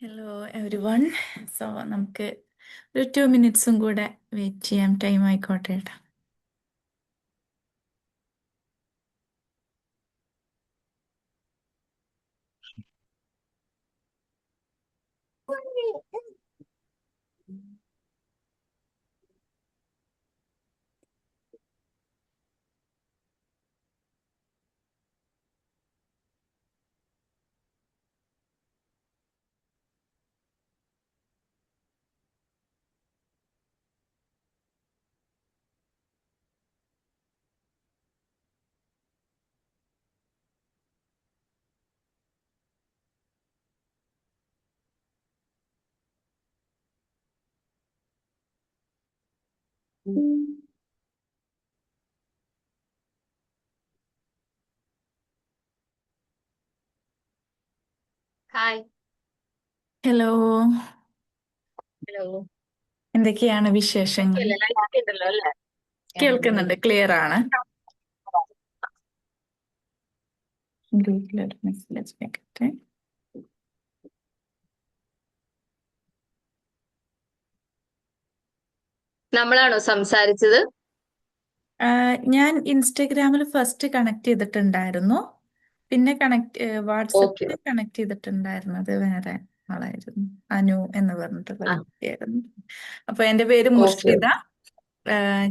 Hello every one. So നമുക്ക് ഒരു 2 മിനിറ്റ്സും കൂടെ വെയിറ്റ് ചെയ്യാം. ടൈം ആയിക്കോട്ടെ കേട്ടോ. ഹായ്. Hello, hello. എന്തൊക്കെയാണ് ഓക്കെ വിശേഷങ്ങൾ? അല്ലേ? ലൈറ്റ് ഉണ്ടല്ലോ അല്ലേ? കേൾക്കുന്നുണ്ട്, ക്ലിയർ ആണ്. ഗ്രൂപ്പിലൊരു മെസ്സേജ് വെക്കട്ടെ. നമ്മളാണോ സംസാരിച്ചത്? ഞാൻ ഇൻസ്റ്റഗ്രാമിൽ ഫസ്റ്റ് കണക്ട് ചെയ്തിട്ടുണ്ടായിരുന്നു. പിന്നെ ഓക്കെ. വാട്സപ്പിൽ കണക്ട് ചെയ്തിട്ടുണ്ടായിരുന്നത് വേറെ ആളായിരുന്നു. അനു എന്ന് പറഞ്ഞിട്ടുള്ള ആ, വ്യക്തിയായിരുന്നു. അപ്പൊ എൻ്റെ പേര് ഓക്കെ. മുർഷിദ.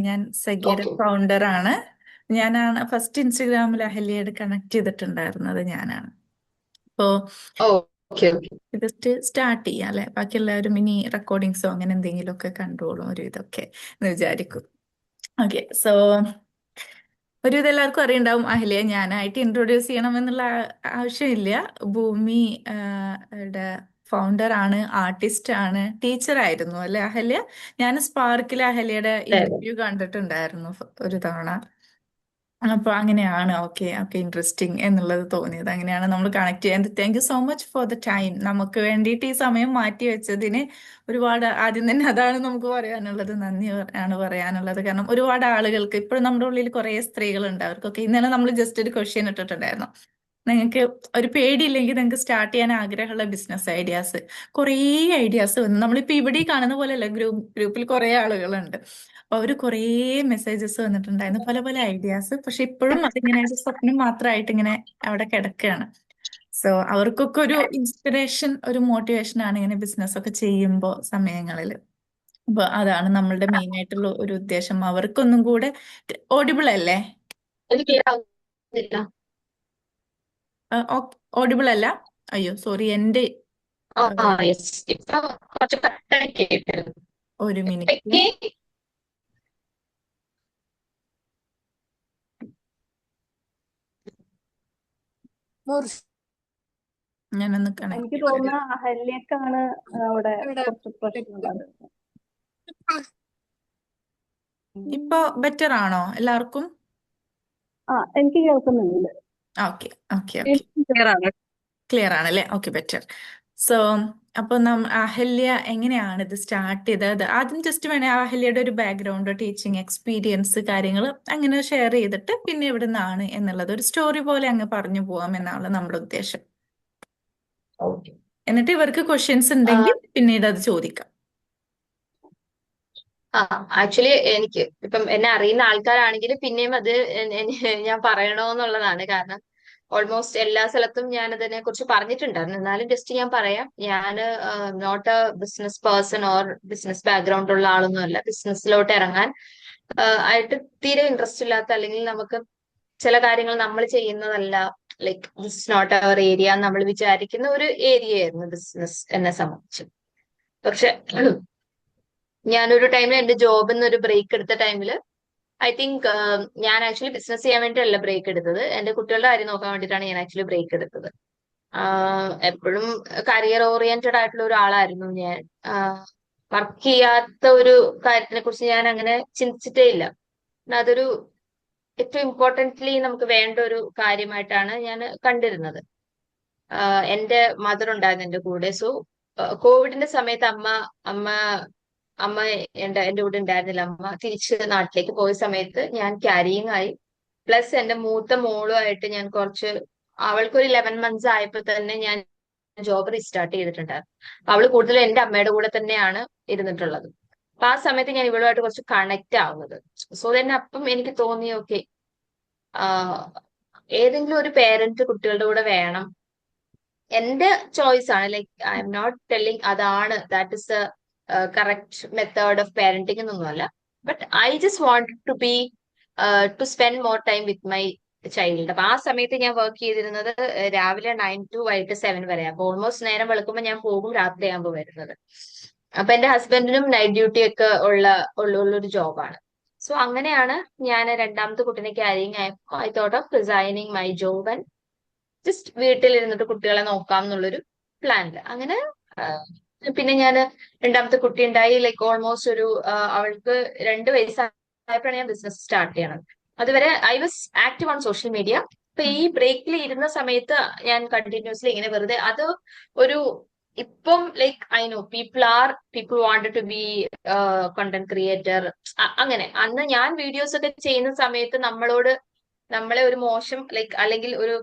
ഞാൻ സഗീര ഓക്കെ. ഫൗണ്ടർ ആണ്. ഞാനാണ് ഫസ്റ്റ് ഇൻസ്റ്റഗ്രാമിൽ അഹല്യയോട് കണക്ട് ചെയ്തിട്ടുണ്ടായിരുന്നത് ഞാനാണ്. അപ്പോ ഓക്കെ. ഓക്കെ. ജസ്റ്റ് സ്റ്റാർട്ട് ചെയ്യാം അല്ലെ, ബാക്കി എല്ലാവരും ഇനി റെക്കോർഡിങ്സോ അങ്ങനെ എന്തെങ്കിലുമൊക്കെ കണ്ടോളും ഒരു ഇതൊക്കെ എന്ന് വിചാരിക്കും. ഓക്കെ, സോ ഒരുവിധം എല്ലാവർക്കും അറിയണ്ടാവും അഹല്യ. ഞാനായിട്ട് ഇൻട്രൊഡ്യൂസ് ചെയ്യണം എന്നുള്ള ആവശ്യമില്ല. ഭൂമി യുടെ ഫൗണ്ടർ ആണ്, ആർട്ടിസ്റ്റ് ആണ്, ടീച്ചർ ആയിരുന്നു അല്ലെ അഹല്യ. ഞാൻ സ്പാർക്കിൽ അഹല്യയുടെ അതെ, അതെ. ഇന്റർവ്യൂ കണ്ടിട്ടുണ്ടായിരുന്നു ഒരു തവണ. അപ്പൊ അങ്ങനെയാണ്. ഓക്കെ ഓക്കെ, ഇൻട്രസ്റ്റിംഗ് എന്നുള്ളത് തോന്നിയത്. അങ്ങനെയാണ് നമ്മൾ കണക്ട് ചെയ്യാൻ. Thank you so much for the time. നമുക്ക് വേണ്ടിയിട്ട് ഈ സമയം മാറ്റി വെച്ചതിന് ഒരുപാട്, ആദ്യം തന്നെ അതാണ് നമുക്ക് പറയാനുള്ളത്. നന്ദി ആണ് പറയാനുള്ളത്. കാരണം ഒരുപാട് ആളുകൾക്ക് ഇപ്പോഴും നമ്മുടെ ഉള്ളിൽ കുറെ സ്ത്രീകളുണ്ട്. അവർക്കൊക്കെ ഇന്നലെ നമ്മൾ ജസ്റ്റ് ഒരു ക്വസ്റ്റ്യൻ ഇട്ടിട്ടുണ്ടായിരുന്നു. നിങ്ങൾക്ക് ഒരു പേടിയില്ലെങ്കിൽ നിങ്ങൾക്ക് സ്റ്റാർട്ട് ചെയ്യാൻ ആഗ്രഹമുള്ള ബിസിനസ് ഐഡിയാസ്, കുറേ ഐഡിയാസ് വന്നു. നമ്മളിപ്പോ ഇവിടെ ഈ കാണുന്ന പോലെയല്ല, ഗ്രൂപ്പിൽ കുറേ ആളുകളുണ്ട്. അപ്പൊ അവര് കുറേ മെസ്സേജസ് വന്നിട്ടുണ്ടായിരുന്നു, പല പല ഐഡിയാസ്. പക്ഷെ ഇപ്പോഴും അതിങ്ങനെ ഒരു സ്വപ്നം മാത്രമായിട്ട് ഇങ്ങനെ അവിടെ കിടക്കുകയാണ്. സോ അവർക്കൊക്കെ ഒരു ഇൻസ്പിറേഷൻ, ഒരു മോട്ടിവേഷൻ ആണ് ഇങ്ങനെ ബിസിനസ് ഒക്കെ ചെയ്യുമ്പോൾ സമയങ്ങളിൽ. അപ്പൊ അതാണ് നമ്മളുടെ മെയിൻ ആയിട്ടുള്ള ഒരു ഉദ്ദേശം. അവർക്കൊന്നും കൂടെ ഓഡിബിൾ അല്ലേ? എനിക്ക് ക്ലിയർ ആവുന്നില്ല. ഓഡിബിൾ അല്ല? അയ്യോ സോറി, എന്റെ യെസ്. ഇപ്പൊ കുറച്ച് കറക്റ്റായി കേട്ടത്. ഒരു മിനിറ്റ്, ഇപ്പഴേക്ക് ഞാനൊന്ന് എനിക്ക് കണക്ട് തോന്നുന്ന ചെയ്ത്. അഹല്യക്കാണ് അവിടെ കുറച്ച് പ്രശ്നമുള്ളത്. ഇപ്പൊ ബെറ്റർ ആണോ എല്ലാവർക്കും? എനിക്ക് കേൾക്കുന്നുണ്ട്. ഓക്കെ ഓക്കെ ഓക്കെ, ക്ലിയർ ആണ്. ക്ലിയർ ആണല്ലേ? Okay, better. സോ അപ്പൊ അഹല്യ എങ്ങനെയാണ് ഇത് സ്റ്റാർട്ട് ചെയ്തത്? ആദ്യം ജസ്റ്റ് വേണേ അഹല്യയുടെ ഒരു ബാക്ക്ഗ്രൗണ്ട്, ടീച്ചിങ് എക്സ്പീരിയൻസ്, കാര്യങ്ങൾ അങ്ങനെ ഷെയർ ചെയ്തിട്ട് പിന്നെ എവിടെ നിന്നാണ് എന്നുള്ളത് ഒരു സ്റ്റോറി പോലെ അങ്ങ് പറഞ്ഞു പോവാം എന്നാണ് നമ്മുടെ ഉദ്ദേശം. ഓക്കെ. എന്നിട്ട് ഇവർക്ക് ക്വസ്റ്റ്യൻസ് ഉണ്ടെങ്കിൽ പിന്നീട് അത് ചോദിക്കാം. ആക്ച്വലി എനിക്ക് ഇപ്പം എന്നെ അറിയുന്ന ആൾക്കാരാണെങ്കിൽ പിന്നെയും അത് ഞാൻ പറയണോന്നുള്ളതാണ്. കാരണം ഓൾമോസ്റ്റ് എല്ലാ സ്ഥലത്തും ഞാൻ അതിനെ കുറിച്ച് പറഞ്ഞിട്ടുണ്ടായിരുന്നു. എന്നാലും ജസ്റ്റ് ഞാൻ പറയാം. ഞാൻ not a business person or business background ഉള്ള ആളൊന്നും അല്ല. ബിസിനസ്സിലോട്ട് ഇറങ്ങാൻ ആയിട്ട് തീരെ ഇൻട്രസ്റ്റ് ഇല്ലാത്ത, അല്ലെങ്കിൽ നമുക്ക് ചില കാര്യങ്ങൾ നമ്മൾ ചെയ്യുന്നതല്ല, like this not our area നമ്മൾ വിചാരിക്കുന്ന ഒരു ഏരിയ ആയിരുന്നു ബിസിനസ് എന്നെ സംബന്ധിച്ച്. പക്ഷെ ഞാനൊരു ടൈമിൽ എന്റെ ജോബിൽ നിന്ന് ഒരു ബ്രേക്ക് എടുത്ത ടൈമില് ഐ തിങ്ക് ഞാൻ ആക്ച്വലി ബിസിനസ് ചെയ്യാൻ വേണ്ടിയല്ല ബ്രേക്ക് എടുത്തത്. എന്റെ കുട്ടികളുടെ കാര്യം നോക്കാൻ വേണ്ടിയിട്ടാണ് ഞാൻ ആക്ച്വലി ബ്രേക്ക് എടുത്തത്. എപ്പോഴും കരിയർ ഓറിയന്റഡ് ആയിട്ടുള്ള ഒരാളായിരുന്നു ഞാൻ. വർക്ക് ചെയ്യാത്ത ഒരു കാര്യത്തിനെ കുറിച്ച് ഞാൻ അങ്ങനെ ചിന്തിച്ചിട്ടേ ഇല്ല. പിന്നെ അതൊരു ഏറ്റവും ഇമ്പോർട്ടന്റ്ലി നമുക്ക് വേണ്ട ഒരു കാര്യമായിട്ടാണ് ഞാൻ കണ്ടിരുന്നത്. എന്റെ മദർ ഉണ്ടായിരുന്നു എന്റെ കൂടെ. സോ കോവിഡിന്റെ സമയത്ത് അമ്മ അമ്മ എന്റെ കൂടെ ഉണ്ടായിരുന്നില്ല. അമ്മ തിരിച്ച് നാട്ടിലേക്ക് പോയ സമയത്ത് ഞാൻ ക്യാരിയിങ് ആയി. പ്ലസ് എന്റെ മൂത്ത മോളുമായിട്ട് ഞാൻ കുറച്ച്, അവൾക്കൊരു 11 months ആയപ്പോ തന്നെ ഞാൻ ജോബ് റീസ്റ്റാർട്ട് ചെയ്തിട്ടുണ്ടായിരുന്നു. അപ്പൊ അവള് കൂടുതലും എന്റെ അമ്മയുടെ കൂടെ തന്നെയാണ് ഇരുന്നിട്ടുള്ളത്. അപ്പൊ ആ സമയത്ത് ഞാൻ ഇവളുമായിട്ട് കുറച്ച് കണക്ട് ആവുന്നത്. സോ തന്നെ അപ്പം എനിക്ക് തോന്നി, ഓക്കെ, ഏതെങ്കിലും ഒരു പേരന്റ് കുട്ടികളുടെ കൂടെ വേണം. എന്റെ ചോയ്സ് ആണ്, like I'm not telling അതാണ് that is the correct method of parenting എന്നൊന്നുമല്ല. But I just want to be to spend more time with my child. അപ്പൊ ആ സമയത്ത് ഞാൻ വർക്ക് ചെയ്തിരുന്നത് രാവിലെ 9 to വൈകിട്ട് 7 വരെ. അപ്പൊ ഓൾമോസ്റ്റ് നേരം വെളുക്കുമ്പോൾ ഞാൻ പോകും, രാത്രിയാകുമ്പോൾ വരുന്നത്. അപ്പൊ എന്റെ ഹസ്ബൻഡിനും നൈറ്റ് ഡ്യൂട്ടി ഒക്കെ ഉള്ളൊരു ജോബാണ്. സോ അങ്ങനെയാണ് ഞാൻ രണ്ടാമത്തെ കുട്ടീനെ ക്യാരിങ് ആയപ്പോൾ I thought of resigning my job and just വീട്ടിലിരുന്നിട്ട് കുട്ടികളെ നോക്കാം എന്നുള്ളൊരു പ്ലാനില്. അങ്ങനെ പിന്നെ ഞാൻ രണ്ടാമത്തെ കുട്ടി ഉണ്ടായി. ലൈക്ക് ഓൾമോസ്റ്റ് അവൾക്ക് 2 വയസ്സായപ്പോഴാണ് ഞാൻ ബിസിനസ് സ്റ്റാർട്ട് ചെയ്യണത്. അതുവരെ I was active on social media. അപ്പൊ ഈ ബ്രേക്കിൽ ഇരുന്ന സമയത്ത് ഞാൻ കണ്ടിന്യൂസ്ലി ഇങ്ങനെ വെറുതെ അത് ഒരു ഇപ്പം like I know people wanted to be content creator. അങ്ങനെ അന്ന് ഞാൻ വീഡിയോസ് ഒക്കെ ചെയ്യുന്ന സമയത്ത് നമ്മളെ ഒരു മോശം ലൈക്ക് അല്ലെങ്കിൽ ഒരു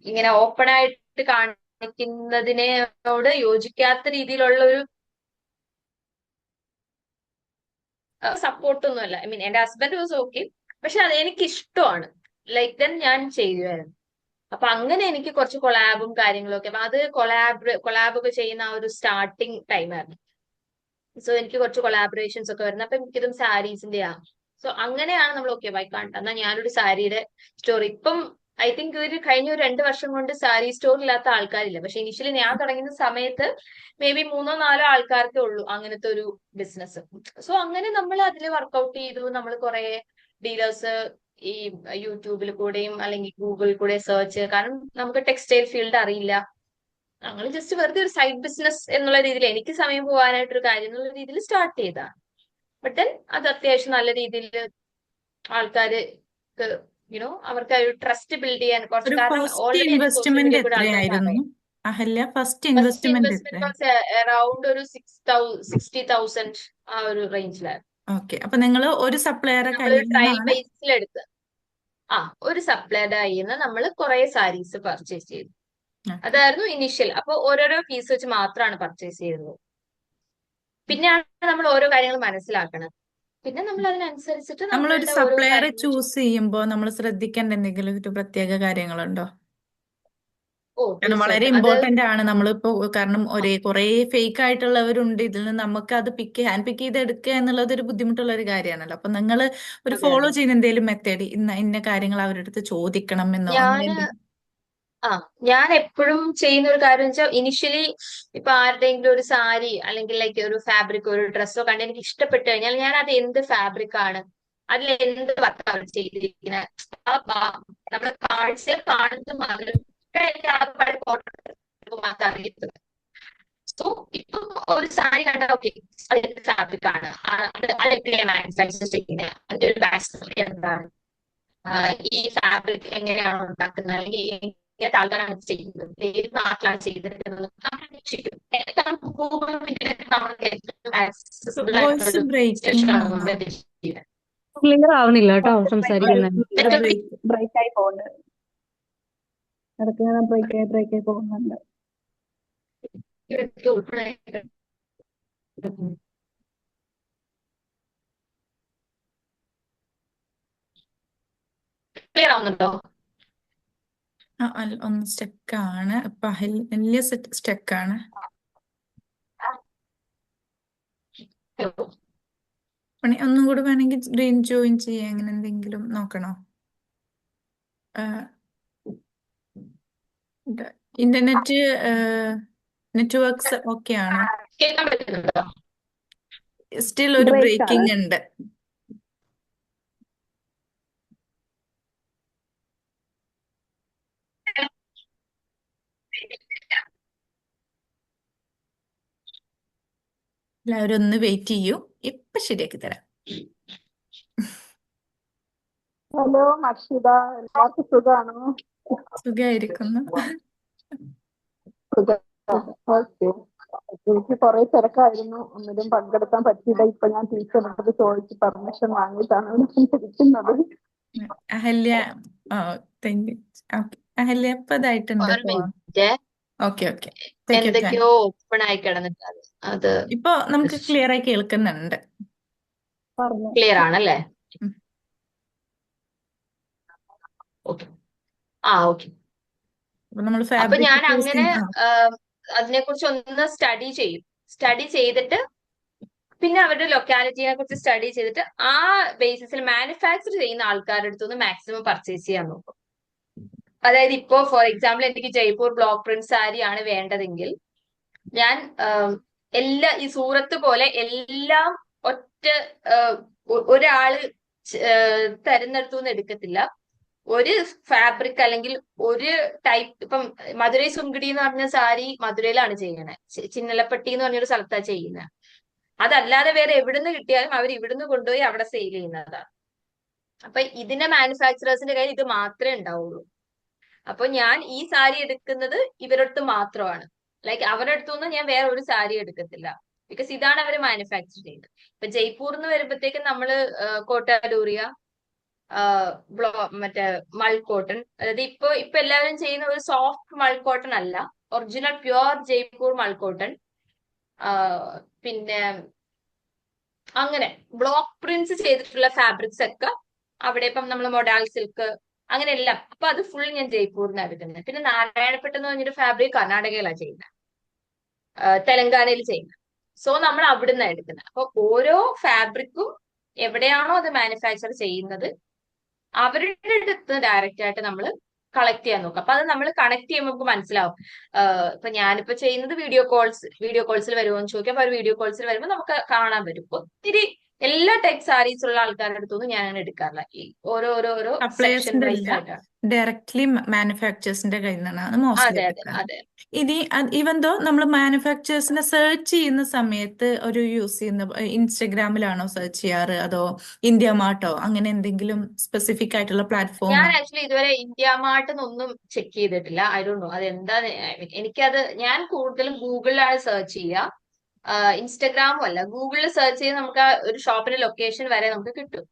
ഇങ്ങനെ ഓപ്പൺ ആയിട്ട് കാണിക്കുന്നതിനോട് യോജിക്കാത്ത രീതിയിലുള്ള ഒരു സപ്പോർട്ടൊന്നുമല്ല. ഐ മീൻ എന്റെ ഹസ്ബൻഡ് വാസ് ഓക്കെ, പക്ഷെ അത് എനിക്ക് ഇഷ്ടമാണ്. ലൈക്ക് ദെൻ ഞാൻ ചെയ്യുമായിരുന്നു. അപ്പൊ അങ്ങനെ എനിക്ക് കുറച്ച് കൊളാബും കാര്യങ്ങളും ഒക്കെ, അപ്പൊ അത് കൊളാബൊക്കെ ചെയ്യുന്ന ആ ഒരു സ്റ്റാർട്ടിങ് ടൈമായിരുന്നു. സോ എനിക്ക് കുറച്ച് കൊളാബറേഷൻസ് ഒക്കെ വരുന്നത്. അപ്പൊ എനിക്കിതും സാരീസിന്റെ ആ. സോ അങ്ങനെയാണ് നമ്മൾ ഓക്കെ ബൈ കണ്ട എന്നാൽ ഞാനൊരു സാരിയുടെ സ്റ്റോർ ഇപ്പം ഐ തിങ്ക് കഴിഞ്ഞ ഒരു 2 വർഷം കൊണ്ട് സാരി സ്റ്റോർ ഇല്ലാത്ത ആൾക്കാരില്ല. പക്ഷെ ഇനിഷ്യലി ഞാൻ തുടങ്ങുന്ന സമയത്ത് മേ ബി 3-4 ആൾക്കാർക്കേ ഉള്ളൂ അങ്ങനത്തെ ഒരു ബിസിനസ്. സോ അങ്ങനെ നമ്മൾ അതിൽ വർക്ക്ഔട്ട് ചെയ്തു. നമ്മൾ കുറെ ഡീലേഴ്സ് ഈ യൂട്യൂബിൽ കൂടെയും അല്ലെങ്കിൽ ഗൂഗിളിൽ കൂടെ സെർച്ച്, കാരണം നമുക്ക് ടെക്സ്റ്റൈൽ ഫീൽഡ് അറിയില്ല. ഞങ്ങൾ ജസ്റ്റ് വെറുതെ ഒരു സൈഡ് ബിസിനസ് എന്നുള്ള രീതിയിൽ എനിക്ക് സമയം പോകാനായിട്ടൊരു കാര്യം എന്നുള്ള രീതിയിൽ സ്റ്റാർട്ട് ചെയ്തതാണ്. ബട്ട് ദെൻ അത് അത്യാവശ്യം നല്ല രീതിയിൽ ആൾക്കാർക്ക് അവർക്ക് ഒരു ട്രസ്റ്റ് ബിൽഡ് ചെയ്യാൻ കുറച്ച്, ഒരു കാരണം ഫസ്റ്റ് ഓൾറെഡി എന്നെ സോഷ്യൽ ഇൻവെസ്റ്റ്മെന്റ് മീഡിയ കൂടെ ആൾക്കാർക്ക് എത്രയായിരുന്നു അറിയാം. Ahalya? First first investment investment എത്രയാ? വാസ് അറൌണ്ട് ഒരു 60,000 ആ ഒരു റേഞ്ചിലായിരുന്നു. ഓക്കെ, അപ്പൊ നിങ്ങൾ ഒരു സപ്ലയറെ നമ്മളൊരു കയ്യിൽ ട്രയൽ നിന്നാണ്. ബേസിലെടുത്ത് ഒരു സപ്ലൈയുടെ കയ്യിൽ നിന്ന് നമ്മൾ കുറെ സാരീസ് പർച്ചേസ് ചെയ്തു. ഓക്കെ, അതായിരുന്നു ഇനിഷ്യൽ. അപ്പൊ ഓരോരോ പീസ് വെച്ച് മാത്രമാണ് പർച്ചേസ് ചെയ്തത്. പിന്നെയാണ് നമ്മൾ ഓരോ കാര്യങ്ങൾ മനസ്സിലാക്കണം. പിന്നെ നമ്മൾ അതിനനുസരിച്ചിട്ട് നമ്മളൊരു നമ്മളുടെ ഓരോ സപ്ലയറെ കാര്യങ്ങൾ ചൂസ് ചെയ്യുമ്പോൾ നമ്മൾ ശ്രദ്ധിക്കേണ്ട എന്തെങ്കിലും ഒരു പ്രത്യേക കാര്യങ്ങളുണ്ടോ? കാരണം വളരെ തീർച്ചയായിട്ടും അത് ഇമ്പോർട്ടന്റ് ആണ് നമ്മളിപ്പോ, കാരണം കുറെ ഫേക്ക് ആയിട്ടുള്ളവരുണ്ട്. ഇതിൽ നിന്ന് നമുക്ക് അത് ഹാൻഡ് പിക്ക് ചെയ്ത് എടുക്കുക എന്നുള്ളത് ഒരു ബുദ്ധിമുട്ടുള്ള ഒരു കാര്യമാണല്ലോ. അപ്പൊ നിങ്ങൾ ഒരു അതെ ഫോളോ അതെ. ചെയ്യുന്ന എന്തെങ്കിലും മെത്തേഡ്, ഇന്ന കാര്യങ്ങൾ അവരുടെ അടുത്ത് ചോദിക്കണം എന്നോ അങ്ങനെ ഞാന് എന്തെങ്കിലും? ആ ഞാൻ എപ്പോഴും ചെയ്യുന്ന ഒരു കാര്യം വെച്ചാൽ ഇനിഷ്യലി ഇപ്പൊ ആരുടെയെങ്കിലും ഒരു സാരി അല്ലെങ്കിൽ ലൈക്ക് ഒരു ഫാബ്രിക് ഒരു ഡ്രസ്സോ കണ്ട് എനിക്ക് ഇഷ്ടപ്പെട്ടു കഴിഞ്ഞാൽ ഞാൻ അത് എന്ത് ഫാബ്രിക് ആണ്, അതിൽ എന്ത് വർക്കാണ് ചെയ്തിരിക്കുന്നത്, നമ്മുടെ കാഴ്ചയിൽ കാണുന്നത് മാത്രം എനിക്ക് ആ മാത്രം അറിയത്തുള്ളൂ. സോ ഇപ്പം ഒരു സാരി കണ്ടാൽ ഓക്കെ അത് എന്ത് ഫാബ്രിക് ആണ്, അതെങ്ങനെയാണ് മാനുഫാക്ചർ ചെയ്യുന്നത്, അതിന്റെ ഒരു ബാക്ക് സ്റ്റോറി എന്താണ്, ഈ ഫാബ്രിക് എങ്ങനെയാണ് ഉണ്ടാക്കുന്നത്, അല്ലെങ്കിൽ ഏത് ആൾക്കാരാണ് ഇത് ചെയ്യുന്നത്, ഏത് നാട്ടിലാണ് ചെയ്തിരിക്കുന്നത്, നമ്മൾ അന്വേഷിക്കും. കാരണം ഗൂഗിൾ നമുക്ക് ഏറ്റവും ആക്സസിബിൾ ആയിട്ടുള്ള വോയിസ് ഒരു ബ്രേക്കിംഗ് സ്റ്റേഷനാണ് ആണോ? നമ്മുടെ ഡിജിറ്റൽ. ക്ലിയർ ആവുന്നില്ല കേട്ടോ കുറച്ച് സംസാരിക്കുന്നത്. ബ്രേക്ക് ആയി പോകുന്നുണ്ട്. ഇടയ്ക്ക് ഇങ്ങനെ ബ്രേക്ക് ആയി പോകുന്നുണ്ട്. ക്ലിയർ ആവുന്നുണ്ടോ? ഒന്ന് സ്റ്റക്കാണ്. ഇപ്പൊ വലിയ സ്റ്റക്കാണ്. ഒന്നും കൂടി വേണമെങ്കിൽ സ്ക്രീൻ ജോയിൻ ചെയ്യാം, അങ്ങനെ എന്തെങ്കിലും നോക്കണോ? ഇന്റർനെറ്റ് നെറ്റ്വർക്ക്സ് ഓക്കെ ആണോ? കേൾക്കാൻ പറ്റുന്നുണ്ടോ? സ്റ്റിൽ ഒരു ബ്രേക്ക് ആണ്. ബ്രേക്കിംഗ് ഉണ്ട്. എല്ലാവരും ഒന്ന് വെയിറ്റ് ചെയ്യൂ, ഇപ്പൊ ശരിയാക്കി തരാം. ഹലോ അക്ഷിത, എല്ലാവർക്കും സുഖമാണോ? സുഖായിരിക്കുന്നു. സുഖം. ഓക്കെ. എനിക്ക് കുറെ തിരക്കായിരുന്നു, ഒന്നിലും പങ്കെടുക്കാൻ പറ്റിയില്ല. ഇപ്പൊ ഞാൻ ടീച്ചറിനോട് ചോദിച്ച് പെർമിഷൻ വാങ്ങിയിട്ടാണ് ഇവിടെ ഇരിക്കുന്നത്. Ahalya, thank you. Okay, Ahalya ഇപ്പൊ ഇതായിട്ടുണ്ട്. ഒരു minute. Okay okay, take your time. എന്തൊക്കെയോ ഓപ്പൺ ആയി കിടന്നിട്ട് അത് ഇപ്പൊ നമുക്ക് ക്ലിയർ ആയി കേൾക്കുന്നുണ്ട്. പറഞ്ഞു. ക്ലിയർ ആണല്ലേ? ഉം. ഓക്കെ. ഓക്കെ. അപ്പൊ നമ്മൾ അപ്പൊ ഞാൻ ഫാബ്രിക് അങ്ങനെ ചൂസിങ്. അതിനെക്കുറിച്ച് ഒന്ന് സ്റ്റഡി ചെയ്യും. സ്റ്റഡി ചെയ്തിട്ട് പിന്നെ അവരുടെ ലൊക്കാലിറ്റിയെ കുറിച്ച് സ്റ്റഡി ചെയ്തിട്ട് ആ ബേസിസിൽ മാനുഫാക്ചർ ചെയ്യുന്ന ആൾക്കാരുടെ അടുത്തുനിന്ന് മാക്സിമം പർച്ചേസ് ചെയ്യാൻ നോക്കും. അതായത് ഇപ്പോ ഫോർ എക്സാമ്പിൾ എനിക്ക് ജയ്പൂർ ബ്ലോക്ക് പ്രിന്റ് സാരി ആണ് വേണ്ടതെങ്കിൽ ഞാൻ ഈ സൂറത്ത് പോലെ എല്ലാം ഒറ്റ ഒരാള് തരുന്നിടത്തുനിന്ന് എടുക്കത്തില്ല. ഒരു ഫാബ്രിക് അല്ലെങ്കിൽ ഒരു ടൈപ്പ്, ഇപ്പം മധുരൈ സുങ്കിടി എന്ന് പറഞ്ഞ സാരി മധുരയിലാണ് ചെയ്യണേ, ചിന്നലപ്പട്ടി എന്ന് പറഞ്ഞൊരു സ്ഥലത്താണ് ചെയ്യുന്നത്. അതല്ലാതെ വേറെ എവിടുന്ന് കിട്ടിയാലും അവർ ഇവിടുന്ന് കൊണ്ടുപോയി അവിടെ സെയിൽ ചെയ്യുന്നതാണ്. അപ്പൊ ഇതിന്റെ മാനുഫാക്ചറേഴ്സിന്റെ കയ്യിൽ ഇത് മാത്രമേ ഉണ്ടാവുള്ളൂ. അപ്പൊ ഞാൻ ഈ സാരി എടുക്കുന്നത് ഇവരടുത്ത് മാത്രമാണ്. ലൈക്ക് അവരുടെ അടുത്തുനിന്ന് ഞാൻ വേറെ ഒരു സാരി എടുക്കത്തില്ല. ബിക്കോസ് ഇതാണ് അവർ മാനുഫാക്ചർ ചെയ്യുന്നത്. ഇപ്പൊ ജയ്പൂർ എന്ന് വരുമ്പോഴത്തേക്കും നമ്മള് കോട്ടാലൂറിയ, മറ്റേ മൾ കോട്ടൺ, അതായത് ഇപ്പൊ എല്ലാവരും ചെയ്യുന്ന ഒരു സോഫ്റ്റ് മൾ കോട്ടൺ അല്ല, ഒറിജിനൽ പ്യുവർ ജയ്പൂർ മൾ കോട്ടൺ. പിന്നെ അങ്ങനെ ബ്ലോക്ക് പ്രിന്റ്സ് ചെയ്തിട്ടുള്ള ഫാബ്രിക്സ് ഒക്കെ അവിടെ ഇപ്പം നമ്മൾ മൊഡാൽ സിൽക്ക് അങ്ങനെ എല്ലാം. അപ്പൊ അത് ഫുൾ ഞാൻ ജയ്പൂരിനാണ് എടുക്കുന്നത്. പിന്നെ നാരായണപ്പെട്ട എന്ന് പറഞ്ഞൊരു ഫാബ്രിക് കർണാടകയിലാണ് ചെയ്യുന്നത്, തെലങ്കാനയിൽ ചെയ്യുന്നത്. സോ നമ്മൾ അവിടുന്ന് എടുക്കുന്നത്. അപ്പൊ ഓരോ ഫാബ്രിക്കും എവിടെയാണോ അത് മാനുഫാക്ചർ ചെയ്യുന്നത് അവരുടെ അടുത്ത് ഡയറക്റ്റ് ആയിട്ട് നമ്മൾ കളക്ട് ചെയ്യാൻ നോക്കും. അപ്പൊ അത് നമ്മൾ കണക്ട് ചെയ്യുമ്പോൾ നമുക്ക് മനസ്സിലാവും. ഇപ്പൊ ഞാനിപ്പോ ചെയ്യുന്നത് വീഡിയോ കോൾസിൽ വരുമോ എന്ന് ചോദിക്കാം. അപ്പൊ വീഡിയോ കോൾസിൽ വരുമ്പോൾ നമുക്ക് കാണാൻ പറ്റും. ഒത്തിരി എല്ലാ ടൈപ്പ് സാരീസ് ഉള്ള ആൾക്കാരുടെ അടുത്തൊന്നും ഞാൻ അങ്ങനെ എടുക്കാറില്ല. ഈ ഓരോ സെക്ഷൻ സപ്ലയേഴ്സിന്റെ വൈസ് അല്ല, ആയിട്ടാണ്. ഡയറക്ട്ലി മാനുഫാക്ചേഴ്സിന്റെ കയ്യിൽ നിന്നാണ് മോസ്റ്റ്ലി അതെ അതെ എടുക്കാറ്. അതെ. ഇനി ഈവൻ ദോ നമ്മൾ മാനുഫാക്ചേഴ്സിനെ സെർച്ച് ചെയ്യുന്ന സമയത്ത് ഒരു യൂസ് ചെയ്യുന്ന ഇൻസ്റ്റഗ്രാമിലാണോ സെർച്ച് ചെയ്യാറ്, അതോ ഇന്ത്യ മാർട്ടോ അങ്ങനെ എന്തെങ്കിലും സ്പെസിഫിക് ആയിട്ടുള്ള പ്ലാറ്റ്ഫോം? ഞാൻ ആക്ച്വലി ഇതുവരെ ഇന്ത്യ മാർട്ടെന്നൊന്നും ചെക്ക് ചെയ്തിട്ടില്ല. ഐ ഡോണ്ട് നോ അതെന്താ. എനിക്കത് ഞാൻ കൂടുതലും ഗൂഗിളിലാണ് സെർച്ച് ചെയ്യുക. ഇൻസ്റ്റഗ്രാമും അല്ല, ഗൂഗിളിൽ സെർച്ച് ചെയ്ത് നമുക്ക് ആ ഒരു ഷോപ്പിന്റെ ലൊക്കേഷൻ വരെ നമുക്ക് കിട്ടും.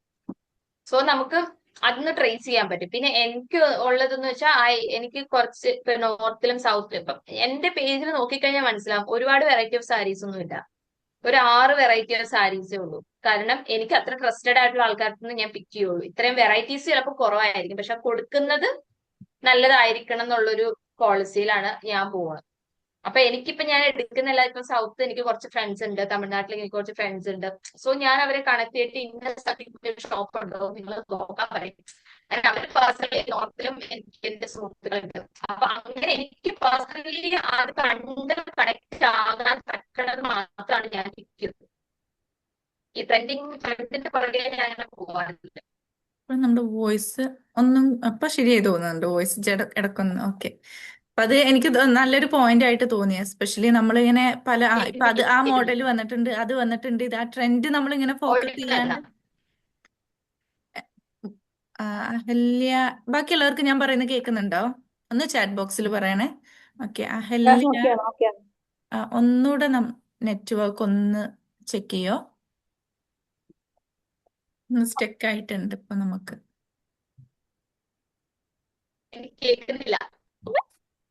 സോ നമുക്ക് അതൊന്ന് ട്രേസ് ചെയ്യാൻ പറ്റും. പിന്നെ എനിക്ക് ഉള്ളതെന്ന് വെച്ചാൽ എനിക്ക് കുറച്ച് ഇപ്പൊ നോർത്തിലും സൗത്തിലും ഇപ്പം എന്റെ പേജിൽ നോക്കിക്കഴിഞ്ഞാൽ മനസ്സിലാവും ഒരുപാട് വെറൈറ്റി ഓഫ് സാരീസ് ഒന്നും ഇല്ല. ഒരു 6 വെറൈറ്റി ഓഫ് സാരീസേ ഉള്ളൂ. കാരണം എനിക്ക് അത്ര ട്രസ്റ്റഡ് ആയിട്ടുള്ള ആൾക്കാർക്ക് നിന്ന് ഞാൻ പിക്ക് ചെയ്യുള്ളൂ. ഇത്രയും വെറൈറ്റീസ് ചിലപ്പോൾ കുറവായിരിക്കും, പക്ഷെ കൊടുക്കുന്നത് നല്ലതായിരിക്കണം എന്നുള്ളൊരു പോളിസിയിലാണ് ഞാൻ പോകുന്നത്. അപ്പൊ എനിക്കിപ്പോ ഞാൻ എടുക്കുന്ന ഇപ്പൊ സൗത്ത് എനിക്ക് കുറച്ച് ഫ്രണ്ട്സ് ഉണ്ട്, തമിഴ്നാട്ടിൽ എനിക്ക് കുറച്ച് ഫ്രണ്ട്സ് ഉണ്ട്. സോ ഞാൻ അവരെ കണക്ട് ചെയ്തിട്ട് ഇന്ന സർട്ടിഫിക്കറ്റ് ഷോപ്പ് ഉണ്ടോ നിങ്ങൾ നോക്കാൻ പറയും. കാരണം അവർ പേഴ്സണലി നോർത്തിലും എനിക്ക് എന്റെ സുഹൃത്തുക്കളുണ്ട്. അപ്പൊ അങ്ങനെ എനിക്ക് പേഴ്സണലി അത് കണ്ട് കണക്ട് ആകാൻ പറ്റണത് മാത്രമാണ് ഞാൻ ഇരിക്കുന്നത്. ഈ ട്രെൻഡിന്റെ പുറകെ ഞാൻ അങ്ങനെ പോകാറില്ല. അപ്പൊ നമ്മുടെ വോയിസ് ഒന്നും അപ്പൊ ശരിയായി തോന്നുന്നുണ്ട്, വോയിസ് ഇടക്കൊന്ന്. ഓക്കെ. അപ്പൊ അത് എനിക്ക് നല്ലൊരു പോയിന്റ് ആയിട്ട് തോന്നി. എസ്പെഷ്യലി നമ്മളിങ്ങനെ ഇപ്പൊ അത് ആ മോഡൽ വന്നിട്ടുണ്ട്, അത് വന്നിട്ടുണ്ട്, ഇത് ആ ട്രെൻഡ് നമ്മളിങ്ങനെ ഫോക്കസ് ഒഴുകുന്നല്ല. ചെയ്യാണ്ട്. അഹല്യ, ബാക്കിയുള്ളവർക്ക് ഞാൻ പറയുന്നത് കേൾക്കുന്നുണ്ടോ? ഒന്ന് ചാറ്റ് ബോക്സിൽ പറയണേ. ഓക്കെ. അഹല്യ, ഓക്കെയാണ് ഓക്കെയാണ്. ഒന്നുകൂടെ നെറ്റ്വർക്ക് ഒന്ന് ചെക്ക് ചെയ്യോ? ഒന്ന് സ്റ്റക്ക് ആയിട്ടുണ്ട് ഇപ്പൊ നമുക്ക്. എനിക്ക് കേൾക്കുന്നില്ല.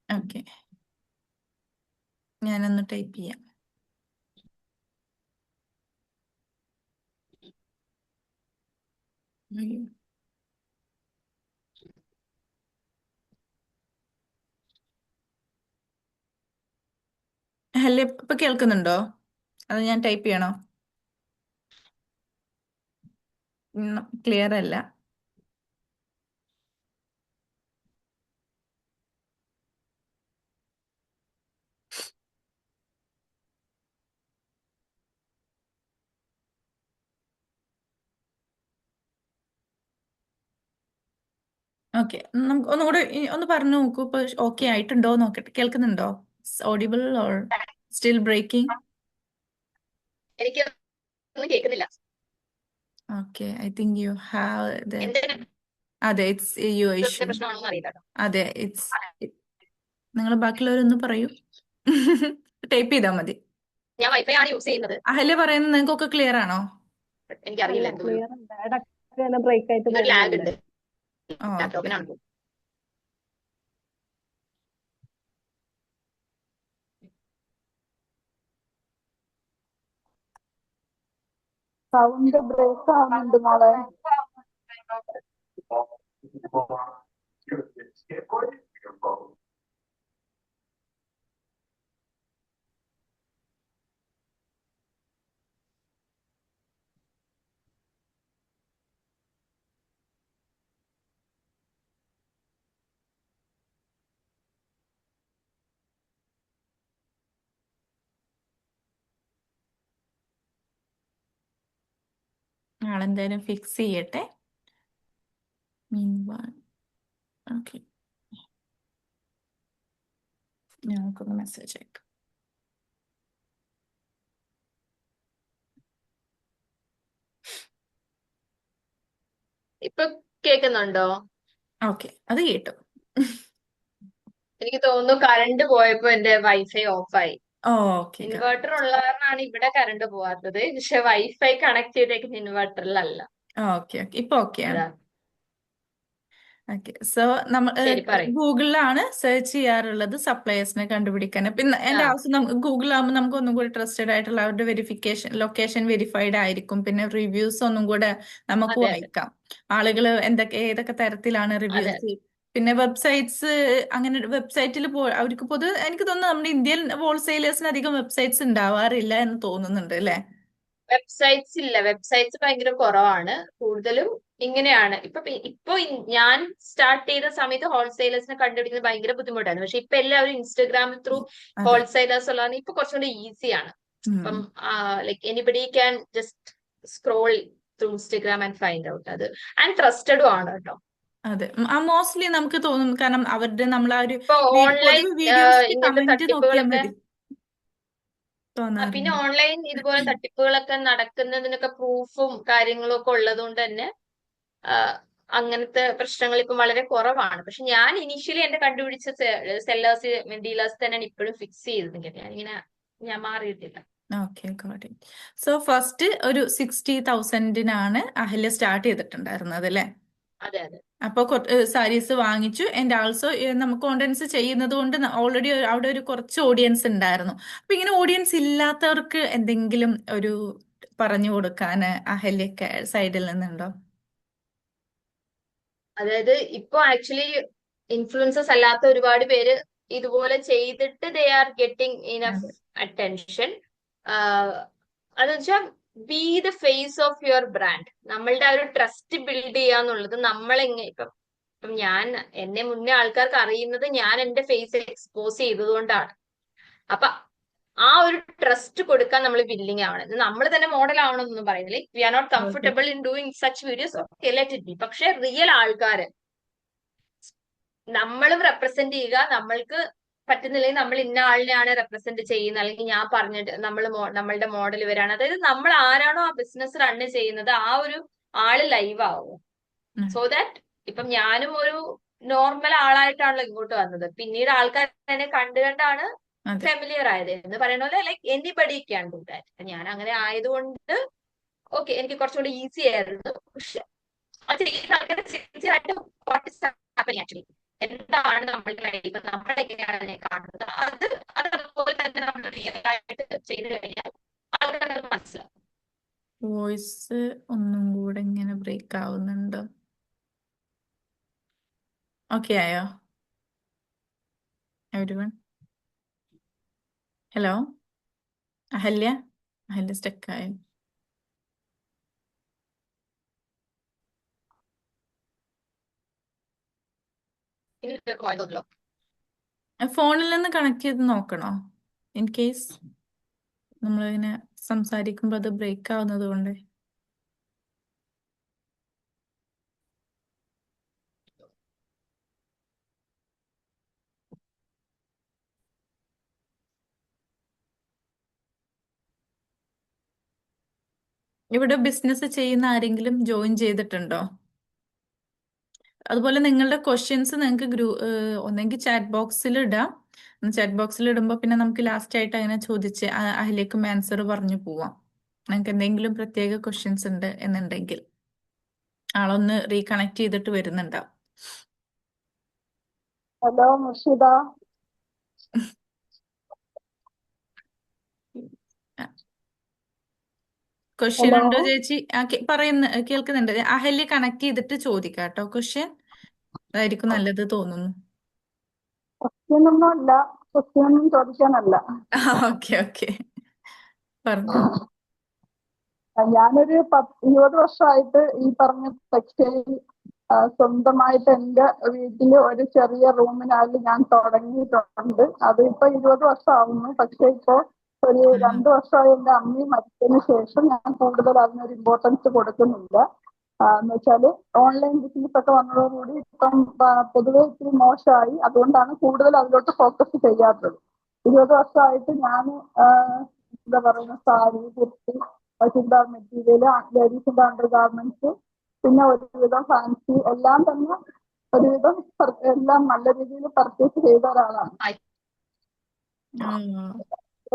ഓക്കെ, ഞാനൊന്ന് ടൈപ്പ് ചെയ്യാം. അയ്യോ. അഹല്യ ഇപ്പൊ കേൾക്കുന്നുണ്ടോ? അത് ഞാൻ ടൈപ്പ് ചെയ്യണോ? ക്ലിയർ അല്ല. ഓക്കെ, നമുക്ക് ഒന്നുകൂടെ ഒന്ന് പറഞ്ഞു നോക്കൂ. ഇപ്പൊ ഓക്കെ ആയിട്ടുണ്ടോ നോക്കട്ടെ. കേൾക്കുന്നുണ്ടോ? Audible or still breaking? എനിക്ക് ഒന്നും കേൾക്കുന്നില്ല. Okay, I think you have എന്റെ അതെ, ഇറ്റ്സ് യു ഇഷ്യൂ. പ്രശ്നമാണെന്ന് അറിയില്ല കേട്ടോ. അതെ, നിങ്ങൾ ബാക്കിയുള്ളവരൊന്ന് പറയൂ. ടൈപ്പ് ചെയ്താൽ മതി. ഞാൻ വൈഫൈ ആണ് യൂസ് ചെയ്യുന്നത്. അഹല്യ പറയുന്നത് നിങ്ങൾക്കൊക്കെ ക്ലിയർ ആണോ? എനിക്കറിയില്ല അല്ല, എന്തോ ക്ലിയർ ഉണ്ട്. ഇടയ്ക്ക് ബ്രേക്ക് ആയിട്ട് ഒരു ലാഗ് പോകുന്നുണ്ട്. ഉണ്ട് ഓക്കെ. ലാപ്ടോപ്പിനാണ്. സൗണ്ട് ബ്രേക്ക് ആവുന്നുണ്ട് മോളെ. ആളെന്തായാലും ഫിക്സ് ചെയ്യട്ടെ. ഓക്കെ, ഞങ്ങൾക്കൊന്ന് മെസ്സേജ് അയക്കാം. ഇപ്പൊ കേൾക്കുന്നുണ്ടോ? ഓക്കെ, അത് കേട്ടു. എനിക്ക് തോന്നുന്നു കറണ്ട് പോയപ്പോ എന്റെ വൈഫൈ ഓഫായി. ഓക്കെ, ഇൻവെർട്ടർ ഉള്ള കാരണമാണ് ഇവിടെ കറണ്ട് പോവാത്തത്. പക്ഷെ വൈഫൈ കണക്ട് ചെയ്തേക്കുന്ന ഇൻവെർട്ടറിലല്ല. ഓക്കെ, ഇപ്പൊ ഓക്കെയാണ്. അതാ. ഓക്കെ, സോ നമ്മൾ ശരി, പറയും. ഗൂഗിളിലാണ് സെർച്ച് ചെയ്യാറുള്ളത് സപ്ലയേഴ്സിനെ കണ്ടുപിടിക്കാൻ. പിന്നെ ആ, എന്റെ ആവശ്യം ഗൂഗിളിലാകുമ്പോൾ നമുക്ക് ഒന്നും കൂടി ട്രസ്റ്റഡ് ആയിട്ടുള്ള അവരുടെ വെരിഫിക്കേഷൻ, ലൊക്കേഷൻ വെരിഫൈഡ് ആയിരിക്കും. പിന്നെ റിവ്യൂസ് ഒന്നും കൂടെ നമുക്ക് അതെ അതെ വായിക്കാം. ആളുകൾ ഏതൊക്കെ തരത്തിലാണ് അതെ. റിവ്യൂസ്. പിന്നെ വെബ്സൈറ്റ്സ്, അങ്ങനെ വെബ്സൈറ്റിൽ അവർക്ക് പൊതുവെ എനിക്ക് തോന്നുന്നു നമ്മുടെ ഇന്ത്യൻ ഹോൾസെയിലേഴ്സിന് അധികം വെബ്സൈറ്റ്സ് ഉണ്ടാവാറില്ല എന്ന് തോന്നുന്നുണ്ട് അല്ലേ? വെബ്സൈറ്റ്സ് ഇല്ല, വെബ്സൈറ്റ്സ് ഭയങ്കര കുറവാണ്. കൂടുതലും ഇങ്ങനെയാണ്. ഇപ്പൊ ഞാൻ സ്റ്റാർട്ട് ചെയ്ത സമയത്ത് ഹോൾസെയിലേഴ്സിനെ കണ്ടുപിടിക്കുന്നത് ഭയങ്കര ബുദ്ധിമുട്ടാണ്. പക്ഷെ ഇപ്പൊ എല്ലാവരും ഇൻസ്റ്റഗ്രാമിൽ ത്രൂ അതെ. ഹോൾസെയിലേഴ്സ് ഉള്ളതാണ്. ഇപ്പൊ കുറച്ചുകൂടി ഈസിയാണ്. ഇപ്പം like anybody can just scroll through Instagram and find out അത്. ആൻഡ് ട്രസ്റ്റഡും ആണ് കേട്ടോ. അതെ, മോസ്റ്റ്ലി നമുക്ക് തോന്നും, കാരണം അവരുടെ നമ്മൾ ആ ഒരു ഇപ്പൊ ഓൺലൈൻ പൊതുവെ വീഡിയോസിൽ ഇങ്ങനത്തെ കമന്റ് നോക്കിയാൽ തട്ടിപ്പുകളൊക്കെ മതി പിന്നെ തോന്നാറുണ്ട്. ഓൺലൈൻ ഇതുപോലെ തട്ടിപ്പുകളൊക്കെ നടക്കുന്നതിനൊക്കെ പ്രൂഫും കാര്യങ്ങളും ഒക്കെ ഉള്ളത് കൊണ്ട് തന്നെ അങ്ങനത്തെ പ്രശ്നങ്ങൾ ഇപ്പം വളരെ കുറവാണ്. പക്ഷെ ഞാൻ ഇനീഷ്യലി എന്റെ കണ്ടുപിടിച്ച സെല്ലേഴ്സ് ഡീലേഴ്സ് തന്നെയാണ് ഇപ്പോഴും ഫിക്സ് ചെയ്തത്. ഞാൻ മാറിയിട്ടില്ല. Okay, got it. So first ഒരു 60,000-നാണ് അഹല്യ സ്റ്റാർട്ട് ചെയ്തിട്ടുണ്ടായിരുന്നത് അല്ലേ? അതെ അതെ അപ്പോൾ സാരീസ് വാങ്ങിച്ചു. ആൻഡ് ആൾസോ നമുക്ക് കോണ്ടൻസ് ചെയ്യുന്നത് കൊണ്ട് ഓൾറെഡി അവിടെ ഒരു കുറച്ച് ഓഡിയൻസ് ഉണ്ടായിരുന്നു. അപ്പൊ ഇങ്ങനെ ഓഡിയൻസ് ഇല്ലാത്തവർക്ക് എന്തെങ്കിലും ഒരു പറഞ്ഞു കൊടുക്കാൻ അഹല്യ സൈഡിൽ നിന്നുണ്ടോ? അതായത് ഇപ്പൊ ആക്ച്വലി ഇൻഫ്ലുവൻസേഴ്സ് അല്ലാത്ത ഒരുപാട് പേര് ഇതുപോലെ ചെയ്തിട്ട് ദേ ആർ ഗെറ്റിംഗ് ഇനഫ് അതെ, അറ്റൻഷൻ. അതെന്ന് വെച്ചാൽ be the face of your brand. നമ്മളുടെ ആ ഒരു ട്രസ്റ്റ് ബിൽഡ് ചെയ്യാന്നുള്ളത് ഇപ്പം എന്നെ മുന്നേ ആൾക്കാർക്ക് അറിയുന്നത് ഞാൻ എന്റെ ഫേസ് എക്സ്പോസ് ചെയ്തതുകൊണ്ടാണ്. അപ്പൊ ആ ഒരു ട്രസ്റ്റ് കൊടുക്കാൻ നമ്മൾ വില്ലിങ് ആവണം. നമ്മൾ തന്നെ മോഡൽ ആവണമെന്നൊന്നും പറയുന്നില്ല. We are not okay, comfortable in doing such videos, okay let it be. പക്ഷെ റിയൽ ആൾക്കാര് നമ്മളും റെപ്രസെന്റ് ചെയ്യുക. നമ്മൾക്ക് പറ്റുന്നില്ലെങ്കിൽ നമ്മൾ ഇന്ന ആളിനെയാണ് റെപ്രസെന്റ് ചെയ്യുന്നത്, അല്ലെങ്കിൽ ഞാൻ പറഞ്ഞിട്ട് നമ്മളുടെ മോഡൽ ഇവരാണ്. അതായത് നമ്മൾ ആരാണോ ആ ബിസിനസ് റണ് ചെയ്യുന്നത് ആ ഒരു ആള് ലൈവ് ആവും. സോ ദാറ്റ് ഇപ്പം ഞാനും ഒരു നോർമൽ ആളായിട്ടാണല്ലോ ഇങ്ങോട്ട് വന്നത്. പിന്നീട് ആൾക്കാർ എന്നെ കണ്ടുകണ്ടാണ് അതെ, ഫെമിലിയർ ആയത് എന്ന് പറയുന്ന പോലെ. Like anybody can do that. ഞാൻ അങ്ങനെ ആയതുകൊണ്ട് ഓക്കെ എനിക്ക് കുറച്ചുകൂടി ഈസി ആയിരുന്നു. പക്ഷെ അത് ചെയ്യുന്ന ആൾക്കാർ സിൻസിയറായിട്ട് വാട്ട് ഇസ് ഹാപ്പനിങ് ആക്ച്വലി, എന്താണ് നമ്മളുടെ ലൈഫ്, നമ്മളെങ്ങനെയാണ് അതിനെ കാണുന്നത്, അത് അതുപോലെ തന്നെ നമ്മൾ റിയൽ ആയിട്ട് ചെയ്തു കഴിഞ്ഞാൽ ആൾക്കാർക്ക് അത് മനസ്സിലാവും. വോയിസ് ഒന്നും കൂടെ ഇങ്ങനെ ബ്രേക്ക് ആവുന്നുണ്ട്. ഓക്കെ ആയോ എവരിവൺ? ഹലോ അഹല്യ, സ്റ്റക്കായോ? ഇനി പോയതല്ലോ. ഫോണിൽ നിന്ന് കണക്ട് ചെയ്ത് നോക്കണോ? ഇൻ കേസ് നമ്മളിങ്ങനെ സംസാരിക്കുമ്പോൾ അത് ബ്രേക്ക് ആവുന്നത് കൊണ്ട്. ഇവിടെ ബിസിനസ് ചെയ്യുന്ന ആരെങ്കിലും ജോയിൻ ചെയ്തിട്ടുണ്ടോ? അതുപോലെ നിങ്ങളുടെ ക്വസ്റ്റ്യൻസ് നിങ്ങൾക്ക് ഒന്നെങ്കിൽ ചാറ്റ് ബോക്സിൽ ഇടാം. ചാറ്റ് ബോക്സിൽ ഇടുമ്പോൾ പിന്നെ നമുക്ക് ലാസ്റ്റ് ആയിട്ട് അങ്ങനെ ചോദിച്ച് അതിലേക്കും ആൻസർ പറഞ്ഞു പോവാം. നിങ്ങൾക്ക് എന്തെങ്കിലും പ്രത്യേക ക്വസ്റ്റ്യൻസ് ഉണ്ട് എന്നുണ്ടെങ്കിൽ ആളൊന്ന് റീകണക്ട് ചെയ്തിട്ട് വരുന്നുണ്ടാവും. ഹലോ മുർഷിദ. Question hello. ഉണ്ടോ ചേച്ചി? കേൾക്കുന്നുണ്ട്. അഹല്യ കണക്ട് ചെയ്തിട്ട് ചോദിക്കാം കേട്ടോ ക്വസ്റ്റ്യൻ. അതായിരിക്കും നല്ലത് തോന്നുന്നു. ക്വസ്റ്റ്യൻ ഒന്നും അല്ല, ക്വസ്റ്റ്യൻ ഒന്നും ചോദിക്കാനല്ല. ഓക്കെ ഓക്കെ, പറഞ്ഞു. ഞാനൊരു 20 വർഷമായിട്ട് ഈ പറഞ്ഞ ടെക്സ്റ്റൈൽ സ്വന്തമായിട്ട് എന്റെ വീട്ടില് ഒരു ചെറിയ റൂമിനകത്ത് ഞാൻ തുടങ്ങിയിട്ടുണ്ട്. അത് ഇപ്പൊ 20 വർഷമാവുന്നു. പക്ഷെ ഇപ്പോ ഒരു 2 വർഷമായി എന്റെ അമ്മി മരിച്ചതിന് ശേഷം ഞാൻ കൂടുതൽ അതിനൊരു ഇമ്പോർട്ടൻസ് കൊടുക്കുന്നില്ല. എന്ന് വെച്ചാല് ഓൺലൈൻ ബിസിനസ് ഒക്കെ വന്നതോടുകൂടി ഇപ്പം പൊതുവെ ഇത്തിരി മോശമായി. അതുകൊണ്ടാണ് കൂടുതൽ അതിലോട്ട് ഫോക്കസ് ചെയ്യാത്തത്. 20 വർഷമായിട്ട് ഞാൻ എന്താ പറയുന്ന സാരി, കുർത്തി, ചുരിദാർ മെറ്റീരിയൽ, ലേഡീസിന്റെ അണ്ടർ ഗാർമെന്റ്സ്, പിന്നെ ഒരുവിധം ഫാൻസി എല്ലാം തന്നെ ഒരുവിധം എല്ലാം നല്ല രീതിയിൽ പർച്ചേസ് ചെയ്ത ഒരാളാണ്.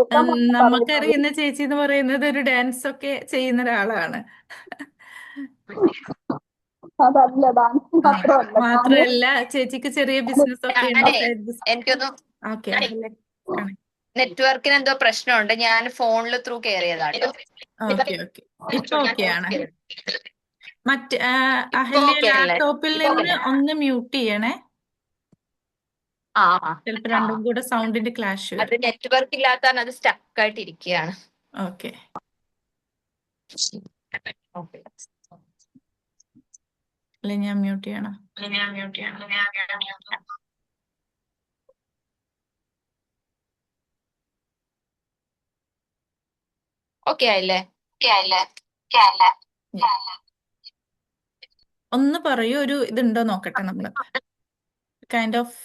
എല്ലാം പറയുന്നത് നമുക്കറിയുന്ന ചേച്ചി എന്ന് പറയുന്നത് ഒരു ഡാൻസ് ഒക്കെ ചെയ്യുന്ന ഒരാളാണ്. അതല്ല, ഡാൻസ് മാത്രമല്ല. മാത്രല്ല ചേച്ചിക്ക് ചെറിയ ബിസിനസ് ഒക്കെ ഉണ്ട്, ഞാനേ സൈഡ് ബിസിനസ്. എനിക്കൊന്ന് ഓക്കെ, നെറ്റ്വർക്കിന് എന്തോ പ്രശ്നമുണ്ട്. ഞാൻ ഫോണിൽ ത്രൂ കയറിയതാട്ടോ. ഓക്കെ ഓക്കെ, ഇപ്പൊ ഓക്കെ ആണ്. ഇപ്പൊ അഹല്യ ഓക്കെ അല്ലേ? ലാപ്ടോപ്പിൽ നിന്ന് ഒന്ന് മ്യൂട്ട് ചെയ്യണേ. ആ ചിലപ്പോ രണ്ടും കൂടെ സൗണ്ടിന്റെ ക്ലാഷ് അത് വരും. നെറ്റ്വർക്ക് ഇല്ലാത്തതാണ്, അത് സ്റ്റക്ക് ആയിട്ട് ഇരിക്കുകയാണ്. ഓക്കെ, അല്ലെ ഞാൻ മ്യൂട്ട് ചെയ്യണം? ഓക്കെ ആയില്ലേ? ഒന്ന് പറയൂ, ഒരു ഇതുണ്ടോ നോക്കട്ടെ നമ്മള്. Kind of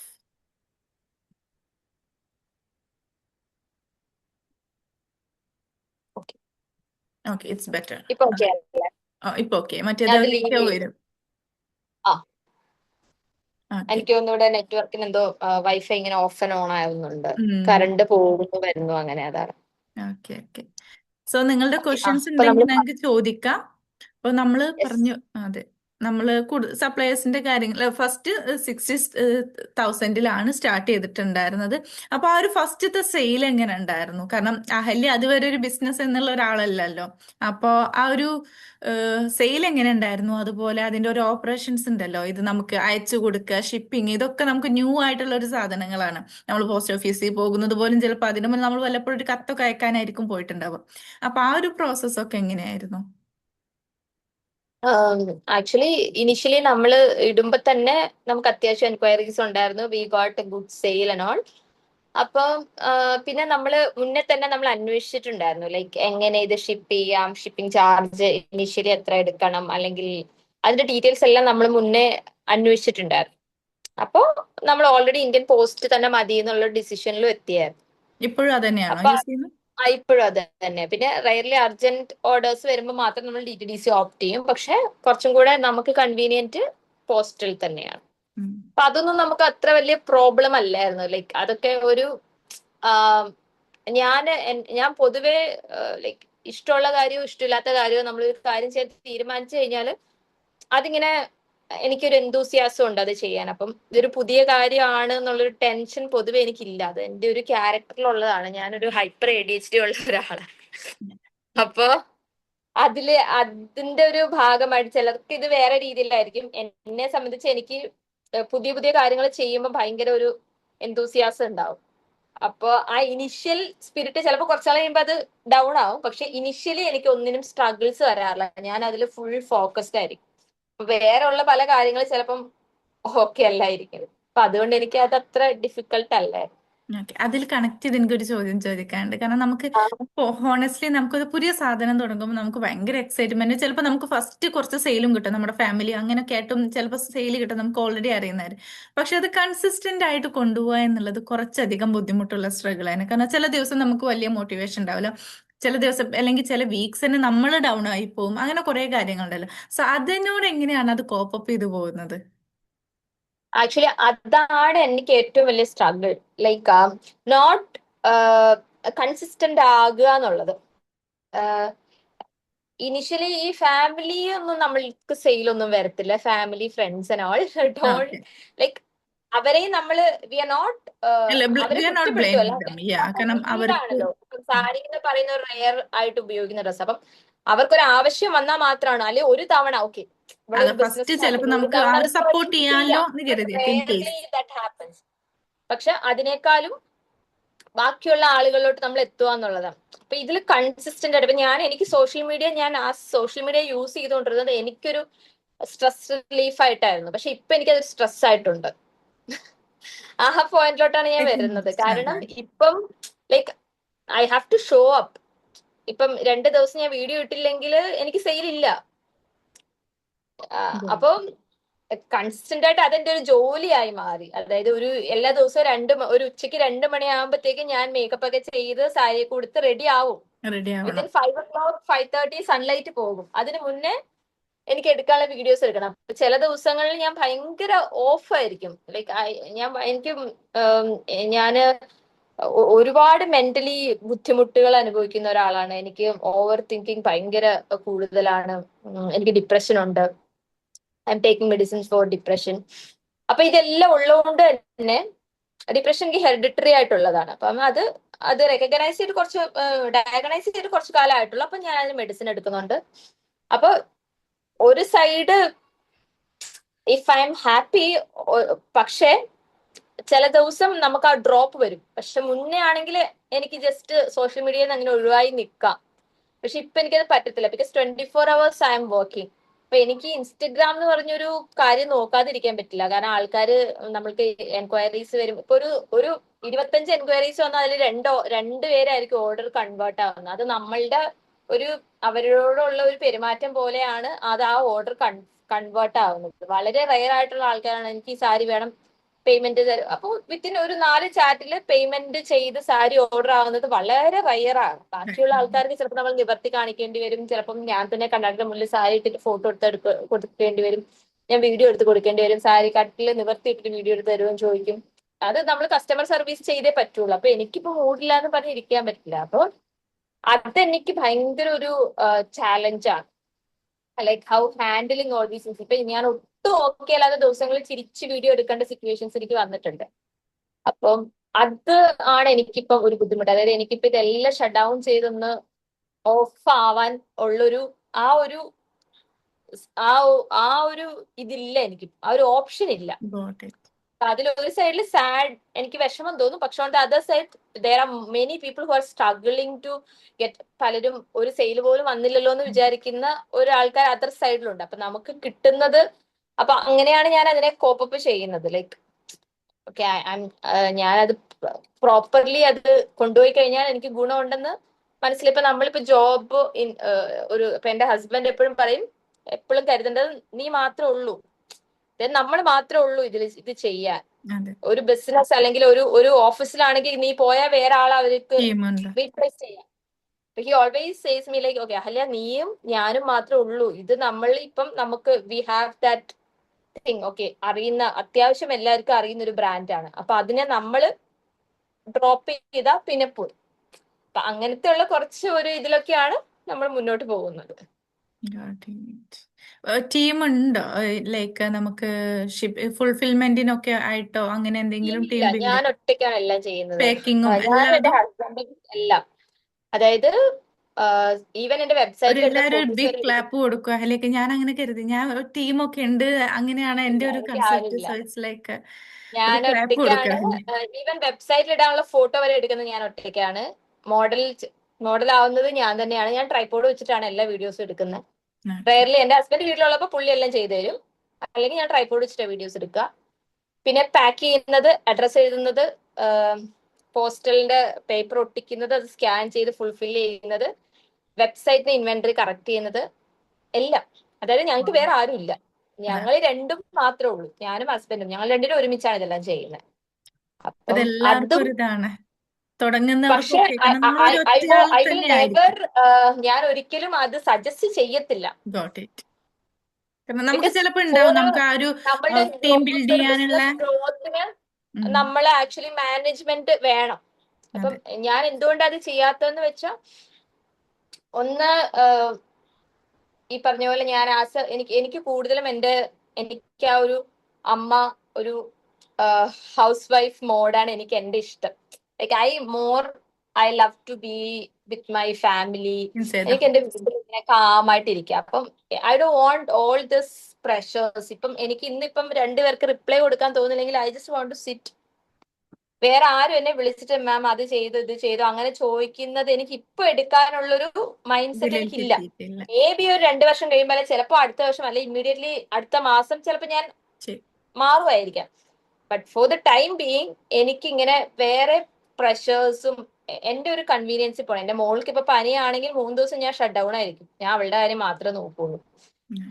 okay, it's better. ഇപ്പൊ ഓക്കെ ആയില്ലേ? ഇപ്പൊ ഓക്കെ. മറ്റേത് ഞാൻ അത് ലീവ് echo ചെയ്യും. വരും. ആ ഓക്കെ. എനിക്ക് തോന്നുന്നു നെറ്റ്വർക്കിന് എന്തോ വൈഫൈ ഇങ്ങനെ ഓഫ് ആൻഡ് ഓൺ ആവുന്നുണ്ട്. കറണ്ട് പോകുന്നു വരുന്നു, അങ്ങനെ അതാണ്. Okay okay. സോ നിങ്ങളുടെ ക്വസ്റ്റ്യൻസ് അപ്പൊ ഉണ്ടെങ്കിൽ നമ്മള് ഞങ്ങൾക്ക് ചോദിക്കാം. അപ്പൊ നമ്മള് yes. പറഞ്ഞു, അതെ, നമ്മള് സപ്ലയേഴ്സിന്റെ കാര്യങ്ങൾ ഫസ്റ്റ് 60,000-ലാണ് സ്റ്റാർട്ട് ചെയ്തിട്ടുണ്ടായിരുന്നത്. അപ്പൊ ആ ഒരു ഫസ്റ്റത്തെ സെയിൽ എങ്ങനെ ഉണ്ടായിരുന്നു? കാരണം അഹല്യ അതുവരെ ഒരു ബിസിനസ് എന്നുള്ള ഒരാളല്ലല്ലോ. അപ്പോ ആ ഒരു സെയിൽ എങ്ങനെ ഉണ്ടായിരുന്നു? അതുപോലെ അതിന്റെ ഒരു ഓപ്പറേഷൻസ് ഉണ്ടല്ലോ, ഇത് നമുക്ക് അയച്ചു കൊടുക്കുക, ഷിപ്പിംഗ്, ഇതൊക്കെ നമുക്ക് ന്യൂ ആയിട്ടുള്ള ഒരു സാധനങ്ങളാണ്. നമ്മൾ പോസ്റ്റ് ഓഫീസിൽ പോകുന്നത് പോലും ചിലപ്പോൾ അതിന് മുന്നേ നമ്മൾ വല്ലപ്പോഴും ഒരു കത്തൊക്കെ അയക്കാനായിരിക്കും പോയിട്ടുണ്ടാവുക. അപ്പൊ ആ ഒരു പ്രോസസ് ഒക്കെ എങ്ങനെയായിരുന്നു? ആക്ച്വലി ഇനിഷ്യലി നമ്മൾ ഇടുമ്പോ തന്നെ നമുക്ക് അത്യാവശ്യം എൻക്വയറീസ് ഉണ്ടായിരുന്നു. We got A good sale and all. അപ്പം പിന്നെ നമ്മൾ മുന്നേ തന്നെ നമ്മൾ അന്വേഷിച്ചിട്ടുണ്ടായിരുന്നു, ലൈക്ക് എങ്ങനെ ഇത് ഷിപ്പ് ചെയ്യാം, ഷിപ്പിംഗ് ചാർജ് ഇനിഷ്യലി എത്ര എടുക്കണം, അല്ലെങ്കിൽ അതിന്റെ ഡീറ്റെയിൽസ് എല്ലാം നമ്മൾ മുന്നേ അന്വേഷിച്ചിട്ടുണ്ടായിരുന്നു. അപ്പോൾ നമ്മൾ ഓൾറെഡി ഇന്ത്യൻ പോസ്റ്റ് തന്നെ മതി എന്നുള്ള ഡിസിഷനിലും എത്തിയായിരുന്നു. ഇപ്പോഴും അത് തന്നെയാണോ അപ്പൊ യൂസ് ചെയ്യുന്നത്? ഇപ്പോഴും അത് തന്നെ. പിന്നെ റയർലി അർജന്റ് ഓർഡേഴ്സ് വരുമ്പോൾ മാത്രം നമ്മൾ DTDC ഓപ്റ്റ് ചെയ്യും. പക്ഷെ കുറച്ചും കൂടെ നമുക്ക് കൺവീനിയന്റ് പോസ്റ്റൽ തന്നെയാണ്. അപ്പൊ അതൊന്നും നമുക്ക് അത്ര വലിയ പ്രോബ്ലം അല്ലായിരുന്നു. ലൈക്ക് അതൊക്കെ ഒരു ഞാൻ പൊതുവെ ലൈക്ക് ഇഷ്ടമുള്ള കാര്യവും ഇഷ്ടമില്ലാത്ത കാര്യവും നമ്മൾ ഒരു കാര്യം ചെയ്ത് തീരുമാനിച്ചു കഴിഞ്ഞാൽ അതിങ്ങനെ എനിക്കൊരു എന്തൂസിയാസം ഉണ്ട് അത് ചെയ്യാൻ. അപ്പം ഇതൊരു പുതിയ കാര്യമാണ് എന്നുള്ളൊരു ടെൻഷൻ പൊതുവെ എനിക്കില്ല. അത് എന്റെ ഒരു ക്യാരക്ടറിലുള്ളതാണ്. ഞാനൊരു ഹൈപ്പർ ADHD ഉള്ള ഒരാളാണ്. അപ്പൊ അതിന്റെ ഒരു ഭാഗമായിട്ട് ചിലർക്ക് ഇത് വേറെ രീതിയിലായിരിക്കും. എന്നെ സംബന്ധിച്ച് എനിക്ക് പുതിയ പുതിയ കാര്യങ്ങൾ ചെയ്യുമ്പോൾ ഭയങ്കര ഒരു എന്തൂസിയാസം ഉണ്ടാവും. അപ്പൊ ആ ഇനിഷ്യൽ സ്പിരിറ്റ് ചിലപ്പോൾ കുറച്ചാൾ കഴിയുമ്പോൾ അത് ഡൗൺ ആവും. പക്ഷെ ഇനിഷ്യലി എനിക്ക് ഒന്നിനും സ്ട്രഗിൾസ് വരാറില്ല. ഞാൻ അതിൽ ഫുൾ ഫോക്കസ്ഡ് ആയിരിക്കും. വേറെ ഉള്ള പല കാര്യങ്ങൾ ചിലപ്പം ഓക്കെ അല്ലായിരിക്കും. അപ്പൊ അതുകൊണ്ട് എനിക്ക് അത് അത്ര ഡിഫിക്കൽട്ട് അല്ലേ. ഓക്കെ, അതിൽ കണക്ട് ചെയ്ത് എനിക്കൊരു ചോദ്യം ചോദിക്കാനുണ്ട്. കാരണം നമുക്ക് ഹോണസ്റ്റ്ലി നമുക്കൊരു പുതിയ സാധനം തുടങ്ങുമ്പോൾ നമുക്ക് ഭയങ്കര എക്സൈറ്റ്മെന്റ്, ചിലപ്പോൾ നമുക്ക് ഫസ്റ്റ് കുറച്ച് സെയിലും കിട്ടും, നമ്മുടെ ഫാമിലി അങ്ങനെയൊക്കെ ആയിട്ടും ചിലപ്പോൾ സെയിൽ കിട്ടും, നമുക്ക് ഓൾറെഡി അറിയുന്നവര്. പക്ഷെ അത് കൺസിസ്റ്റന്റ് ആയിട്ട് കൊണ്ടുപോകുക എന്നുള്ളത് കുറച്ചധികം ബുദ്ധിമുട്ടുള്ള സ്ട്രഗിൾ ആണ്. കാരണം ചില ദിവസം നമുക്ക് വലിയ മോട്ടിവേഷൻ ഉണ്ടാവില്ല, ചില ദിവസം അല്ലെങ്കിൽ ചില വീക്സ് തന്നെ നമ്മൾ ഡൗൺ ആയി പോകും, അങ്ങനെ കുറെ കാര്യങ്ങളുണ്ടല്ലോ. സോ അതിനോട് എങ്ങനെയാണ് അത് കോപ്പപ്പ് ചെയ്തു പോകുന്നത്? ആക്ച്വലി അതാണ് എനിക്ക് ഏറ്റവും വലിയ സ്ട്രഗിൾ. ലൈക്ക് നോട്ട് കൺസിസ്റ്റന്റ് ആകുക എന്നുള്ളത്. ഇനിഷ്യലി ഈ ഫാമിലി ഒന്നും നമ്മൾക്ക് സെയിലൊന്നും വരത്തില്ല. Family, friends and all don't okay, like അവരെയും നമ്മള് വി ആർ നോട്ട് അല്ല, അവരെ വി ആർ നോട്ട് കുറ്റപ്പെടുത്തുമല്ല. Blaming them. കാരണം അവർക്ക് നീഡാണല്ലോ. സാരി എന്ന് പറയുന്ന ഒരു റെയർ ആയിട്ട് ഉപയോഗിക്കുന്ന ഡ്രസ്. അപ്പം അവർക്കൊരു ആവശ്യം വന്നാൽ മാത്രമാണ്, അല്ലെ ഒരു തവണ ഓക്കെ ഇവിടെ അതെ, ഒരു ഫസ്റ്റ് ബിസിനസ് ചിലപ്പോ സ്റ്റാർട്ട് ഒരു നമുക്ക് തവണ അവർ അവർക്ക് സപ്പോർട്ട് പറ്റും, ചെയ്യാമല്ലോ ചെയ്യാം. എന്ന് കരുതിയിട്ട് in case. Rarely that happens. പക്ഷെ അതിനേക്കാളും ബാക്കിയുള്ള ആളുകളിലോട്ട് നമ്മൾ എത്തുക എന്നുള്ളതാണ്. അപ്പൊ ഇതിൽ കൺസിസ്റ്റന്റ് ആയിട്ട് ഇപ്പൊ എനിക്ക് ഞാൻ ആ സോഷ്യൽ മീഡിയ യൂസ് ചെയ്തുകൊണ്ടിരുന്നത് എനിക്കൊരു സ്ട്രെസ് റിലീഫ് ആയിട്ടായിരുന്നു. പക്ഷെ ഇപ്പൊ എനിക്കത് സ്ട്രെസ് ആയിട്ടുണ്ട്. ആ പോയിന്റിലോട്ടാണ് ഞാൻ വരുന്നത്. കാരണം അതെ, ഇപ്പം like I have to show up. ഇപ്പം 2 ദിവസം ഞാൻ വീഡിയോ ഇട്ടില്ലെങ്കിൽ എനിക്ക് സെയിൽ ഇല്ല. അപ്പം കൺസിസ്റ്റന്റ് ആയിട്ട് അതെന്റെ ഒരു ജോലിയായി മാറി. അതായത് എല്ലാ ദിവസവും ഒരു ഉച്ചയ്ക്ക് 2 മണിയാകുമ്പോഴത്തേക്ക് ഞാൻ മേക്കപ്പ് ഒക്കെ ചെയ്ത് സാരി കൊടുത്ത് റെഡി ആവും. റെഡി വിത്തിൻ ആവണം. 5 o'clock 5:30 സൺലൈറ്റ് പോകും. അതിന് മുന്നേ എനിക്ക് എടുക്കാനുള്ള വീഡിയോസ് എടുക്കണം. ചില ദിവസങ്ങളിൽ ഞാൻ ഭയങ്കര ഓഫ് ആയിരിക്കും. ലൈക്ക് ഞാന് ഒരുപാട് മെന്റലി ബുദ്ധിമുട്ടുകൾ അനുഭവിക്കുന്ന ഒരാളാണ്. എനിക്ക് ഓവർ തിങ്കിങ് ഭയങ്കര കൂടുതലാണ്. എനിക്ക് ഡിപ്രഷൻ ഉണ്ട്. I am taking medicines for depression. അപ്പൊ ഇതെല്ലാം ഉള്ളതുകൊണ്ട് തന്നെ ഡിപ്രഷൻ എനിക്ക് ഹെറിഡിറ്ററി ആയിട്ടുള്ളതാണ്. അപ്പം അത് റെക്കഗ്നൈസ് ചെയ്ത് ഡയഗ്നൈസ് ചെയ്ത് കുറച്ച് കാലമായിട്ടുള്ളൂ. അപ്പൊ ഞാൻ അതിന് മെഡിസിൻ എടുക്കുന്നുണ്ട്. അപ്പൊ ഒരു side if I am happy, പക്ഷെ ചില ദിവസം നമുക്ക് ആ ഡ്രോപ്പ് വരും. പക്ഷെ മുന്നേ ആണെങ്കിൽ എനിക്ക് ജസ്റ്റ് സോഷ്യൽ മീഡിയയിൽ നിന്ന് അങ്ങനെ ഒഴിവായി നിൽക്കാം. പക്ഷെ ഇപ്പൊ എനിക്കത് പറ്റത്തില്ല. Because 24 hours I am working. അപ്പൊ എനിക്ക് ഇൻസ്റ്റഗ്രാം എന്ന് പറഞ്ഞൊരു കാര്യം നോക്കാതിരിക്കാൻ പറ്റില്ല. കാരണം ആൾക്കാര് നമ്മൾക്ക് എൻക്വയറീസ് വരും. ഇപ്പൊ ഒരു 25 എൻക്വയറീസ് വന്നാൽ അതിൽ രണ്ടുപേരായിരിക്കും ഓർഡർ കൺവേർട്ട് ആവുന്നത്. അത് നമ്മളുടെ അവരോടുള്ള ഒരു പെരുമാറ്റം പോലെയാണ് അത് ആ ഓർഡർ കൺവേർട്ട് ആവുന്നത്. വളരെ റെയർ ആയിട്ടുള്ള ആൾക്കാരാണ് എനിക്ക് ഈ സാരി വേണം, പേയ്മെന്റ് തരും. അപ്പോൾ വിത്തിൻ ഒരു 4 ചാറ്റില് പേയ്മെന്റ് ചെയ്ത് സാരി ഓർഡർ ആവുന്നത് വളരെ റയറാണ്. ബാക്കിയുള്ള ആൾക്കാർക്ക് ചിലപ്പോൾ നമ്മൾ നിവർത്തി കാണിക്കേണ്ടി വരും. ചിലപ്പം ഞാൻ തന്നെ കണ്ടക്ടറുടെ മുന്നിൽ സാരി ഇട്ടിട്ട് ഫോട്ടോ കൊടുക്കേണ്ടി വരും. ഞാൻ വീഡിയോ എടുത്ത് കൊടുക്കേണ്ടി വരും. സാരി കട്ടില് നിവർത്തി ഇട്ടിട്ട് വീഡിയോ എടുത്ത് തരുമെന്ന് ചോദിക്കും. അത് നമ്മൾ കസ്റ്റമർ സർവീസ് ചെയ്തേ പറ്റുള്ളൂ. അപ്പൊ എനിക്കിപ്പോ മൂഡില്ല എന്ന് പറഞ്ഞ് ഇരിക്കാൻ പറ്റില്ല. അപ്പൊ അതെനിക്ക് ഭയങ്കര ഒരു ചാലഞ്ചാണ്. Like how handling all these things. ഇപ്പൊ ഞാൻ ഒട്ടും ഓക്കെ അല്ലാത്ത ദിവസങ്ങളിൽ ചിരിച്ച് വീഡിയോ എടുക്കേണ്ട സിറ്റുവേഷൻസ് എനിക്ക് വന്നിട്ടുണ്ട്. അപ്പം അത് ആണ് എനിക്കിപ്പം ഒരു ബുദ്ധിമുട്ട്. അതായത് എനിക്കിപ്പോ ഇതെല്ലാം ഷട്ട് ഡൗൺ ചെയ്തൊന്ന് ഓഫ് ആവാൻ ഉള്ളൊരു ആ ഒരു ആ ആ ഒരു ഇതില്ല. എനിക്ക് ആ ഒരു ഓപ്ഷൻ ഇല്ല. Got it. അതിലൊരു സൈഡിൽ സാഡ്, എനിക്ക് വിഷമം തോന്നും. പക്ഷെ on the other side there are many people who are struggling to get. പലരും ഒരു സെയിൽ പോലും വന്നില്ലല്ലോ എന്ന് വിചാരിക്കുന്ന ഒരാൾക്കാർ അതർ സൈഡിലുണ്ട്. അപ്പൊ നമുക്ക് കിട്ടുന്നത്, അപ്പൊ അങ്ങനെയാണ് ഞാൻ അതിനെ കോപ്പപ്പ് ചെയ്യുന്നത്. ലൈക്ക് ഓക്കെ ഞാനത് പ്രോപ്പർലി അത് കൊണ്ടുപോയി കഴിഞ്ഞാൽ എനിക്ക് ഗുണമുണ്ടെന്ന് മനസ്സിലിപ്പോ നമ്മളിപ്പോ ജോബ് ഇപ്പൊ എന്റെ ഹസ്ബൻഡ് എപ്പോഴും പറയും, എപ്പോഴും കരുതേണ്ടത് നീ മാത്രമേ ഉള്ളൂ, നമ്മൾ മാത്രമേ ഉള്ളൂ ഇത് ചെയ്യാൻ. അതെ, ഒരു ബിസിനസ് അല്ലെങ്കിൽ ഒരു ഓഫീസിലാണെങ്കിൽ നീ പോയാൽ വേറെ ആൾ അവർക്ക് ടീമുണ്ട്. റീപ്ലേസ് ചെയ്യാം. He always says me like okay Ahalya, നീയും ഞാനും മാത്രമേ ഉള്ളൂ. ഇത് നമ്മൾ ഇപ്പം നമുക്ക് we have that thing. Okay, അത്യാവശ്യം എല്ലാവർക്കും അറിയുന്ന ഒരു ബ്രാൻഡാണ്. അപ്പൊ അതിനെ നമ്മൾ ഡ്രോപ്പ് ചെയ്താ പിന്നെ പോയി. അപ്പൊ അങ്ങനത്തെ ഉള്ള കുറച്ച് ഒരു ഇതിലൊക്കെയാണ് നമ്മൾ മുന്നോട്ട് പോകുന്നത്. ടീം ഉണ്ടോ? ലൈക്ക് നമുക്ക് ഫുൾഫിൽമെന്റിനൊക്കെ ആയിട്ടോ അങ്ങനെ എന്തെങ്കിലും ടീം ഇല്ല, ഞാൻ ബിൽഡിംഗ്, ഒറ്റയ്ക്കാണ് എല്ലാം ചെയ്യുന്നത്. പാക്കിങ്ങും ഞാൻ എന്റെ എല്ലാവരും ഹസ്ബൻഡും എല്ലാം. അതായത് ഈവൻ എന്റെ വെബ്സൈറ്റിൽ ഇടുന്ന എല്ലാവരും ഒരു ഫോട്ടോസ് ബിഗ് വരെ ക്ലാപ്പ് കൊടുക്കുക. അതിലേക്ക് ഞാൻ അങ്ങനെ കരുതി, ഞാൻ ഒരു ടീമൊക്കെ ഉണ്ട്, അങ്ങനെയാണ് ഇല്ല, എന്റെ ഒരു എനിക്ക് കൺസെപ്റ്റ്. ആരുമില്ല. സോ ഇറ്റ്സ് ലൈക്ക് ഒരു ഞാൻ ക്ലാപ്പ് കൊടുക്കുക ഒറ്റയ്ക്കാണ്. അതിന്. ഈവൻ വെബ്സൈറ്റിൽ ഇടാനുള്ള ഫോട്ടോ വരെ എടുക്കുന്നത് ഞാൻ ഒറ്റയ്ക്കാണ്. മോഡൽ ആവുന്നത് ഞാൻ തന്നെയാണ്. ഞാൻ ട്രൈപോഡ് വെച്ചിട്ടാണ് എല്ലാ വീഡിയോസും എടുക്കുന്നത്. റയർലി എന്റെ ഹസ്ബൻഡ് വീട്ടിലുള്ളപ്പോൾ പുള്ളി എല്ലാം ചെയ്തു തരും. അല്ലെങ്കിൽ ഞാൻ ട്രൈപോഡ് വെച്ചിട്ട് വീഡിയോസ് എടുക്കുക. പിന്നെ പാക്ക് ചെയ്യുന്നത്, അഡ്രസ് എഴുതുന്നത്, പോസ്റ്റലിന്റെ പേപ്പർ ഒട്ടിക്കുന്നത്, അത് സ്കാൻ ചെയ്ത് ഫുൾഫിൽ ചെയ്യുന്നത്, വെബ്സൈറ്റിന് ഇൻവെന്ററി കറക്റ്റ് ചെയ്യുന്നത്, എല്ലാം. അതായത് ഞങ്ങൾക്ക് വേറെ ആരും ഇല്ല. ഞങ്ങൾ രണ്ടും മാത്രമേ ഉള്ളൂ, ഞാനും ഹസ്ബൻഡും. ഞങ്ങൾ രണ്ടുപേരും ഒരുമിച്ചാണ് ഇതെല്ലാം ചെയ്യുന്നത്. അപ്പം അതെല്ലാവർക്കും അതും ഒരു ഇതാണ്, പക്ഷെ തുടങ്ങുന്നവർക്കൊക്കെ. കാരണം നമ്മൾ ഒരു ഒറ്റ ആൾ ഐ വിൽ തന്നെ നെവർ, ആയിരിക്കും. ഞാൻ ഒരിക്കലും അത് സജസ്റ്റ് ചെയ്യത്തില്ല. Got it. കാരണം നമുക്ക് ബിക്കോസ് ചിലപ്പോൾ ഫോർ ഉണ്ടാവും, നമുക്ക് ആ ഒരു നമ്മളുടെ ടീം ബിൽഡ് ഗ്രോത്ത്, ഒരു ചെയ്യാനുള്ള. ബിസിനസ് ഗ്രോത്തിന് ഉം, നമ്മളെ ആക്ച്വലി മാനേജ്മെന്റ് വേണം. അപ്പം അതെ, ഞാൻ എന്തുകൊണ്ട് അത് ചെയ്യാത്തതെന്ന് വെച്ചാൽ, ഒന്ന് ഈ പറഞ്ഞ പോലെ ഞാൻ എനിക്ക് കൂടുതലും എനിക്ക് ആ ഒരു അമ്മ, ഒരു ഹൗസ് വൈഫ് മോഡാണ് എനിക്ക് എന്റെ ഇഷ്ടം. Like I love to be with my family. inside the എനിക്ക് home. എന്റെ ഇങ്ങനെ കാമായിട്ടിരിക്കുക. അപ്പം I do want all this pressures. ഇപ്പം എനിക്ക് ഇന്നിപ്പം രണ്ടുപേർക്ക് റിപ്ലൈ കൊടുക്കാൻ തോന്നുന്നില്ലെങ്കിൽ I just want to sit. വേറെ ആരും എന്നെ വിളിച്ചിട്ട് മാം അത് ചെയ്തു ഇത് ചെയ്തു അങ്ങനെ ചോദിക്കുന്നത് എനിക്ക് ഇപ്പൊ എടുക്കാനുള്ളൊരു മൈൻഡ് സെറ്റ് ഇതിലേക്ക് എനിക്കില്ല. എത്തിയിട്ടില്ല. മേ ബി ഒരു 2 വർഷം കഴിയുമ്പോൾ ചിലപ്പോൾ അടുത്ത വർഷം അല്ലെ ഇമ്മീഡിയറ്റ്ലി അടുത്ത മാസം ചിലപ്പോൾ ഞാൻ ശരി. മാറുമായിരിക്കാം. But for the time being എനിക്ക് ഇങ്ങനെ വേറെ പ്രഷേഴ്സും എന്റെ ഒരു കൺവീനിയൻസിൽ പോണം. എന്റെ മോൾക്ക് ഇപ്പൊ പനിയാണെങ്കിൽ 3 ദിവസം ഞാൻ ഷട്ട് ഡൗൺ ആയിരിക്കും. ഞാൻ അവളുടെ കാര്യം മാത്രമേ നോക്കുള്ളൂ.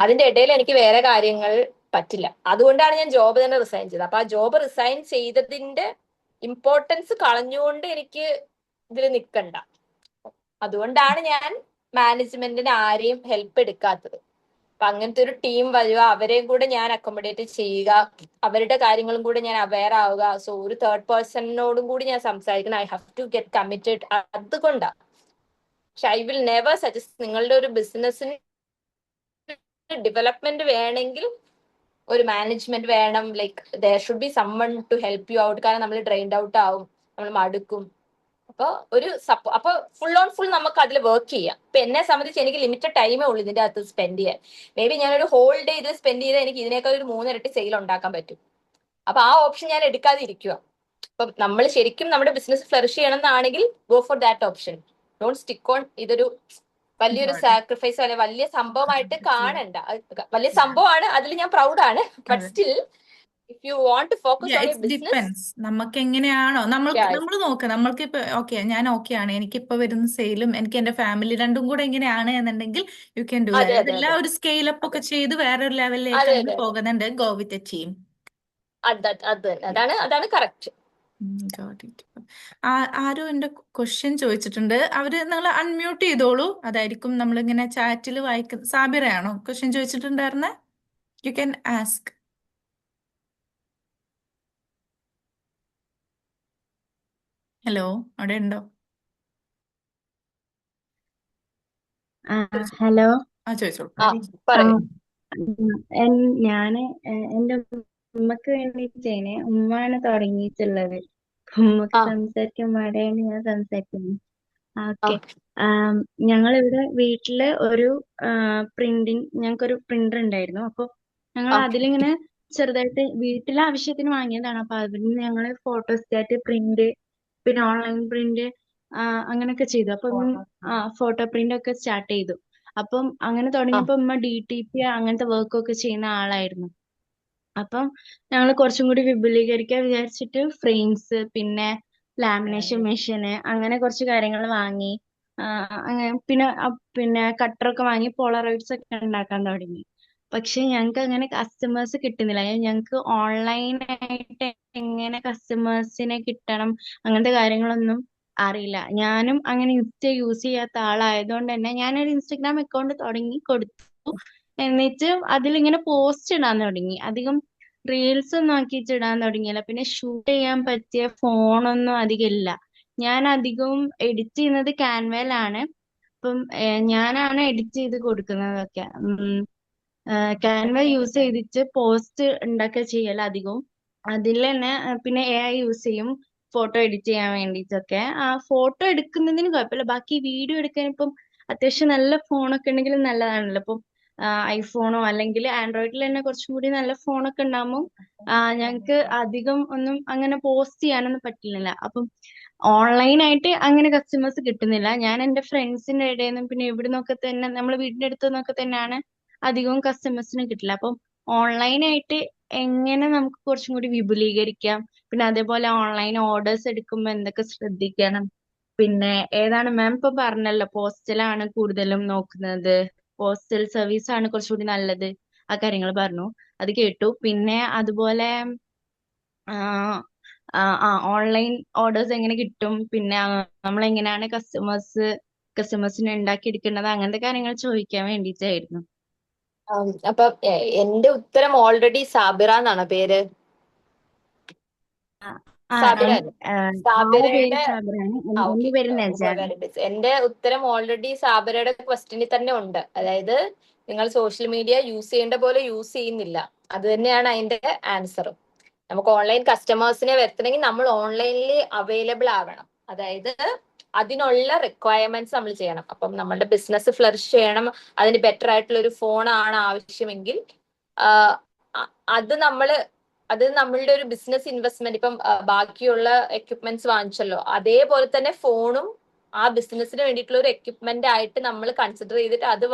അതിന്റെ ഇടയിൽ എനിക്ക് വേറെ കാര്യങ്ങൾ പറ്റില്ല. അതുകൊണ്ടാണ് ഞാൻ ജോബ് തന്നെ റിസൈൻ ചെയ്തത്. അപ്പൊ ആ ജോബ് റിസൈൻ ചെയ്തതിന്റെ ഇമ്പോർട്ടൻസ് കളഞ്ഞുകൊണ്ട് എനിക്ക് ഇതിൽ നിൽക്കണ്ട. അതുകൊണ്ടാണ് ഞാൻ മാനേജ്മെന്റിന് ആരെയും ഹെൽപ്പ് എടുക്കാത്തത്. അപ്പൊ അങ്ങനത്തെ ഒരു ടീം വരിക, അവരെയും കൂടെ ഞാൻ അക്കോമഡേറ്റ് ചെയ്യുക, അവരുടെ കാര്യങ്ങളും കൂടെ ഞാൻ അവെയർ ആവുക. സോ ഒരു തേർഡ് പേഴ്സണിനോടും കൂടി ഞാൻ സംസാരിക്കണം. I have to get committed. അതുകൊണ്ടാണ്. പക്ഷെ ഐ വിൽ നെവർ സജസ്റ്റ് നിങ്ങളുടെ ഒരു ബിസിനസ്സിന് ഡെവലപ്മെന്റ് വേണമെങ്കിൽ ഒരു മാനേജ്മെന്റ് വേണം. Like there should be someone to help you out. കാരണം നമ്മൾ ഡ്രെയിൻഡ് ഔട്ട് ആവും, നമ്മൾ മടുക്കും. അപ്പൊ ഒരു അപ്പൊ ഫുൾ ഓൺ ഫുൾ നമുക്ക് അതിൽ വർക്ക് ചെയ്യാം. ഇപ്പൊ എന്നെ സംബന്ധിച്ച് എനിക്ക് ലിമിറ്റഡ് ടൈമേ ഉള്ളൂ ഇതിന്റെ അകത്ത് സ്പെൻഡ് ചെയ്യാൻ. മേ ബി ഞാനൊരു ഹോൾ ഡേ ഇത് സ്പെൻഡ് ചെയ്താൽ എനിക്ക് ഇതിനേക്കാൾ ഒരു 3 ഇരട്ടി സെയിൽ ഉണ്ടാക്കാൻ പറ്റും. അപ്പൊ ആ ഓപ്ഷൻ ഞാൻ എടുക്കാതെ ഇരിക്കുക. ഇപ്പൊ നമ്മൾ ശരിക്കും നമ്മുടെ ബിസിനസ് ഫ്ലറിഷ് ചെയ്യണം എന്നാണെങ്കിൽ go for that option. Don't stick on ഇതൊരു വലിയൊരു Got it. സാക്രിഫൈസ് അല്ലെ വലിയ സംഭവമായിട്ട് കാണണ്ട. വലിയ സംഭവമാണ്, അതിൽ ഞാൻ പ്രൗഡാണ്. ബട്ട് അതെ. Still if you want to focus on your it's business, depends. നമുക്ക് എങ്ങനെയാണോ നമ്മൾ നോക്കുക. നമ്മൾക്ക് ഇപ്പൊ ഓക്കെ ഞാൻ ഓക്കെ ആണ്, എനിക്കിപ്പോ വരുന്ന സെയിലും എനിക്ക് എന്റെ ഫാമിലി രണ്ടും കൂടെ എങ്ങനെയാണ് എന്നുണ്ടെങ്കിൽ യു ക്യാൻ ഡു അതെ ദാറ്റ്. അതെ അതെല്ലാം അതെ ഒരു സ്കെയിൽ അപ്പ് ഒക്കെ അതെ ചെയ്ത് വേറൊരു അതെ ലെവലിലേക്കാണ് അതെ പോകുന്നുണ്ട്. Go with a team. അത് തന്നെ. അതാണ് കറക്റ്റ്. Got it. ആരോ എന്റെ ക്വസ്റ്റ്യൻ ചോദിച്ചിട്ടുണ്ട്. അവര് നിങ്ങൾ അൺമ്യൂട്ട് ചെയ്തോളൂ. അതായിരിക്കും നമ്മളിങ്ങനെ ചാറ്റിൽ വായിക്കുന്ന. സാബിറയാണോ ക്വസ്റ്റ്യൻ ചോദിച്ചിട്ടുണ്ടായിരുന്നെ? You can ask. ഹലോ, അവിടെ ഉണ്ടോ? ചോദിച്ചോ. ഹലോ. ചോദിച്ചോളൂ. ആ ആ, പറയൂ. ഞാന് എന്റെ ഉമ്മക്ക് വേണ്ടിയിട്ടേനെ ഉമ്മാണ് തുടങ്ങിയിട്ടുള്ളത്. ഉമ്മക്ക് ആ സംസാരിക്കാൻ പാടെയാണ് ഞാൻ സംസാരിക്കുന്നത്. ആ ഓക്കെ. ഞങ്ങളിവിടെ വീട്ടില് ഒരു ഞങ്ങൾക്കൊരു പ്രിന്റർ ഉണ്ടായിരുന്നു. അപ്പൊ ഞങ്ങൾ ആ അതിലിങ്ങനെ ചെറുതായിട്ട് വീട്ടിലെ ആവശ്യത്തിന് വാങ്ങിയതാണ്. അപ്പൊ അതിന് ഞങ്ങള് ഫോട്ടോസ്റ്റാറ്റ് പ്രിന്റ്, പിന്നെ ഓൺലൈൻ പ്രിന്റ് അങ്ങനെയൊക്കെ ചെയ്തു. അപ്പൊ ഫോട്ടോ പ്രിന്റ് ഒക്കെ സ്റ്റാർട്ട് ചെയ്തു. അപ്പം അങ്ങനെ ആ തുടങ്ങിയപ്പോ ഉമ്മ DTP അങ്ങനത്തെ വർക്കൊക്കെ ചെയ്യുന്ന ആളായിരുന്നു. അപ്പം ഞങ്ങൾ കുറച്ചും കൂടി വിപുലീകരിക്കാൻ വിചാരിച്ചിട്ട് ഫ്രെയിംസ്, പിന്നെ ലാമിനേഷൻ മെഷീന് അങ്ങനെ കുറച്ച് കാര്യങ്ങൾ വാങ്ങി. അങ്ങനെ പിന്നെ കട്ടറൊക്കെ വാങ്ങി പോളറോയിഡ്സ് ഒക്കെ ഉണ്ടാക്കാൻ തുടങ്ങി. പക്ഷെ ഞങ്ങൾക്ക് അങ്ങനെ കസ്റ്റമേഴ്സ് കിട്ടുന്നില്ല. ഞങ്ങൾക്ക് ഓൺലൈനായിട്ട് എങ്ങനെ കസ്റ്റമേഴ്സിനെ കിട്ടണം അങ്ങനത്തെ കാര്യങ്ങളൊന്നും അറിയില്ല. ഞാനും അങ്ങനെ ഇൻസ്റ്റ യൂസ് ചെയ്യാത്ത ആളായതുകൊണ്ട് തന്നെ ഞാനൊരു ഇൻസ്റ്റഗ്രാം അക്കൗണ്ട് തുടങ്ങി കൊടുത്തു. എന്നിട്ട് അതിലിങ്ങനെ പോസ്റ്റ് ഇടാൻ തുടങ്ങി. അധികം റീൽസ് ഒന്നും ആക്കിയിട്ട് ഇടാൻ തുടങ്ങിയില്ല. പിന്നെ ഷൂട്ട് ചെയ്യാൻ പറ്റിയ ഫോണൊന്നും അധികം ഇല്ല. ഞാൻ അധികവും എഡിറ്റ് ചെയ്യുന്നത് ക്യാൻവയിലാണ്. അപ്പം ഞാനാണ് എഡിറ്റ് ചെയ്ത് കൊടുക്കുന്നതൊക്കെ. ക്യാൻവ യൂസ് ചെയ്തിട്ട് പോസ്റ്റ് ഉണ്ടാക്കുക ചെയ്യൽ അധികവും. അതിൽ തന്നെ പിന്നെ AI യൂസ് ചെയ്യും ഫോട്ടോ എഡിറ്റ് ചെയ്യാൻ വേണ്ടിയിട്ടൊക്കെ. ഫോട്ടോ എടുക്കുന്നതിന് കുഴപ്പമില്ല. ബാക്കി വീഡിയോ എടുക്കാൻ ഇപ്പം അത്യാവശ്യം നല്ല ഫോണൊക്കെ ഉണ്ടെങ്കിൽ നല്ലതാണല്ലോ. ഇപ്പം ഐഫോണോ അല്ലെങ്കിൽ ആൻഡ്രോയിഡിൽ തന്നെ കുറച്ചും കൂടി നല്ല ഫോണൊക്കെ ഉണ്ടാകുമ്പോൾ ഞങ്ങൾക്ക് അധികം ഒന്നും അങ്ങനെ പോസ്റ്റ് ചെയ്യാനൊന്നും പറ്റില്ല. അപ്പം ഓൺലൈനായിട്ട് അങ്ങനെ കസ്റ്റമേഴ്സ് കിട്ടുന്നില്ല. ഞാൻ എൻ്റെ ഫ്രണ്ട്സിന്റെ ഇടയിൽ നിന്നും പിന്നെ ഇവിടെ നിന്നൊക്കെ തന്നെ നമ്മളെ വീടിന്റെ അടുത്ത് നിന്നൊക്കെ തന്നെയാണ് അധികവും കസ്റ്റമേഴ്സിന് കിട്ടില്ല. അപ്പം ഓൺലൈനായിട്ട് എങ്ങനെ നമുക്ക് കുറച്ചും കൂടി വിപുലീകരിക്കാം, പിന്നെ അതേപോലെ ഓൺലൈൻ ഓർഡേഴ്സ് എടുക്കുമ്പോൾ എന്തൊക്കെ ശ്രദ്ധിക്കണം, പിന്നെ ഏതാണ് മാം ഇപ്പൊ പറഞ്ഞല്ലോ പോസ്റ്റലാണ് കൂടുതലും നോക്കുന്നത്, പോസ്റ്റൽ സർവീസ് ആണ് കുറച്ചുകൂടി നല്ലത്, ആ കാര്യങ്ങൾ പറഞ്ഞു. അത് കേട്ടു. പിന്നെ അതുപോലെ ഓൺലൈൻ ഓർഡേഴ്സ് എങ്ങനെ കിട്ടും, പിന്നെ നമ്മൾ എങ്ങനെയാണ് കസ്റ്റമേഴ്സിനെ ഉണ്ടാക്കിയെടുക്കേണ്ടത്, അങ്ങനത്തെ കാര്യങ്ങൾ ചോദിക്കാൻ വേണ്ടിയിട്ടായിരുന്നു. അപ്പൊ എന്റെ ഉത്തരം ഓൾറെഡി സാബിറ എന്നാണ് പേര്. ആ, ആ, സാബിറ എൻ- അല്ലേ? ആളെ പേര് സാബിറയുടെ സാബിറാണ്. ഓക്കെ. എന്റെ പേര് നജാദ്. Very nice. എന്റെ ഉത്തരം ഓൾറെഡി സാബിറയുടെ ക്വസ്റ്റ്യനിൽ തന്നെ ഉണ്ട്. അതായത് നിങ്ങൾ സോഷ്യൽ മീഡിയ യൂസ് ചെയ്യേണ്ട പോലെ യൂസ് ചെയ്യുന്നില്ല. അത് തന്നെയാണ് അതിന്റെ ആൻസറും. നമുക്ക് ഓൺലൈൻ കസ്റ്റമേഴ്സിനെ വരുത്തണമെങ്കിൽ നമ്മൾ ഓൺലൈനിൽ അവൈലബിൾ ആവണം. അതായത് അതിനുള്ള റിക്വയർമെന്റ്സ് നമ്മൾ ചെയ്യണം. അപ്പം നമ്മളുടെ ബിസിനസ് ഫ്ലറിഷ് ചെയ്യണം, അതിന് ബെറ്റർ ആയിട്ടുള്ള ഒരു ഫോണാണ് ആവശ്യമെങ്കിൽ അത് നമ്മളുടെ ഒരു ബിസിനസ് ഇൻവെസ്റ്റ്മെന്റ്. ഇപ്പം ബാക്കിയുള്ള എക്യുപ്മെന്റ്സ് വാങ്ങിച്ചല്ലോ, അതേപോലെ തന്നെ ഫോണും ആ ബിസിനസ്സിന് വേണ്ടിയിട്ടുള്ള ഒരു എക്യുപ്മെന്റ് ആയിട്ട് നമ്മൾ കൺസിഡർ ചെയ്തിട്ട് അത്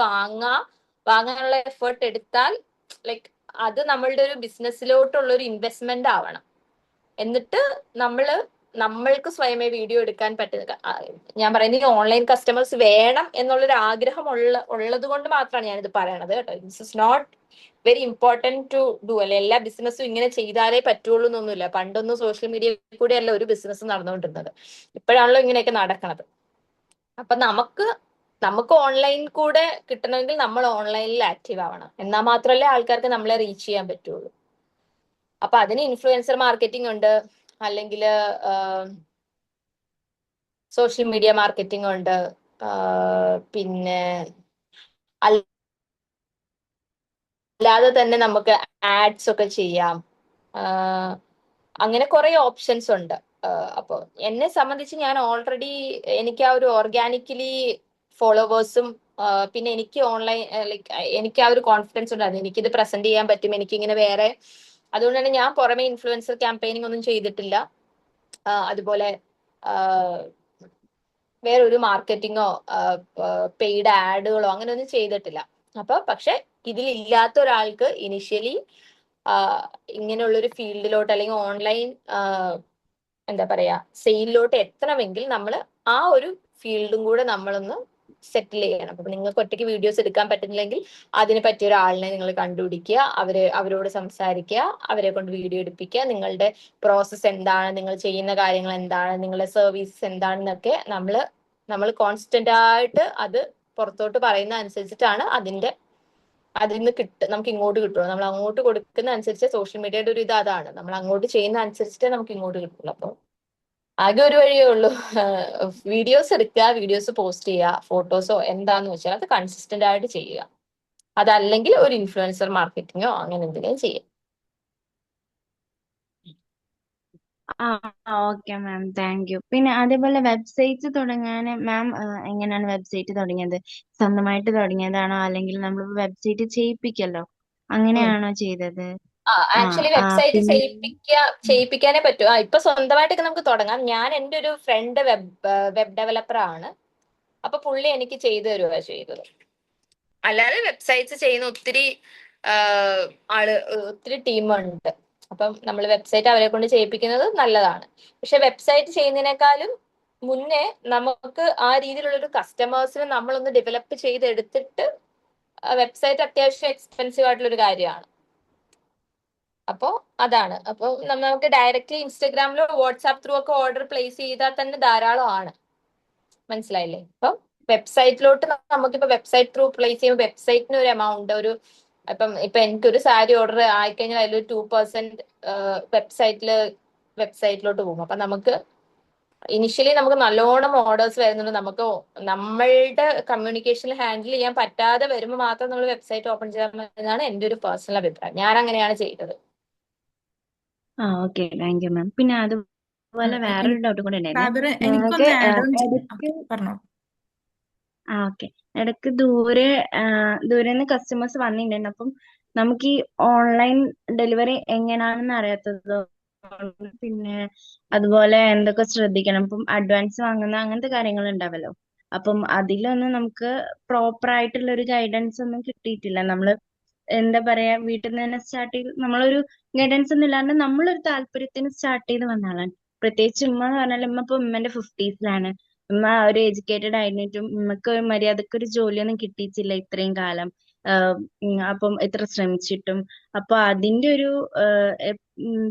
വാങ്ങാനുള്ള എഫേർട്ട് എടുത്താൽ ലൈക്ക് അത് നമ്മളുടെ ഒരു ബിസിനസ്സിലോട്ടുള്ള ഒരു ഇൻവെസ്റ്റ്മെന്റ് ആവണം. എന്നിട്ട് നമ്മൾക്ക് സ്വയമേ വീഡിയോ എടുക്കാൻ പറ്റുന്ന, ഞാൻ പറയുന്നത് ഓൺലൈൻ കസ്റ്റമേഴ്സ് വേണം എന്നുള്ളൊരു ആഗ്രഹം ഉള്ളത് കൊണ്ട് മാത്രമാണ് ഞാനിത് പറയണത് കേട്ടോ. This is not very important to do. അല്ലെ എല്ലാ ബിസിനസ്സും ഇങ്ങനെ ചെയ്താലേ പറ്റുള്ളൂ എന്നൊന്നുമില്ല. പണ്ടൊന്നും സോഷ്യൽ മീഡിയ കൂടെ അല്ല ഒരു ബിസിനസ് നടന്നുകൊണ്ടിരുന്നത്, ഇപ്പോഴാണല്ലോ ഇങ്ങനെയൊക്കെ നടക്കണത്. അപ്പൊ നമുക്ക് ഓൺലൈൻ കൂടെ കിട്ടണമെങ്കിൽ നമ്മൾ ഓൺലൈനിൽ ആക്റ്റീവ് ആവണം. എന്നാൽ മാത്രമല്ലേ ആൾക്കാർക്ക് നമ്മളെ റീച്ച് ചെയ്യാൻ പറ്റുള്ളൂ. അപ്പൊ അതിന് ഇൻഫ്ലുവൻസർ മാർക്കറ്റിംഗ് ഉണ്ട്, അല്ലെങ്കിൽ സോഷ്യൽ മീഡിയ മാർക്കറ്റിംഗ് ഉണ്ട്, പിന്നെ അല്ലാതെ തന്നെ നമുക്ക് ആഡ്സ് ഒക്കെ ചെയ്യാം. അങ്ങനെ കുറെ ഓപ്ഷൻസ് ഉണ്ട്. അപ്പോൾ എന്നെ സംബന്ധിച്ച് ഞാൻ ഓൾറെഡി എനിക്ക് ആ ഒരു ഓർഗാനിക്കലി ഫോളോവേഴ്സും പിന്നെ എനിക്ക് ഓൺലൈൻ ലൈക്ക് എനിക്ക് ആ ഒരു കോൺഫിഡൻസ് ഉണ്ടായിരുന്നു, എനിക്കിത് പ്രസന്റ് ചെയ്യാൻ പറ്റും, എനിക്കിങ്ങനെ വേറെ. അതുകൊണ്ട് തന്നെ ഞാൻ പുറമെ ഇൻഫ്ലുവൻസർ ക്യാമ്പയിനിങ് ഒന്നും ചെയ്തിട്ടില്ല. അതുപോലെ വേറൊരു മാർക്കറ്റിങ്ങോ പെയ്ഡ് ആഡുകളോ അങ്ങനെ ഒന്നും ചെയ്തിട്ടില്ല. അപ്പൊ പക്ഷെ ഇതിലില്ലാത്ത ഒരാൾക്ക് ഇനിഷ്യലി ഇങ്ങനെയുള്ളൊരു ഫീൽഡിലോട്ട് അല്ലെങ്കിൽ ഓൺലൈൻ എന്താ പറയാ സെയിലിലോട്ട് എത്തണമെങ്കിൽ നമ്മൾ ആ ഒരു ഫീൽഡും കൂടെ നമ്മളൊന്ന് സെറ്റിൽ ചെയ്യണം. അപ്പൊ നിങ്ങൾക്ക് ഒറ്റയ്ക്ക് വീഡിയോസ് എടുക്കാൻ പറ്റുന്നില്ലെങ്കിൽ അതിന് പറ്റിയ ഒരാളിനെ നിങ്ങൾ കണ്ടുപിടിക്കുക, അവരോട് സംസാരിക്കുക, അവരെ കൊണ്ട് വീഡിയോ എടുപ്പിക്കുക, നിങ്ങളുടെ പ്രോസസ്സ് എന്താണ്, നിങ്ങൾ ചെയ്യുന്ന കാര്യങ്ങൾ എന്താണ്, നിങ്ങളുടെ സർവീസസ് എന്താണെന്നൊക്കെ നമ്മൾ കോൺസ്റ്റന്റ് ആയിട്ട് അത് പുറത്തോട്ട് പറയുന്ന അനുസരിച്ചിട്ടാണ് അതിൽ നിന്ന് നമുക്ക് ഇങ്ങോട്ട് കിട്ടുള്ളൂ. നമ്മൾ അങ്ങോട്ട് കൊടുക്കുന്ന അനുസരിച്ച് സോഷ്യൽ മീഡിയയുടെ ഒരു ഇത് അതാണ്, നമ്മൾ അങ്ങോട്ട് ചെയ്യുന്ന അനുസരിച്ചിട്ടേ നമുക്ക് ഇങ്ങോട്ട് കിട്ടുള്ളൂ. അപ്പൊ ആകെ ഒരു വഴിയേ ഉള്ളൂ, വീഡിയോസ് എടുക്കുക, വീഡിയോസ് പോസ്റ്റ് ചെയ്യുക, ഫോട്ടോസോ എന്താന്ന് വെച്ചാൽ അത് കൺസിസ്റ്റന്റ് ആയിട്ട് ചെയ്യുക. അതല്ലെങ്കിൽ ഒരു ഇൻഫ്ലുവൻസർ മാർക്കറ്റിങ്ങോ അങ്ങനെ എന്തെങ്കിലും ചെയ്യാം. Okay ma'am, thank you. പിന്നെ അതേപോലെ വെബ്സൈറ്റ് തുടങ്ങാൻ മാം എങ്ങനെയാണ് വെബ്സൈറ്റ് തുടങ്ങിയത്? സ്വന്തമായിട്ട് തുടങ്ങിയതാണോ, അല്ലെങ്കിൽ നമ്മൾ വെബ്സൈറ്റ് ചെയ്യിപ്പിക്കല്ലോ അങ്ങനെയാണോ ചെയ്തത്? ആക്ച്വലി വെബ്സൈറ്റ് പിന്നെ ചെയ്യിപ്പിക്കാനേ പറ്റൂ. ഇപ്പൊ സ്വന്തമായിട്ടൊക്കെ നമുക്ക് തുടങ്ങാം. ഞാൻ എൻ്റെ ഒരു ഫ്രണ്ട് വെബ് ഡെവലപ്പർ ആണ്, അപ്പൊ പുള്ളി എനിക്ക് ചെയ്തു തരുക ചെയ്തത്. അല്ലാതെ വെബ്സൈറ്റ്സ് ചെയ്യുന്ന ഒത്തിരി ടീമുണ്ട്. അപ്പം നമ്മൾ വെബ്സൈറ്റ് അവരെ കൊണ്ട് ചെയ്യിപ്പിക്കുന്നത് നല്ലതാണ്. പക്ഷെ വെബ്സൈറ്റ് ചെയ്യുന്നതിനേക്കാളും മുന്നേ നമുക്ക് ആ രീതിയിലുള്ള ഒരു കസ്റ്റമേഴ്സിനെ നമ്മളൊന്ന് ഡെവലപ്പ് ചെയ്തെടുത്തിട്ട് വെബ്സൈറ്റ് അത്യാവശ്യം എക്സ്പെൻസീവ് ആയിട്ടുള്ള ഒരു കാര്യമാണ്. അപ്പോ അതാണ്. അപ്പൊ നമുക്ക് ഡയറക്റ്റ്ലി ഇൻസ്റ്റഗ്രാമിലോ വാട്സാപ്പ് ത്രൂ ഒക്കെ ഓർഡർ പ്ലേസ് ചെയ്താൽ തന്നെ ധാരാളമാണ്. മനസ്സിലായില്ലേ? അപ്പം വെബ്സൈറ്റിലോട്ട് നമുക്കിപ്പോ വെബ്സൈറ്റ് ത്രൂ പ്ലേസ് ചെയ്യുമ്പോൾ വെബ്സൈറ്റിന് ഒരു എമൗണ്ട്, ഇപ്പൊ എനിക്കൊരു സാരി ഓർഡർ ആയിക്കഴിഞ്ഞാൽ അതിലൊരു 2% വെബ്സൈറ്റിലോട്ട് പോകും. അപ്പൊ നമുക്ക് ഇനിഷ്യലി നമുക്ക് നല്ലോണം ഓർഡേഴ്സ് വരുന്നുണ്ട്. നമുക്ക് നമ്മളുടെ കമ്മ്യൂണിക്കേഷൻ ഹാൻഡിൽ ചെയ്യാൻ പറ്റാതെ വരുമ്പോൾ മാത്രം നമ്മൾ വെബ്സൈറ്റ് ഓപ്പൺ ചെയ്യാൻ എന്നാണ് എൻ്റെ ഒരു പേഴ്സണൽ അഭിപ്രായം. ഞാൻ അങ്ങനെയാണ് ചെയ്തത്. Okay, thank you ma'am. പിന്നെ അതുപോലെ വേറൊരു ഡൗട്ട് കൂടെ ഉണ്ടായിരുന്നേ. സാബിറ, ഞങ്ങൾക്ക് എനിക്കൊന്ന് ആഡ് ഓൺ ഇടയ്ക്ക് പറഞ്ഞോ. ഓക്കെ, ഇടയ്ക്ക് ദൂരെ നിന്ന് കസ്റ്റമേഴ്സ് വന്നിട്ടുണ്ടായിരുന്നു. അപ്പം നമുക്ക് ഈ ഓൺലൈൻ ഡെലിവറി എങ്ങനെയാണെന്ന് അറിയാത്തത്, പിന്നെ അതുപോലെ എന്തൊക്കെ ശ്രദ്ധിക്കണം, ഇപ്പം അഡ്വാൻസ് വാങ്ങുന്ന അങ്ങനത്തെ കാര്യങ്ങൾ ഉണ്ടാവല്ലോ. അപ്പം അതിലൊന്നും നമുക്ക് പ്രോപ്പർ ആയിട്ടുള്ള ഒരു ഗൈഡൻസ് ഒന്നും കിട്ടിയിട്ടില്ല. നമ്മള് എന്താ പറയാ, വീട്ടിൽ നിന്ന് തന്നെ സ്റ്റാർട്ട് ചെയ്ത് നമ്മളൊരു ഗൈഡൻസ് ഒന്നും ഇല്ലാണ്ട് നമ്മളൊരു താല്പര്യത്തിന് സ്റ്റാർട്ട് ചെയ്ത് വന്ന ആളാണ്. പ്രത്യേകിച്ച് ഉമ്മ എന്ന് പറഞ്ഞാൽ ഉമ്മ ഇപ്പൊ ഉമ്മന്റെ 50s ഉമ്മ ഒരു എഡ്യൂക്കേറ്റഡ് ആയിരുന്നിട്ടും ഉമ്മക്ക് ഒരു മര്യാദക്ക് ഒരു ജോലിയൊന്നും കിട്ടിയിട്ടില്ല ഇത്രയും കാലം. അപ്പം എത്ര ശ്രമിച്ചിട്ടും. അപ്പൊ അതിന്റെ ഒരു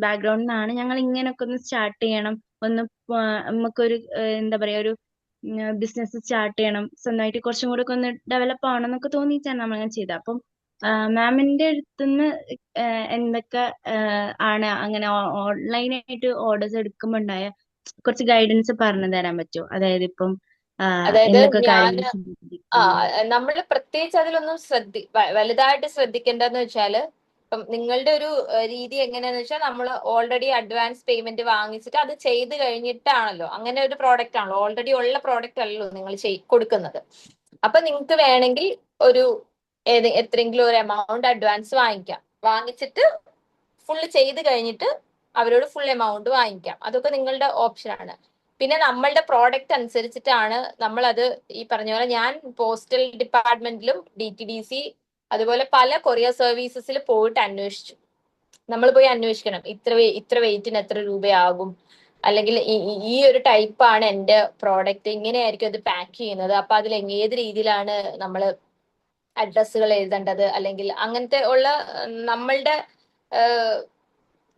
ബാക്ക്ഗ്രൗണ്ടിൽ നിന്നാണ് ഞങ്ങൾ ഇങ്ങനൊക്കെ ഒന്ന് സ്റ്റാർട്ട് ചെയ്യണം, ഒന്ന് നമുക്കൊരു എന്താ പറയാ ഒരു ബിസിനസ് സ്റ്റാർട്ട് ചെയ്യണം, സ്വന്തമായിട്ട് കുറച്ചും കൂടെ ഒക്കെ ഒന്ന് ഡെവലപ്പ് ആവണം എന്നൊക്കെ തോന്നിയിട്ടാണ് നമ്മൾ അങ്ങനെ ചെയ്തത്. അപ്പം മാമിന്റെ അടുത്തുനിന്ന് എന്തൊക്കെ ആണ് അങ്ങനെ ഓൺലൈനായിട്ട് ഓർഡേഴ്സ് എടുക്കുമ്പോ ഉണ്ടായ കുറച്ച് ഗൈഡൻസ് പറഞ്ഞു തരാൻ പറ്റുമോ? അതായത് ഇപ്പം അതായത് എന്തൊക്കെ ഞാൻ കാര്യങ്ങൾ ശ്രദ്ധിക്കണം? നമ്മൾ പ്രത്യേകിച്ച് അതിലൊന്നും വലുതായിട്ട് ശ്രദ്ധിക്കേണ്ടതെന്ന് വെച്ചാല് ഇപ്പം നിങ്ങളുടെ ഒരു രീതി എങ്ങനെയാന്ന് വെച്ചാൽ നമ്മൾ ഓൾറെഡി അഡ്വാൻസ് പേയ്മെന്റ് വാങ്ങിച്ചിട്ട് അത് ചെയ്ത് കഴിഞ്ഞിട്ടാണല്ലോ, അങ്ങനെ ഒരു പ്രോഡക്റ്റ് ആണല്ലോ, ഓൾറെഡി ഉള്ള പ്രോഡക്റ്റ് അല്ലല്ലോ നിങ്ങൾ കൊടുക്കുന്നത്. അപ്പൊ നിങ്ങൾക്ക് വേണമെങ്കിൽ ഒരു എത്രയെങ്കിലും ഒരു എമൗണ്ട് അഡ്വാൻസ് വാങ്ങിക്കാം, വാങ്ങിച്ചിട്ട് ഫുള്ള് ചെയ്ത് കഴിഞ്ഞിട്ട് അവരോട് ഫുൾ എമൗണ്ട് വാങ്ങിക്കാം. അതൊക്കെ നിങ്ങളുടെ ഓപ്ഷനാണ്. പിന്നെ നമ്മളുടെ പ്രോഡക്റ്റ് അനുസരിച്ചിട്ടാണ് നമ്മളത്, ഈ പറഞ്ഞ പോലെ ഞാൻ പോസ്റ്റൽ ഡിപ്പാർട്ട്മെന്റിലും DTDC അതുപോലെ പല കൊറിയർ സർവീസസിൽ പോയിട്ട് അന്വേഷിച്ചു. നമ്മൾ പോയി അന്വേഷിക്കണം, ഇത്ര വെയിറ്റിന് എത്ര രൂപയാകും, അല്ലെങ്കിൽ ഈ ഒരു ടൈപ്പാണ് എൻ്റെ പ്രോഡക്റ്റ്, ഇങ്ങനെയായിരിക്കും അത് പാക്ക് ചെയ്യുന്നത്, അപ്പൊ അതിൽ ഏത് രീതിയിലാണ് നമ്മൾ അഡ്രസ്സുകൾ എഴുതേണ്ടത്, അല്ലെങ്കിൽ അങ്ങനത്തെ ഉള്ള നമ്മളുടെ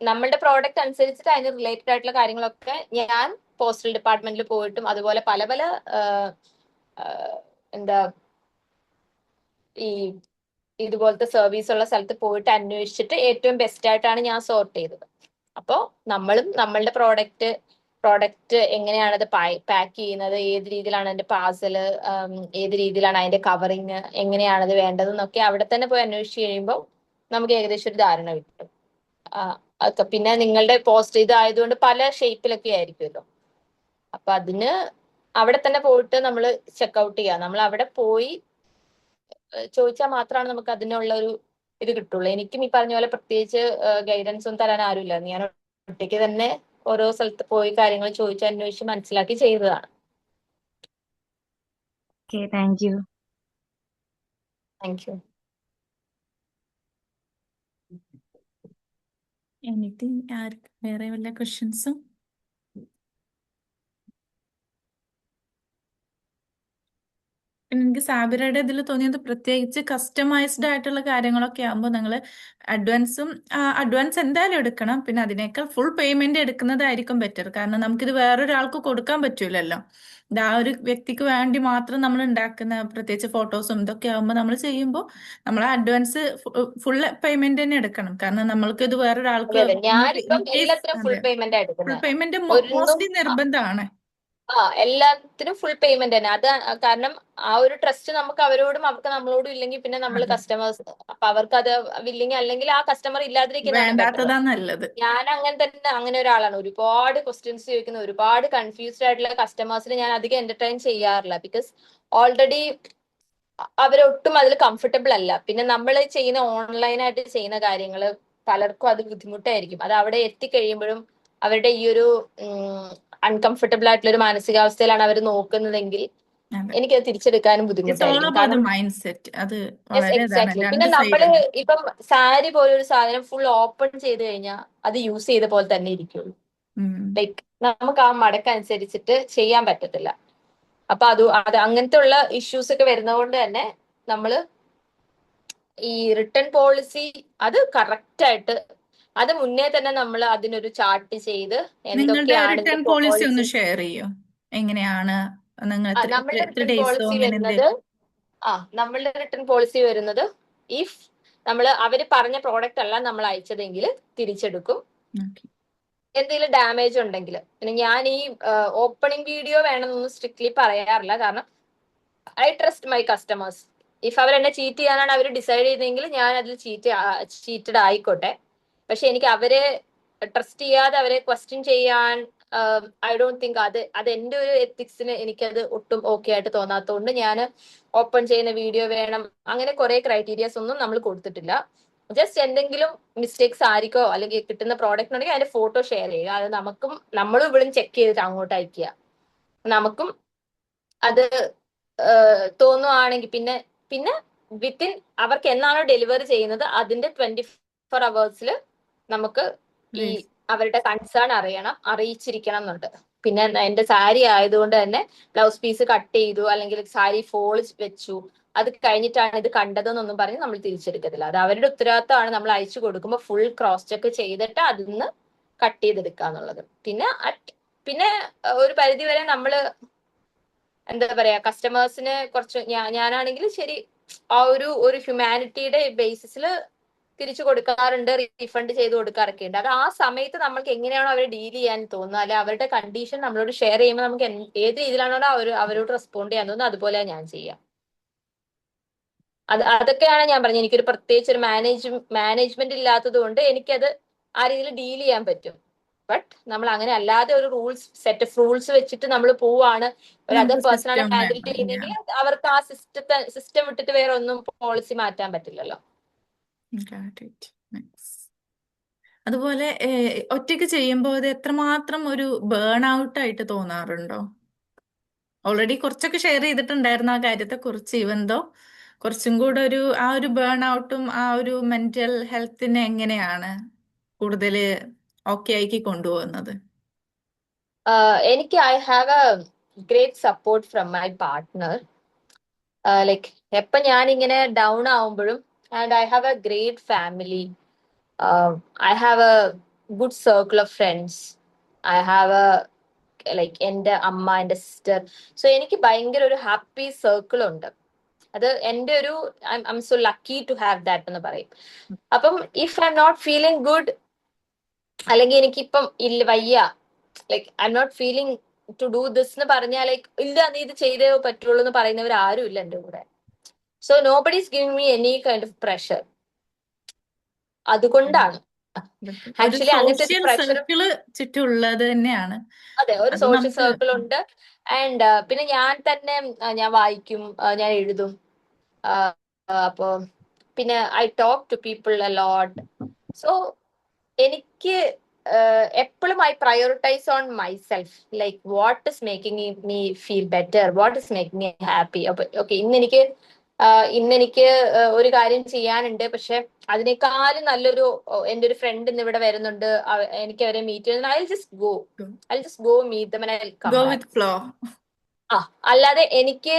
നമ്മളുടെ പ്രോഡക്റ്റ് അനുസരിച്ചിട്ട് അതിന് റിലേറ്റഡ് ആയിട്ടുള്ള കാര്യങ്ങളൊക്കെ ഞാൻ പോസ്റ്റൽ ഡിപ്പാർട്ട്മെന്റിൽ പോയിട്ടും അതുപോലെ പല പല എന്താ ഈ ഇതുപോലത്തെ സർവീസ് ഉള്ള സ്ഥലത്ത് പോയിട്ട് അന്വേഷിച്ചിട്ട് ഏറ്റവും ബെസ്റ്റ് ആയിട്ടാണ് ഞാൻ സോർട്ട് ചെയ്തത്. അപ്പോൾ നമ്മളും നമ്മളുടെ പ്രോഡക്റ്റ് എങ്ങനെയാണ് അത് പാക്ക് ചെയ്യുന്നത്, ഏത് രീതിയിലാണ് അതിന്റെ പാർസല്, ഏത് രീതിയിലാണ് അതിന്റെ കവറിങ്, എങ്ങനെയാണത് വേണ്ടതെന്നൊക്കെ അവിടെ തന്നെ പോയി അന്വേഷിച്ച് കഴിയുമ്പോൾ നമുക്ക് ഏകദേശം ഒരു ധാരണ കിട്ടും. പിന്നെ നിങ്ങളുടെ പോസ്റ്റ് ഇതായതുകൊണ്ട് പല ഷേപ്പിലൊക്കെ ആയിരിക്കുമല്ലോ, അപ്പൊ അതിന് അവിടെ തന്നെ പോയിട്ട് നമ്മൾ ചെക്ക്ഔട്ട് ചെയ്യുക. നമ്മൾ അവിടെ പോയി ചോദിച്ചാൽ മാത്രമാണ് നമുക്ക് അതിനുള്ള ഒരു ഇത് കിട്ടുള്ളൂ. എനിക്കും ഈ പറഞ്ഞ പോലെ പ്രത്യേകിച്ച് ഗൈഡൻസ് ഒന്നും തരാൻ ആരുമില്ല. ഞാൻ ഒറ്റയ്ക്ക് തന്നെ ഓരോ സ്ഥലത്ത് പോയി കാര്യങ്ങൾ ചോദിച്ച് അന്വേഷിച്ച് മനസ്സിലാക്കി ചെയ്തതാണ്. Okay, thank you. Thank you. Anything വേറെ വല്ല ക്വസ്റ്റ്യൻസും? എനിക്ക് സാബിറയുടെ ഇതിൽ തോന്നിയത് പ്രത്യേകിച്ച് കസ്റ്റമൈസ്ഡ് ആയിട്ടുള്ള കാര്യങ്ങളൊക്കെ ആകുമ്പോൾ നിങ്ങൾ അഡ്വാൻസ് എന്തായാലും എടുക്കണം. പിന്നെ അതിനേക്കാൾ ഫുൾ പേയ്മെന്റ് എടുക്കുന്നതായിരിക്കും ബെറ്റർ. കാരണം നമുക്കിത് വേറൊരാൾക്ക് കൊടുക്കാൻ പറ്റൂലല്ലോ. ഇത് ആ ഒരു വ്യക്തിക്ക് വേണ്ടി മാത്രം നമ്മൾ ഉണ്ടാക്കുന്ന, പ്രത്യേകിച്ച് ഫോട്ടോസും ഇതൊക്കെ ആകുമ്പോൾ നമ്മൾ ചെയ്യുമ്പോൾ നമ്മൾ അഡ്വാൻസ് ഫുൾ പേയ്മെന്റ് തന്നെ എടുക്കണം. കാരണം നമ്മൾക്ക് ഇത് വേറൊരാൾക്ക് അതെ, ഞാനിപ്പം എല്ലാത്തിനും ഫുൾ പേയ്മെന്റ് ഫുൾ എടുക്കുന്നത്. പേയ്മെന്റ് ഒന്നും മോസ്റ്റ്ലി നിർബന്ധമാണ്. എല്ലാത്തിനും ഫുൾ പേയ്മെന്റ് തന്നെ. അത് കാരണം ആ ഒരു ട്രസ്റ്റ് നമുക്ക് അവരോടും അവർക്ക് നമ്മളോടും ഇല്ലെങ്കിൽ പിന്നെ നമ്മൾ അതെ, കസ്റ്റമേഴ്സ്, അപ്പൊ അവർക്ക് അത് വില്ലിങ് അല്ലെങ്കിൽ ആ കസ്റ്റമർ ഇല്ലാതിരിക്കുന്നതാണ് ബെറ്റർ. വേണ്ടാത്തതാ നല്ലത്. ഞാൻ അങ്ങനെ ഒരാളാണ്. ഒരുപാട് ക്വസ്റ്റ്യൻസ് ചോദിക്കുന്ന, ഒരുപാട് കൺഫ്യൂസ്ഡ് ആയിട്ടുള്ള കസ്റ്റമേഴ്സിനെ ഞാൻ അധികം എന്റർടൈൻ ചെയ്യാറില്ല. ബിക്കോസ് ഓൾറെഡി അവരൊട്ടും അതിൽ കംഫർട്ടബിൾ അല്ല. പിന്നെ നമ്മൾ ചെയ്യുന്ന ഓൺലൈനായിട്ട് ചെയ്യുന്ന കാര്യങ്ങൾ പലർക്കും അത് ബുദ്ധിമുട്ടായിരിക്കും. അത് അവിടെ എത്തിക്കഴിയുമ്പോഴും അവരുടെ ഈ ഒരു അൺകംഫർട്ടബിൾ ആയിട്ടുള്ള ഒരു മാനസികാവസ്ഥയിലാണ് അവർ നോക്കുന്നതെങ്കിൽ അതെ, എനിക്കത് തിരിച്ചെടുക്കാനും ഇറ്റ്സ് ഓൾ ബുദ്ധിമുട്ടായിരിക്കും. അബൌട്ട് ദ കാരണം മൈൻഡ് സെറ്റ്. അത് യെസ്, വളരെ ഇതാണ്, എക്സാക്ട്ലി. പിന്നെ രണ്ട് സൈഡ് നമ്മള് ഉണ്ട്. ഇപ്പം സാരി പോലൊരു സാധനം ഫുൾ ഓപ്പൺ ചെയ്ത് കഴിഞ്ഞാൽ അത് യൂസ് ചെയ്ത പോലെ തന്നെ ഇരിക്കുള്ളൂ. ഉം. ലൈക്ക് നമുക്ക് ആ മടക്കനുസരിച്ചിട്ട് ചെയ്യാൻ പറ്റത്തില്ല. അപ്പൊ അത് അങ്ങനത്തെ ഉള്ള ഇഷ്യൂസ് ഒക്കെ വരുന്നതുകൊണ്ട് തന്നെ നമ്മള് ഈ റിട്ടേൺ പോളിസി അത് കറക്റ്റ് ആയിട്ട് അത് മുന്നേ തന്നെ നമ്മൾ അതിനൊരു ചാർട്ട് ചെയ്ത് നിങ്ങളുടെ എന്തൊക്കെയാണ് റിട്ടേൺ ഇതിന്റെ പോളിസി ഒന്ന് പോളിസി. ഷെയർ ചെയ്യോ? എങ്ങനെയാണ് നിങ്ങൾ നമ്മളുടെ എത്ര റിട്ടേൺ ഡേയ്സോ പോളിസി അങ്ങനെ വരുന്നത് നമ്മളുടെ റിട്ടേൺ പോളിസി വരുന്നത്, ഇഫ് അവര് പറഞ്ഞ പ്രോഡക്റ്റ് അല്ല നമ്മൾ അയച്ചതെങ്കിൽ തിരിച്ചെടുക്കും. ഓക്കെ. എന്തെങ്കിലും ഡാമേജ് ഉണ്ടെങ്കിൽ. പിന്നെ ഞാൻ ഈ ഓപ്പണിംഗ് വീഡിയോ വേണമെന്നൊന്നും സ്ട്രിക്ട്ലി പറയാറില്ല. കാരണം I trust my customers. If അവർ എന്നെ ചീറ്റ് ചെയ്യാനാണ് അവർ ഡിസൈഡ് ചെയ്തെങ്കിൽ ഞാൻ അതിൽ ചീറ്റഡ് ആയിക്കോട്ടെ. പക്ഷെ എനിക്ക് അവരെ ട്രസ്റ്റ് ചെയ്യാതെ അവരെ ക്വസ്റ്റ്യൻ ചെയ്യാൻ ഐ ഡോണ്ട് തിങ്ക് അത് എന്റെ ഒരു എത്തിക്സിന് എനിക്കത് ഒട്ടും ഓക്കെ ആയിട്ട് തോന്നാത്തതുകൊണ്ട് ഞാൻ ഓപ്പൺ ചെയ്യുന്ന വീഡിയോ വേണം അങ്ങനെ കുറെ ക്രൈറ്റീരിയാസ് ഒന്നും നമ്മൾ കൊടുത്തിട്ടില്ല. ജസ്റ്റ് എന്തെങ്കിലും മിസ്റ്റേക്സ് ആയിരിക്കോ അല്ലെങ്കിൽ കിട്ടുന്ന പ്രോഡക്റ്റ് ഉണ്ടെങ്കിൽ അതിന്റെ ഫോട്ടോ ഷെയർ ചെയ്യുക. അത് നമ്മളും ഇവിടെ ചെക്ക് ചെയ്തിട്ട് അങ്ങോട്ട് അയക്കുക. നമുക്കും അത് തോന്നുവാണെങ്കിൽ പിന്നെ പിന്നെ വിത്തിൻ അവർക്ക് എന്നാണോ ഡെലിവറി ചെയ്യുന്നത് അതിന്റെ 24 hours നമുക്ക് ഈ അവരുടെ കൺസേൺ അറിയിച്ചിരിക്കണം എന്നുണ്ട്. പിന്നെ എന്റെ സാരി ആയതുകൊണ്ട് തന്നെ ബ്ലൗസ് പീസ് കട്ട് ചെയ്തു അല്ലെങ്കിൽ സാരി ഫോൾ വെച്ചു, അത് കഴിഞ്ഞിട്ടാണ് ഇത് കണ്ടതെന്നൊന്നും പറഞ്ഞ് നമ്മൾ തിരിച്ചെടുക്കത്തില്ല. അത് അവരുടെ ഉത്തരവാദിത്തമാണ്. നമ്മൾ അയച്ചു കൊടുക്കുമ്പോൾ ഫുൾ ക്രോസ് ചെക്ക് ചെയ്തിട്ട് അതിന്ന് കട്ട് ചെയ്തെടുക്കുക എന്നുള്ളത്. പിന്നെ ഒരു പരിധി വരെ നമ്മള് എന്താ പറയാ, കസ്റ്റമേഴ്സിന് കുറച്ച് ഞാനാണെങ്കിൽ ശരി ആ ഒരു ഹ്യൂമാനിറ്റിയുടെ ബേസിസിൽ തിരിച്ചു കൊടുക്കാറുണ്ട്, റീഫണ്ട് ചെയ്ത് കൊടുക്കാറൊക്കെ ഉണ്ട്. അത് ആ സമയത്ത് നമ്മൾക്ക് എങ്ങനെയാണോ അവരെ ഡീൽ ചെയ്യാൻ തോന്നുന്നത്, അല്ലെ അവരുടെ കണ്ടീഷൻ നമ്മളോട് ഷെയർ ചെയ്യുമ്പോൾ നമുക്ക് ഏത് രീതിയിലാണോ അവരോട് റെസ്പോണ്ട് ചെയ്യാൻ തോന്നുന്നത് അതുപോലെ ഞാൻ ചെയ്യാം. അതൊക്കെയാണ് ഞാൻ പറഞ്ഞത്. എനിക്കൊരു പ്രത്യേകിച്ച് ഒരു മാനേജ്മെന്റ് ഇല്ലാത്തത് കൊണ്ട് എനിക്കത് ആ രീതിയിൽ ഡീൽ ചെയ്യാൻ പറ്റും. ബട്ട് നമ്മൾ അങ്ങനെ അല്ലാതെ ഒരു സെറ്റ് ഓഫ് റൂൾസ് വെച്ചിട്ട് നമ്മൾ പോവാണ്, ഒരു അതർ നമുക്ക് പേഴ്സണാണ് സിസ്റ്റം ഹാൻഡിൽ വേണം. ചെയ്യുന്നെങ്കിൽ അവർക്ക് ആ സിസ്റ്റം വിട്ടിട്ട് വേറെ ഒന്നും പോളിസി മാറ്റാൻ പറ്റില്ലല്ലോ. Got it. Nice. അതുപോലെ ഒറ്റയ്ക്ക് ചെയ്യുമ്പോൾ അത് എത്രമാത്രം ഒരു ബേൺ ഔട്ട് ആയിട്ട് തോന്നാറുണ്ടോ? ഓൾറെഡി കുറച്ചൊക്കെ ഷെയർ ചെയ്തിട്ടുണ്ടായിരുന്നു ആ കാര്യത്തെ കുറിച്ച്, ഇവന്തോ കുറച്ചും കൂടെ ആ ഒരു ബേൺ ഔട്ടും ആ ഒരു മെന്റൽ ഹെൽത്തിനെ എങ്ങനെയാണ് കൂടുതൽ ഓക്കെ ആക്കി കൊണ്ടുപോകുന്നത്? എനിക്ക് I have a great support from my partner. Like എപ്പൊ ഞാൻ ഇങ്ങനെ ഡൗൺ ആവുമ്പോഴും, and I have a great family, I have a good circle of friends, I have a like എന്റെ അമ്മ, എന്റെ സിസ്റ്റർ. സോ എനിക്ക് ഭയങ്കര ഒരു ഹാപ്പി സർക്കിൾ ഉണ്ട്. അത് എന്റെ ഒരു I'm so lucky to have that എന്ന് പറയും. അപ്പം if I'm not feeling good, അല്ലെങ്കിൽ എനിക്കിപ്പം ഇല്ല വയ്യ, like I'm not feeling to do this എന്ന് പറഞ്ഞാൽ, ലൈക്ക് ഇല്ല നീ ഇത് ചെയ്തേ പറ്റുള്ളൂ എന്ന് പറയുന്നവർ ആരും ഇല്ല എന്റെ കൂടെ. So nobody is giving me any kind of pressure. അതുകൊണ്ടാണ് ഒരു ആക്ച്വലി അങ്ങനത്തെ ഒരു സോഷ്യൽ പ്രഷർ. സർക്കിള് ചുറ്റുമുള്ളത് തന്നെയാണ് അതെ, ഒരു അത് സോഷ്യൽ നമുക്ക്. സർക്കിൾ ഉണ്ട്. ആൻഡ് പിന്നെ ഞാൻ തന്നെ ഞാൻ വായിക്കും, ഞാൻ എഴുതും. അപ്പോ പിന്നെ I talk to people a lot. So എനിക്ക് എപ്പോഴും I prioritise on myself, like what is making me feel better, what is making me happy. അപ്പൊ ഓക്കെ, ഇന്നെനിക്ക് ഒരു കാര്യം ചെയ്യാനുണ്ട്, പക്ഷെ അതിനേക്കാളും നല്ലൊരു എന്റെ ഒരു ഫ്രണ്ട് ഇന്ന് ഇവിടെ വരുന്നുണ്ട്, എനിക്ക് അവരെ മീറ്റ് ചെയ്യുന്നത്, I just go meet them and I will come go back. With flow. അല്ലാതെ എനിക്ക്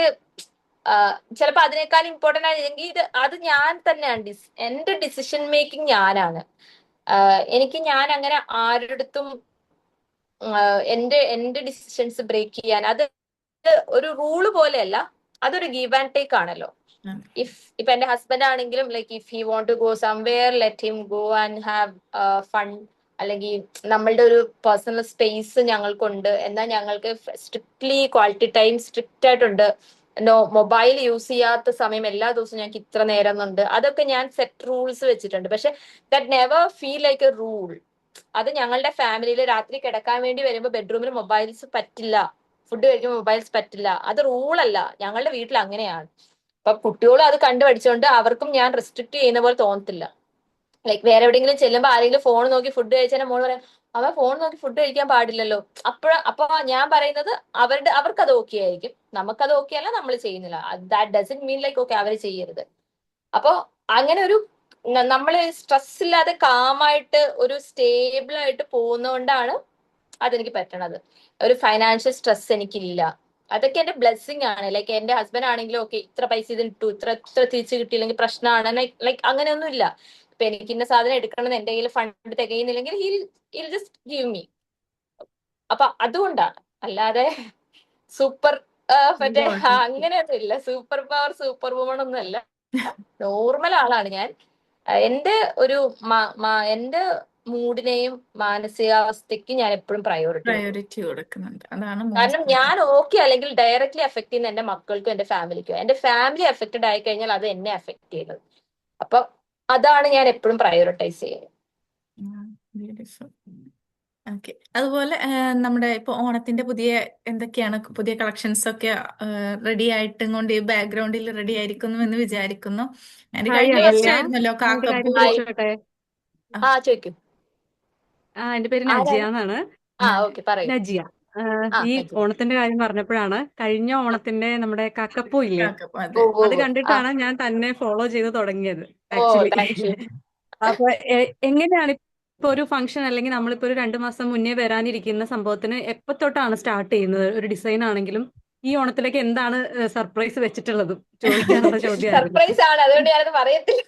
ചിലപ്പോ അതിനേക്കാൾ ഇമ്പോർട്ടന്റ് ആണെങ്കിൽ അത് ഞാൻ തന്നെയാണ്, എന്റെ ഡിസിഷൻ മേക്കിംഗ് ഞാനാണ്. ഞാൻ അങ്ങനെ ആരുടെടുത്തും എന്റെ ഡിസിഷൻസ് ബ്രേക്ക് ചെയ്യാൻ, അത് ഒരു റൂള് പോലെയല്ല, അതൊരു ഗീവ് ആൻഡ് ടേക്ക് ആണല്ലോ. ഇപ്പൊ എന്റെ ഹസ്ബൻഡ് ആണെങ്കിലും, like if he want to go somewhere, let him go and have fun. അല്ലെങ്കിൽ നമ്മളുടെ ഒരു പേഴ്സണൽ സ്പേസ് ഞങ്ങൾക്കുണ്ട്, എന്നാൽ ഞങ്ങൾക്ക് സ്ട്രിക്ട്ലി ക്വാളിറ്റി ടൈം സ്ട്രിക്റ്റ് ആയിട്ടുണ്ട്. മൊബൈൽ യൂസ് ചെയ്യാത്ത സമയം എല്ലാ ദിവസവും ഞങ്ങൾക്ക് ഇത്ര നേരം എന്നുണ്ട്. അതൊക്കെ ഞാൻ സെറ്റ് റൂൾസ് വെച്ചിട്ടുണ്ട്. പക്ഷെ that never feel like A rule. അത് ഞങ്ങളുടെ ഫാമിലിയിൽ രാത്രി കിടക്കാൻ വേണ്ടി വരുമ്പോൾ ബെഡ്റൂമിൽ മൊബൈൽസ് പറ്റില്ല, ഫുഡ് കഴിക്കുമ്പോൾ മൊബൈൽസ് പറ്റില്ല, അത് റൂളല്ല, ഞങ്ങളുടെ വീട്ടിൽ അങ്ങനെയാണ്. അപ്പൊ കുട്ടികളും അത് കണ്ടുപഠിച്ചുകൊണ്ട് അവർക്കും ഞാൻ റെസ്ട്രിക്ട് ചെയ്യുന്ന പോലെ തോന്നത്തില്ല. ലൈക്ക് വേറെ എവിടെയെങ്കിലും ചെല്ലുമ്പോൾ ആരെങ്കിലും ഫോൺ നോക്കി ഫുഡ് കഴിച്ചാൽ മോള് പറയാം, അവൻ ഫോൺ നോക്കി ഫുഡ് കഴിക്കാൻ പാടില്ലല്ലോ. അപ്പൊ ഞാൻ പറയുന്നത് അവർക്കത് ഓക്കെ ആയിരിക്കും, നമുക്കത് ഓക്കെ അല്ല, നമ്മൾ ചെയ്യുന്നില്ല. That doesn't mean like okay അവർ ചെയ്യരുത്. അപ്പൊ അങ്ങനെ ഒരു നമ്മള് സ്ട്രെസ് ഇല്ലാതെ കാമായിട്ട് ഒരു സ്റ്റേബിൾ ആയിട്ട് പോകുന്നതുകൊണ്ടാണ് അതെനിക്ക് പറ്റണത്. ഒരു ഫൈനാൻഷ്യൽ സ്ട്രെസ് എനിക്കില്ല. അതൊക്കെ എന്റെ ബ്ലെസ്സിങ് ആണ്. ലൈക്ക് എന്റെ ഹസ്ബൻഡ് ആണെങ്കിലും ഓക്കെ, ഇത്ര പൈസ ഇതിന് ഇട്ടു, ഇത്ര തിരിച്ചു കിട്ടിയില്ലെങ്കിൽ പ്രശ്നമാണ്, ലൈക്ക് അങ്ങനെയൊന്നും ഇല്ല. ഇപ്പൊ എനിക്ക് ഇന്ന സാധനം എടുക്കണമെന്ന് എന്റെ കയ്യിൽ ഫണ്ട് തികയുന്നില്ലെങ്കിൽ ഹിൽ ജസ്റ്റ് ഗിവ് മീ. അപ്പൊ അതുകൊണ്ടാണ്, അല്ലാതെ സൂപ്പർ മറ്റേ അങ്ങനെയൊന്നും ഇല്ല, സൂപ്പർ പവർ സൂപ്പർ വുമൺ ഒന്നും അല്ല, നോർമൽ ആളാണ് ഞാൻ. എന്റെ ഒരു എന്റെ മൂഡിനെയും മാനസികാവസ്ഥയ്ക്ക് ഞാൻ എപ്പോഴും പ്രയോറിറ്റി കൊടുക്കുന്നുണ്ട്, അതാണ് കാരണം മോസ്റ്റ്. ഞാൻ ഓക്കെ അല്ലെങ്കിൽ ഡയറക്ട്ലി എഫക്ട് ചെയ്യുന്ന എന്റെ മക്കൾക്കും എന്റെ ഫാമിലിക്കും. എന്റെ ഫാമിലി എഫക്റ്റഡ് ആയി കഴിഞ്ഞാൽ അത് എന്നെ എഫക്ട് ചെയ്യുന്നത്. അപ്പൊ അതാണ് ഞാൻ എപ്പോഴും പ്രയോറിറ്റൈസ് ചെയ്യുന്നത്. ബ്യൂട്ടിഫുൾ. ഓക്കെ. അതുപോലെ നമ്മുടെ ഇപ്പൊ ഓണത്തിന്റെ എന്തൊക്കെയാണ് പുതിയ കളക്ഷൻസ് ഒക്കെ റെഡി ആയിട്ടും കൊണ്ട് ഈ ബാക്ക്ഗ്രൗണ്ടിൽ റെഡി ആയിരിക്കുന്നു എന്ന് വിചാരിക്കുന്നു. അത് ഹായ് കഴിഞ്ഞ അഹല്യ, വർഷമായിരുന്നല്ലോ ഞാനൊരു കാര്യം കാക്കപ്പൂ. ഹായ്. ചോദിച്ചോട്ടെ? ചോദിക്കൂ. എന്റെ പേര് നജിയ ആരാണ്? എന്നാണ്. ഓക്കെ, പറയൂ. നജിയ. ഈ നജീബ്. ഓണത്തിന്റെ കാര്യം പറഞ്ഞപ്പോഴാണ്, കഴിഞ്ഞ ഓണത്തിന്റെ നമ്മുടെ കാക്കപ്പൂ ഇല്ലേ, കാക്കപ്പൂ, ഓ അതെ. ഓ അത് ഓ. കണ്ടിട്ടാണ് ഞാൻ തന്നെ ഫോളോ ചെയ്ത് തുടങ്ങിയത് ഓ ആക്ച്വലി. Thank you. അപ്പൊ എങ്ങനെയാണ് ഇപ്പൊ ഒരു ഫംഗ്ഷൻ, അല്ലെങ്കിൽ നമ്മളിപ്പോ ഒരു 2 മാസം മുന്നേ വരാനിരിക്കുന്ന സംഭവത്തിന് എപ്പോ തൊട്ടാണ് സ്റ്റാർട്ട് ചെയ്യുന്നത്? ഒരു ഡിസൈൻ ആണെങ്കിലും ഈ ഓണത്തിലേക്ക് എന്താണ് സർപ്രൈസ് വെച്ചിട്ടുള്ളത് ചോദിക്കാനുള്ള ചോദ്യമായിരുന്നു. സർപ്രൈസ് ആണ്, അതുകൊണ്ട് ഞാനത് പറയത്തില്ല.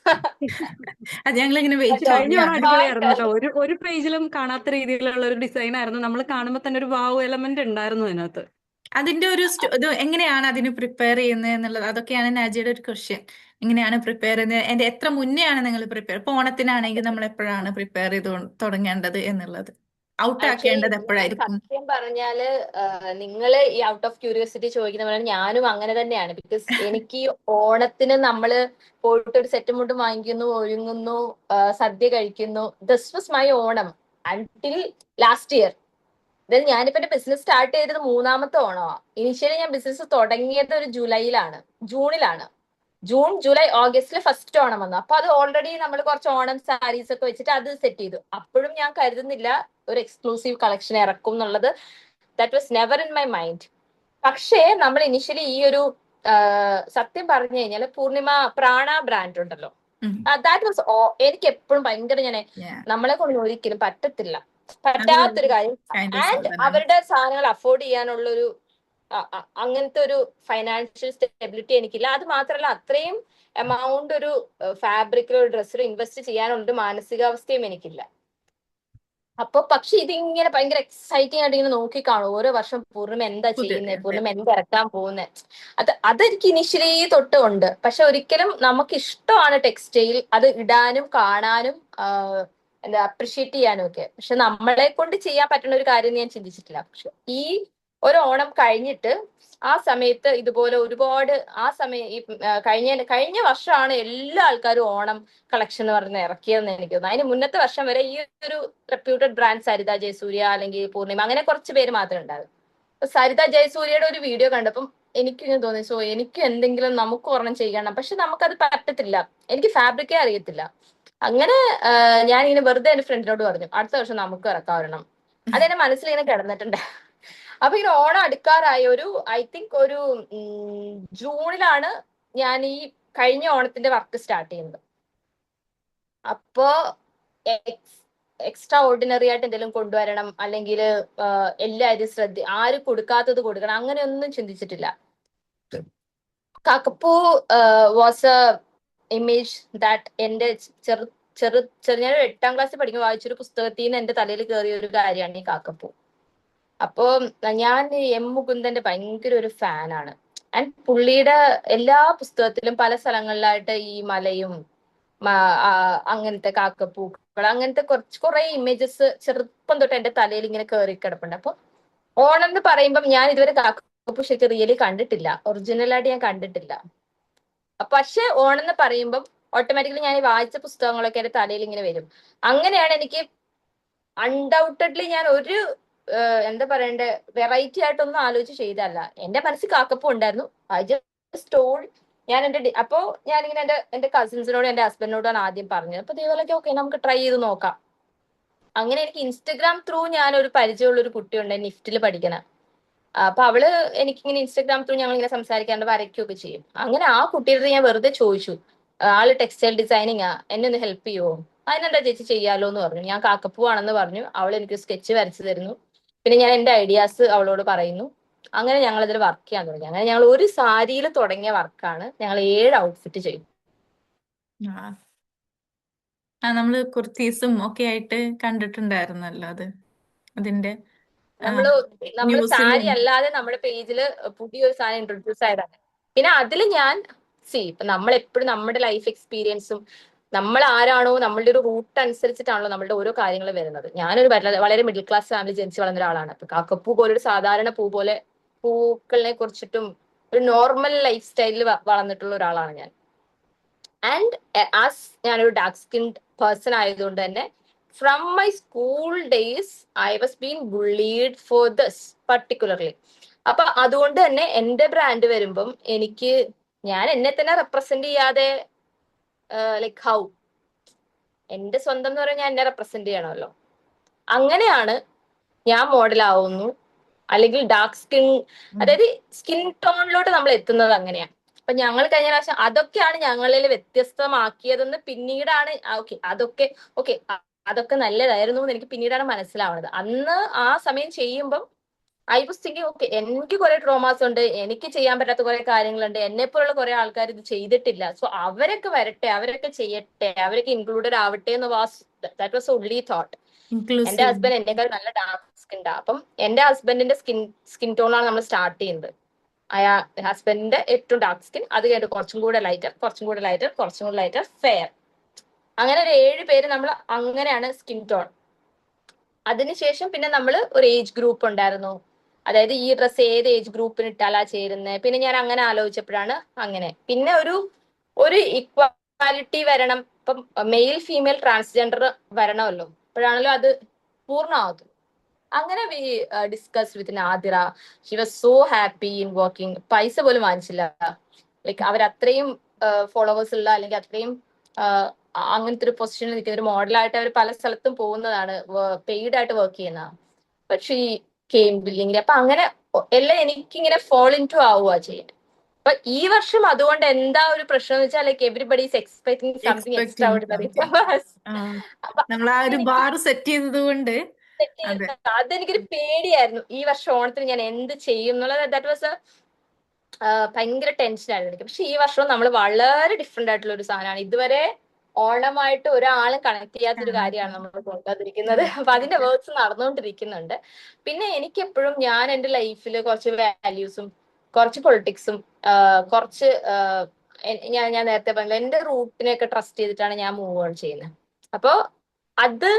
അത് ഞങ്ങളിങ്ങനെ പക്ഷെ വെയിറ്റ് കഴിഞ്ഞ ഓണം ചെയ്യാണ്. അടിപൊളിയായിരുന്നു കേട്ടോ. ഒരു പേജിലും കാണാത്ത രീതിയിലുള്ള ഒരു ഡിസൈൻ ആയിരുന്നു. നമ്മൾ കാണുമ്പോൾ തന്നെ ഒരു വാവ് എലമെന്റ് ഉണ്ടായിരുന്നു അതിനകത്ത്. അതിന്റെ ഇത് എങ്ങനെയാണ് അതിന് പ്രിപ്പയർ ചെയ്യുന്നത് എന്നുള്ളത്, അതൊക്കെയാണ് നാജിയുടെ ഒരു ക്വസ്റ്റ്യൻ. എങ്ങനെയാണ് പ്രിപ്പയർ ചെയ്യുന്നത്, എത്ര മുന്നെയാണ് നിങ്ങൾ പ്രിപ്പയർ, ഇപ്പൊ ഓണത്തിനാണെങ്കിൽ നമ്മൾ എപ്പോഴാണ് പ്രിപ്പയർ ചെയ്ത് തുടങ്ങേണ്ടത് എന്നുള്ളത്? ഔട്ട് ആക്ച്വലി ആക്കേണ്ടത് ഞാൻ എപ്പോഴായിരിക്കും? സത്യം പറഞ്ഞാല് നിങ്ങള് ഈ ഔട്ട് ഓഫ് ക്യൂരിയോസിറ്റി ചോദിക്കുന്ന പോലെ ഞാനും അങ്ങനെ തന്നെയാണ്. ബിക്കോസ് എനിക്ക് ഈ ഓണത്തിന് നമ്മള് പോയിട്ട് ഒരു സെറ്റ് മുണ്ടും വാങ്ങിക്കുന്നു, ഒരുങ്ങുന്നു, സദ്യ കഴിക്കുന്നു. This was my Onam until last year. അതായത് ഞാനിപ്പോ എന്റെ ബിസിനസ് സ്റ്റാർട്ട് ചെയ്തത് 3ാമത്തെ ഓണമാണ്. ഇനിഷ്യലി ഞാൻ ബിസിനസ് തുടങ്ങിയത് ഒരു ജൂണിലാണ്. ജൂൺ, ജൂലൈ, ഓഗസ്റ്റിൽ ഫസ്റ്റ് ഓണം വന്നു. അപ്പൊ അത് ഓൾറെഡി നമ്മൾ കുറച്ച് ഓണം സാരീസ് ഒക്കെ വെച്ചിട്ട് അത് സെറ്റ് ചെയ്തു. അപ്പോഴും ഞാൻ കരുതുന്നില്ല ഒരു എക്സ്ക്ലൂസീവ് കളക്ഷൻ ഇറക്കും എന്നുള്ളത്. That was never in my mind. പക്ഷേ നമ്മൾ ഇനിഷ്യലി ഈ ഒരു സത്യം പറഞ്ഞു കഴിഞ്ഞാൽ പൂർണിമ പ്രാണ ബ്രാൻഡ് ഉണ്ടല്ലോ, ദാറ്റ് വാസ് എനിക്ക് എപ്പോഴും ഭയങ്കര നമ്മളെ കൊണ്ട് ഒരിക്കലും അത് പറ്റാത്തൊരു കാര്യം. കൈൻഡ് ആൻഡ് സാധനമാണ്. അവരുടെ സാധനങ്ങൾ അഫോർഡ് ചെയ്യാനുള്ള ഒരു അങ്ങനത്തെ ഒരു ഫൈനാൻഷ്യൽ സ്റ്റെബിലിറ്റി എനിക്കില്ല. അത് മാത്രമല്ല അത്രയും എമൗണ്ട് ഒരു ഫാബ്രിക്കിലോ ഡ്രസ്സിലോ ഇൻവെസ്റ്റ് ചെയ്യാനുള്ള ഒരു മാനസികാവസ്ഥയും എനിക്കില്ല. അപ്പൊ പക്ഷെ ഇതിങ്ങനെ ഭയങ്കര എക്സൈറ്റിംഗ് ആയിട്ട് ഇങ്ങനെ നോക്കിക്കാണും ഓരോ വർഷം പൂർണ്ണിമ എന്താ ചെയ്യുന്നത്, പൂർണ്ണിമ എന്താ ഇറക്കാൻ പോകുന്നത്. അതെനിക്ക് ഇനിഷ്യലി തൊട്ട് ഉണ്ട്. പക്ഷെ ഒരിക്കലും നമുക്ക് ഇഷ്ടമാണ് ടെക്സ്റ്റൈൽ, അത് ഇടാനും കാണാനും എന്താ അപ്രിഷിയേറ്റ് ചെയ്യാനും ഒക്കെ. പക്ഷെ നമ്മളെ കൊണ്ട് ചെയ്യാൻ പറ്റുന്ന ഒരു കാര്യം ഞാൻ ചിന്തിച്ചിട്ടില്ല. പക്ഷെ ഈ ഒരു ഓണം കഴിഞ്ഞിട്ട് ആ സമയത്ത് ഇതുപോലെ ഒരുപാട് ഈ കഴിഞ്ഞ വർഷമാണ് എല്ലാ ആൾക്കാരും ഓണം കളക്ഷൻ എന്ന് പറഞ്ഞ് ഇറക്കിയതെന്ന് എനിക്ക് തോന്നുന്നു. അതിന് മുന്നത്തെ വർഷം വരെ ഈ ഒരു റെപ്യൂട്ടഡ് ബ്രാൻഡ് സരിത ജയസൂര്യ അല്ലെങ്കിൽ പൂർണിമ അങ്ങനെ കുറച്ച് പേര് മാത്രമേ ഉണ്ടാവും. സരിത ജയസൂര്യയുടെ ഒരു വീഡിയോ കണ്ടപ്പം എനിക്കിങ്ങനെ തോന്നി, സോ എനിക്ക് എന്തെങ്കിലും നമുക്ക് ഒരെണ്ണം ചെയ്യണം. പക്ഷെ നമുക്കത് പറ്റത്തില്ല, എനിക്ക് ഫാബ്രിക്കേ അറിയത്തില്ല. അങ്ങനെ ഞാനിങ്ങനെ വെറുതെ എന്റെ ഫ്രണ്ടിനോട് പറഞ്ഞു അടുത്ത വർഷം നമുക്ക് ഇറക്കാൻ വരണം. അതെന്റെ മനസ്സിലിങ്ങനെ കിടന്നിട്ടുണ്ട്. അപ്പൊ ഇങ്ങനെ ഓണം അടുക്കാറായ ഐ തിങ്ക് ഒരു ജൂണിലാണ് ഞാൻ ഈ കഴിഞ്ഞ ഓണത്തിന്റെ വർക്ക് സ്റ്റാർട്ട് ചെയ്യുന്നത്. അപ്പോ എക്സ്ട്രാ ഓർഡിനറി ആയിട്ട് എന്തെങ്കിലും കൊണ്ടുവരണം, അല്ലെങ്കിൽ എല്ലാവരും ആരും കൊടുക്കാത്തത് കൊടുക്കണം, അങ്ങനെയൊന്നും ചിന്തിച്ചിട്ടില്ല. കാക്കപ്പൂ വാസ് എ ഇമേജ് ദാറ്റ് എന്റെ ഞാൻ 8ാം ക്ലാസ്സിൽ പഠിക്കുമ്പോൾ വായിച്ചൊരു പുസ്തകത്തിൽ നിന്ന് എന്റെ തലയിൽ കയറിയ ഒരു കാര്യമാണ് ഈ കാക്കപ്പൂ. അപ്പോ ഞാൻ എം മുകുന്ദന്റെ ഭയങ്കര ഒരു ഫാനാണ്. ആൻഡ് പുള്ളിയുടെ എല്ലാ പുസ്തകത്തിലും പല സ്ഥലങ്ങളിലായിട്ട് ഈ മലയും അങ്ങനത്തെ കാക്കപ്പൂക്കൾ അങ്ങനത്തെ കുറെ ഇമേജസ് ചെറുപ്പം തൊട്ട് എന്റെ തലയിൽ ഇങ്ങനെ കയറി കിടപ്പുണ്ട്. അപ്പൊ ഓണം എന്ന് പറയുമ്പം ഞാൻ ഇതുവരെ കാക്കപ്പൂ ശരിക്കും റിയലി കണ്ടിട്ടില്ല, ഒറിജിനലായിട്ട് ഞാൻ കണ്ടിട്ടില്ല. പക്ഷെ ഓണം എന്ന് പറയുമ്പം ഓട്ടോമാറ്റിക്കലി ഞാൻ ഈ വായിച്ച പുസ്തകങ്ങളൊക്കെ എന്റെ തലയിൽ ഇങ്ങനെ വരും. അങ്ങനെയാണ് എനിക്ക് അൺഡൗട്ടഡ്ലി ഞാൻ ഒരു എന്താ പറയണ്ടേ വെറൈറ്റി ആയിട്ടൊന്നും ആലോചിച്ച് ചെയ്തല്ല. എന്റെ മനസ്സിൽ കാക്കപ്പൂ ഉണ്ടായിരുന്നു. I just told. ഞാൻ അപ്പോ ഞാനിങ്ങനെ എന്റെ കസിൻസിനോടും എന്റെ ഹസ്ബൻഡിനോടാണ് ആദ്യം പറഞ്ഞത്. അപ്പൊ ഇതേപോലെ ഓക്കെ നമുക്ക് ട്രൈ ചെയ്ത് നോക്കാം. അങ്ങനെ എനിക്ക് ഇൻസ്റ്റഗ്രാം ത്രൂ ഞാൻ ഒരു പരിചയമുള്ള ഒരു കുട്ടിയുണ്ട് നിഫ്റ്റിൽ പഠിക്കണ. അപ്പൊ അവള് എനിക്കിങ്ങനെ ഇൻസ്റ്റഗ്രാം ത്രൂ ഞങ്ങൾ ഇങ്ങനെ സംസാരിക്കാണ്ട് വരയ്ക്കുകയൊക്കെ ചെയ്യും. അങ്ങനെ ആ കുട്ടിയുടെ ഞാൻ വെറുതെ ചോദിച്ചു, ആള് ടെക്സ്റ്റൈൽ ഡിസൈനിങ് എന്നെ ഒന്ന് ഹെൽപ്പ് ചെയ്യുമോ? അതിനെന്താ ചേച്ചി ചെയ്യാലോ എന്ന് പറഞ്ഞു. ഞാൻ കാക്കപ്പൂ ആണെന്ന് പറഞ്ഞു. അവൾ എനിക്ക് സ്കെച്ച് വരച്ചു തരുന്നു. പിന്നെ ഞാൻ എന്റെ ഐഡിയാസ് അവളോട് പറയുന്നു. അങ്ങനെ ഞങ്ങൾ ഇതിൽ വർക്ക് ചെയ്യാൻ തുടങ്ങി. അങ്ങനെ ഞങ്ങൾ ഒരു സാരിയിൽ തുടങ്ങിയ വർക്കാണ് ഞങ്ങൾ 7 ഔട്ട്ഫിറ്റ് ചെയ്യും. നമ്മള് കുർത്തീസും ഒക്കെ ആയിട്ട് കണ്ടിട്ടുണ്ടായിരുന്നല്ലോ അതിന്റെ നമ്മള് സാരി ന്യൂസിലും. അല്ലാതെ നമ്മുടെ പേജിൽ പുതിയൊരു സാധനം ഇൻട്രൊഡ്യൂസ് ആയതാണ്. പിന്നെ അതിൽ ഞാൻ ഇപ്പൊ നമ്മൾ എപ്പോഴും നമ്മുടെ ലൈഫ് എക്സ്പീരിയൻസും നമ്മൾ ആരാണോ നമ്മളുടെ ഒരു റൂട്ട് അനുസരിച്ചിട്ടാണല്ലോ നമ്മളുടെ ഓരോ കാര്യങ്ങൾ വരുന്നത്. ഞാനൊരു വളരെ മിഡിൽ ക്ലാസ് ഫാമിലി ജനിച്ച് വളർന്ന ഒരാളാണ്. ഇപ്പൊ കാക്കപ്പൂ പോലൊരു സാധാരണ പൂക്കളിനെ കുറിച്ചിട്ടും ഒരു നോർമൽ ലൈഫ് സ്റ്റൈലിൽ വളർന്നിട്ടുള്ള ഒരാളാണ് ഞാൻ. ആൻഡ് ആസ് ഞാനൊരു ഡാർക്ക് സ്കിൻഡ് പേഴ്സൺ ആയതുകൊണ്ട് തന്നെ from my school days I was been bullied for this particularly. അപ്പൊ അതുകൊണ്ട് തന്നെ എന്റെ ബ്രാൻഡ് വരുമ്പം ഞാൻ എന്നെ തന്നെ റെപ്രസെന്റ് ചെയ്യാതെ ലൈക്ക് ഹൗ എന്റെ സ്വന്തം എന്ന് പറഞ്ഞാൽ ഞാൻ എന്നെ റെപ്രസെന്റ് ചെയ്യണമല്ലോ. അങ്ങനെയാണ് ഞാൻ മോഡൽ ആവുന്നു, അല്ലെങ്കിൽ ഡാർക്ക് സ്കിൻ, അതായത് സ്കിൻ ടോണിലോട്ട് നമ്മൾ എത്തുന്നത് അങ്ങനെയാണ്. അപ്പൊ ഞങ്ങൾ കഴിഞ്ഞ പ്രാവശ്യം അതൊക്കെയാണ് ഞങ്ങളിൽ വ്യത്യസ്തമാക്കിയതെന്ന് പിന്നീടാണ് അതൊക്കെ നല്ലതായിരുന്നു എന്ന് എനിക്ക് പിന്നീടാണ് മനസ്സിലാവുന്നത്. അന്ന് ആ സമയം ചെയ്യുമ്പം ഐ വാസ് തിങ്കിങ് എനിക്ക് കുറെ ട്രോമാസ് ഉണ്ട്, എനിക്ക് ചെയ്യാൻ പറ്റാത്ത കുറെ കാര്യങ്ങളുണ്ട്, എന്നെ പോലുള്ള കുറെ ആൾക്കാർ ഇത് ചെയ്തിട്ടില്ല, സോ അവരൊക്കെ വരട്ടെ, അവരൊക്കെ ചെയ്യട്ടെ, അവരൊക്കെ ഇൻക്ലൂഡഡ് ആവട്ടെ എന്ന് ദാറ്റ് വാസ് ഓൺലി തോട്ട്. എന്റെ ഹസ്ബൻഡ് എന്റെക്കാൾ നല്ല ഡാർക്ക് സ്കിൻ ആണ്. അപ്പം എന്റെ ഹസ്ബൻഡിന്റെ സ്കിൻ ടോണാണ് നമ്മൾ സ്റ്റാർട്ട് ചെയ്യുന്നത്. ഹസ്ബൻഡിന്റെ ഏറ്റവും ഡാർക്ക് സ്കിൻ, അത് കഴിഞ്ഞിട്ട് കുറച്ചും കൂടെ ലൈറ്റർ, ഫെയർ. അങ്ങനെ ഒരു 7 പേര് നമ്മൾ അങ്ങനെയാണ് സ്കിൻ ടോൺ. അതിനുശേഷം പിന്നെ നമ്മൾ ഒരു ഏജ് ഗ്രൂപ്പ് ഉണ്ടായിരുന്നു. അതായത് ഈ ഡ്രസ്സ് ഏത് ഏജ് ഗ്രൂപ്പിന് ഇട്ടാലാ ചേരുന്നത്. പിന്നെ ഞാൻ അങ്ങനെ ആലോചിച്ചപ്പോഴാണ് അങ്ങനെ പിന്നെ ഒരു ഇക്വാലിറ്റി വരണം. ഇപ്പം മെയിൽ ഫീമെയിൽ ട്രാൻസ്ജെൻഡർ വരണമല്ലോ, അപ്പോഴാണല്ലോ അത് പൂർണ്ണമാകും. അങ്ങനെ we discuss with Nadira. She was so happy in working. പൈസ പോലും വാങ്ങിച്ചില്ല. ലൈക്ക് അവരത്രയും ഫോളോവേഴ്സ് ഉള്ള അല്ലെങ്കിൽ അത്രയും അങ്ങനത്തെ ഒരു പൊസിഷനിൽ നിൽക്കുന്ന ഒരു മോഡലായിട്ട് അവർ പല സ്ഥലത്തും പോകുന്നതാണ്, പെയ്ഡ് ആയിട്ട് വർക്ക് ചെയ്യുന്നതാണ്. പക്ഷേ ഈ കെയിം ബില്ലിങ്ങിൽ അപ്പൊ അങ്ങനെ എല്ലാം എനിക്കിങ്ങനെ ഫോൾ ഇൻ ടു ആവുക ചെയ്യുന്നത്. അപ്പൊ ഈ വർഷം അതുകൊണ്ട് എന്താ ഒരു പ്രശ്നം എന്ന് വെച്ചാൽ like everybody is expecting something extra expecting ordinary. Something. അപ്പൊ നമ്മൾ ആ ഒരു എനിക്ക് ബാർ സെറ്റ് ചെയ്തത് കൊണ്ട് സെറ്റ് അതെ. ചെയ്ത് അതെനിക്കൊരു പേടിയായിരുന്നു ഈ വർഷം ഓണത്തിന് ഞാൻ എന്ത് ചെയ്യും എന്നുള്ളത്. ദാറ്റ് വാസ് ഭയങ്കര ടെൻഷനായിരുന്നു എനിക്ക്. പക്ഷെ ഈ വർഷം നമ്മൾ വളരെ ഡിഫറെന്റ് ആയിട്ടുള്ള ഒരു സാധനമാണ്. ഇതുവരെ ഓണമായിട്ട് ഒരാളും കണക്ട് ചെയ്യാത്തൊരു കാര്യമാണ് നമ്മൾ കൊണ്ടുവന്നിരിക്കുന്നത്. അപ്പൊ അതിന്റെ വർക്ക്സ് നടന്നുകൊണ്ടിരിക്കുന്നുണ്ട്. പിന്നെ എനിക്ക് എപ്പോഴും ഞാൻ എന്റെ ലൈഫിൽ കുറച്ച് വാല്യൂസും കുറച്ച് പൊളിറ്റിക്സും കുറച്ച് ഞാൻ നേരത്തെ പറഞ്ഞില്ല, എന്റെ റൂട്ടിനെയൊക്കെ ട്രസ്റ്റ് ചെയ്തിട്ടാണ് ഞാൻ മൂവ് ഓൺ ചെയ്യുന്നത്. അപ്പോ അത്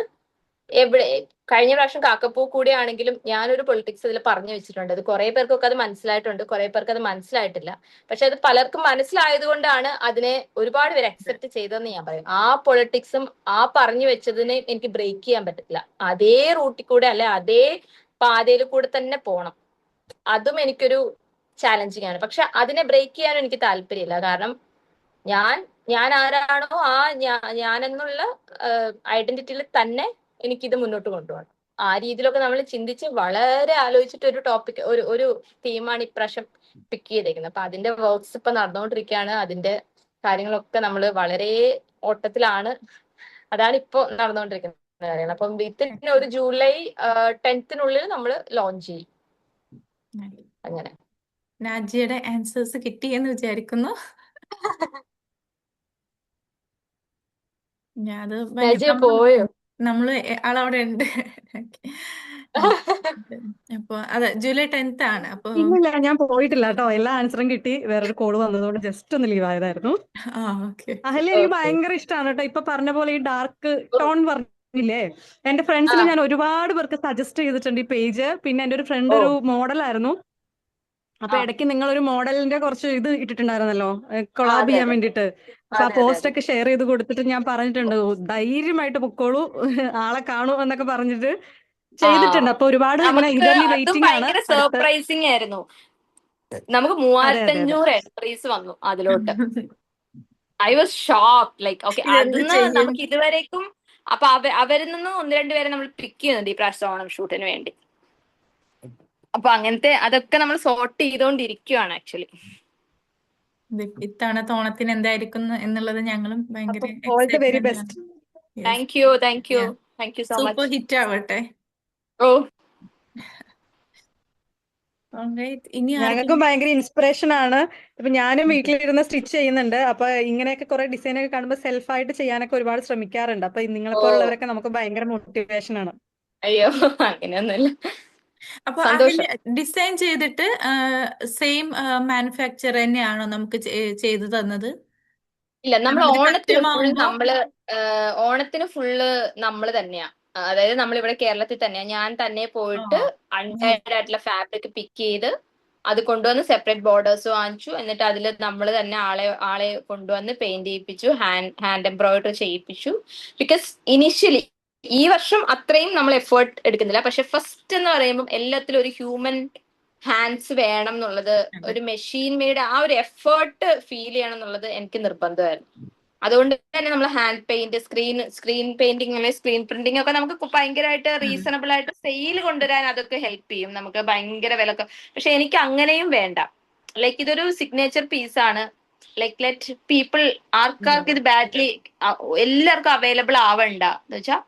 എവിടെ കഴിഞ്ഞ പ്രാവശ്യം കാക്കപ്പൂ കൂടി ആണെങ്കിലും ഞാനൊരു പൊളിറ്റിക്സ് ഇതിൽ പറഞ്ഞു വെച്ചിട്ടുണ്ട്. അത് കുറെ പേർക്കൊക്കെ അത് മനസ്സിലായിട്ടുണ്ട്, കുറെ പേർക്ക് അത് മനസ്സിലായിട്ടില്ല. പക്ഷെ അത് പലർക്കും മനസ്സിലായതുകൊണ്ടാണ് അതിനെ ഒരുപാട് പേര് അക്സെപ്റ്റ് ചെയ്തതെന്ന് ഞാൻ പറയും. ആ പൊളിറ്റിക്സും ആ പറഞ്ഞു വെച്ചതിനെ എനിക്ക് ബ്രേക്ക് ചെയ്യാൻ പറ്റത്തില്ല. അതേ റൂട്ടിൽ കൂടെ അല്ലെ അതേ പാതയിൽ കൂടെ തന്നെ പോണം. അതും എനിക്കൊരു ചാലഞ്ചിങ് ആണ്. പക്ഷെ അതിനെ ബ്രേക്ക് ചെയ്യാനും എനിക്ക് താല്പര്യമില്ല. കാരണം ഞാൻ ഞാൻ ആരാണോ ആ ഞാൻ എന്നുള്ള ഐഡന്റിറ്റിയിൽ തന്നെ എനിക്കിത് മുന്നോട്ട് കൊണ്ടുപോകണം. ആ രീതിയിലൊക്കെ നമ്മൾ ചിന്തിച്ച് വളരെ ആലോചിച്ചിട്ട് ഒരു ടോപ്പിക് ഒരു തീമാണ് ഇപ്രാവശ്യം പിക്ക് ചെയ്തേക്കുന്നത്. അപ്പൊ അതിന്റെ വർക്ക്സ് ഇപ്പൊ നടന്നുകൊണ്ടിരിക്കുകയാണ്. അതിന്റെ കാര്യങ്ങളൊക്കെ നമ്മൾ വളരെ ഓട്ടത്തിലാണ്. അതാണ് ഇപ്പൊ നടന്നുകൊണ്ടിരിക്കുന്ന കാര്യങ്ങൾ. അപ്പം വിത്തിന് ഒരു ജൂലൈ 10th നമ്മൾ ലോഞ്ച് ചെയ്യും. അങ്ങനെ നാജിയുടെ ആൻസേഴ്സ് കിട്ടി എന്ന് വിചാരിക്കുന്നു. ഞാൻ അത് നജിയ പോയോ? നമ്മള് ആളവിടെ ഉണ്ട്. അപ്പൊ അതെ, ജൂലൈ 10th ആണ്. അപ്പൊ ഇല്ലില്ല, ഞാൻ പോയിട്ടില്ല കേട്ടോ. എല്ലാ ആൻസറും കിട്ടി. വേറൊരു കോള് വന്നതുകൊണ്ട് ജസ്റ്റ് ഒന്ന് ലീവ് ആയതായിരുന്നു. ഓക്കെ. അഹല്യ എനിക്ക് ഓക്കെ. ഭയങ്കര ഇഷ്ടമാണ് കേട്ടോ. ഇപ്പൊ പറഞ്ഞ പോലെ ഈ ഡാർക്ക് ടോൺ പറഞ്ഞില്ലേ, എന്റെ ഫ്രണ്ട്സിന് ഞാൻ ഒരുപാട് പേർക്ക് സജസ്റ്റ് ചെയ്തിട്ടുണ്ട് ഈ പേജ്. പിന്നെ എന്റെ ഒരു ഫ്രണ്ട് ഓ ഒരു മോഡലായിരുന്നു. അപ്പൊ ആ ഇടയ്ക്ക് നിങ്ങളൊരു മോഡലിന്റെ കുറച്ച് ഇത് ഇട്ടിട്ടുണ്ടായിരുന്നല്ലോ, ആ, കൊളാബ് അതെ ചെയ്യാൻ അതെ വേണ്ടിയിട്ട്. അപ്പൊ ആ അതെ അതെ പോസ്റ്റ് അതെ. ഒക്കെ ഷെയർ ചെയ്ത് കൊടുത്തിട്ട് ഞാൻ പറഞ്ഞിട്ടുണ്ട്, "ഓ, ധൈര്യമായിട്ട് പൊക്കോളൂ, ആളെ കാണൂ" എന്നൊക്കെ പറഞ്ഞിട്ട് ആ ചെയ്തിട്ടുണ്ട്. അപ്പൊ ഒരുപാട് ഇങ്ങനെ നമുക്ക് ഈഗർലി അതും വെയിറ്റിംഗ് ആണ് ഭയങ്കര അടുത്ത. സർപ്രൈസിങ് ആയിരുന്നു. നമുക്ക് അതെ അതെ അതെ 3500 എൻട്രീസ് വന്നു അതിലോട്ട്. I was shock. Like okay, ഇതെന്ത് അതിന്ന് ചെയ്യും? നമുക്ക് ഇതുവരേക്കും അപ്പൊ അവരിൽ നിന്ന് ഒന്ന് രണ്ടുപേരെ നമ്മൾ പിക്ക് ചെയ്യുന്നുണ്ട് ഈ പ്രാവശ്യം ഓണം ഷൂട്ടിന് വേണ്ടി. അപ്പൊ അങ്ങനത്തെ അതൊക്കെ നമ്മൾ സോർട്ട് ചെയ്തുകൊണ്ടിരിക്കുകയാണ് ആക്ച്വലി. ഇത്തവണ ഓണത്തിന് എന്തായിരിക്കും എന്നുള്ളത് ഞങ്ങളും ഭയങ്കര അപ്പൊ ഓൾ ദി വെരി എക്സൈറ്റ്മെന്റ് ആണ്. Best. Thank you thank you thank you so super much. Hit ആവട്ടെ. ഓ Alright. ഇനി ഞങ്ങൾക്കും ഭയങ്കര ഇൻസ്പിറേഷൻ ആണ്. ഇപ്പൊ ഞാനും ആർക്കും വീട്ടിലിരുന്ന് സ്റ്റിച്ച് ചെയ്യുന്നുണ്ട്. അപ്പൊ ഇങ്ങനെയൊക്കെ കുറെ ഡിസൈൻ ഒക്കെ കാണുമ്പോൾ സെൽഫായിട്ട് ചെയ്യാനൊക്കെ ഒരുപാട് ശ്രമിക്കാറുണ്ട്. അപ്പൊ നിങ്ങളെ ഓ പോലുള്ളവരൊക്കെ നമുക്ക് ഭയങ്കര മോട്ടിവേഷൻ ആണ്. അയ്യോ അങ്ങനെയൊന്നുമില്ല. അപ്പൊ അതിൽ സന്തോഷം. ഡിസൈൻ ചെയ്തിട്ട് സെയിം മാനുഫാക്ചർ തന്നെയാണോ നമുക്ക് ചെയ്തു തന്നത്? ഇല്ല, നമ്മൾ നമുക്കിത് ഓണത്തിന് കസ്റ്റം ഫുൾ ആവുമ്പോ ഓണത്തിന് ഫുള്ള് നമ്മൾ തന്നെയാ. അതായത് നമ്മൾ ഇവിടെ കേരളത്തിൽ തന്നെയാ. ഞാൻ തന്നെ പോയിട്ട് അൺടൈഡ് ആയിട്ടുള്ള ഫാബ്രിക് പിക്ക് ചെയ്ത് അത് കൊണ്ടുവന്ന് സെപ്പറേറ്റ് ബോർഡേഴ്സ് വാങ്ങിച്ചു. എന്നിട്ട് അതിൽ നമ്മൾ തന്നെ ആളെ കൊണ്ടുവന്ന് പെയിന്റ് ചെയ്യിപ്പിച്ചു, ഹാൻഡ് എംബ്രോയിഡറി ചെയ്യിപ്പിച്ചു. ബിക്കോസ് ഇനിഷ്യലി ഈ വർഷം അത്രയും നമ്മൾ എഫേർട്ട് എടുക്കുന്നില്ല. പക്ഷെ ഫസ്റ്റ് എന്ന് പറയുമ്പോൾ എല്ലാത്തിലും ഒരു ഹ്യൂമൻ ഹാൻഡ്സ് വേണം എന്നുള്ളത്, ഒരു മെഷീൻ മെയ്ഡ് ആ ഒരു എഫേർട്ട് ഫീൽ ചെയ്യണം എന്നുള്ളത് എനിക്ക് നിർബന്ധമായിരുന്നു. അതുകൊണ്ട് തന്നെ നമ്മൾ ഹാൻഡ് പെയിന്റ്, സ്ക്രീൻ പെയിന്റിങ് അല്ലെങ്കിൽ സ്ക്രീൻ പ്രിന്റിംഗ് ഒക്കെ നമുക്ക് ഭയങ്കരമായിട്ട് റീസണബിൾ ആയിട്ട് സെയിൽ കൊണ്ടുവരാൻ അതൊക്കെ ഹെൽപ്പ് ചെയ്യും. നമുക്ക് ഭയങ്കര വിലക്ക്. പക്ഷെ എനിക്ക് അങ്ങനെയും വേണ്ട. ലൈക്ക് ഇതൊരു സിഗ്നേച്ചർ പീസ് ആണ്. ലൈക്ക് ലെറ്റ് പീപ്പിൾ ആർക്കാർക്ക് ഇത് ബാഡ്ലി എല്ലാവർക്കും അവൈലബിൾ ആവണ്ട എന്ന് വെച്ചാൽ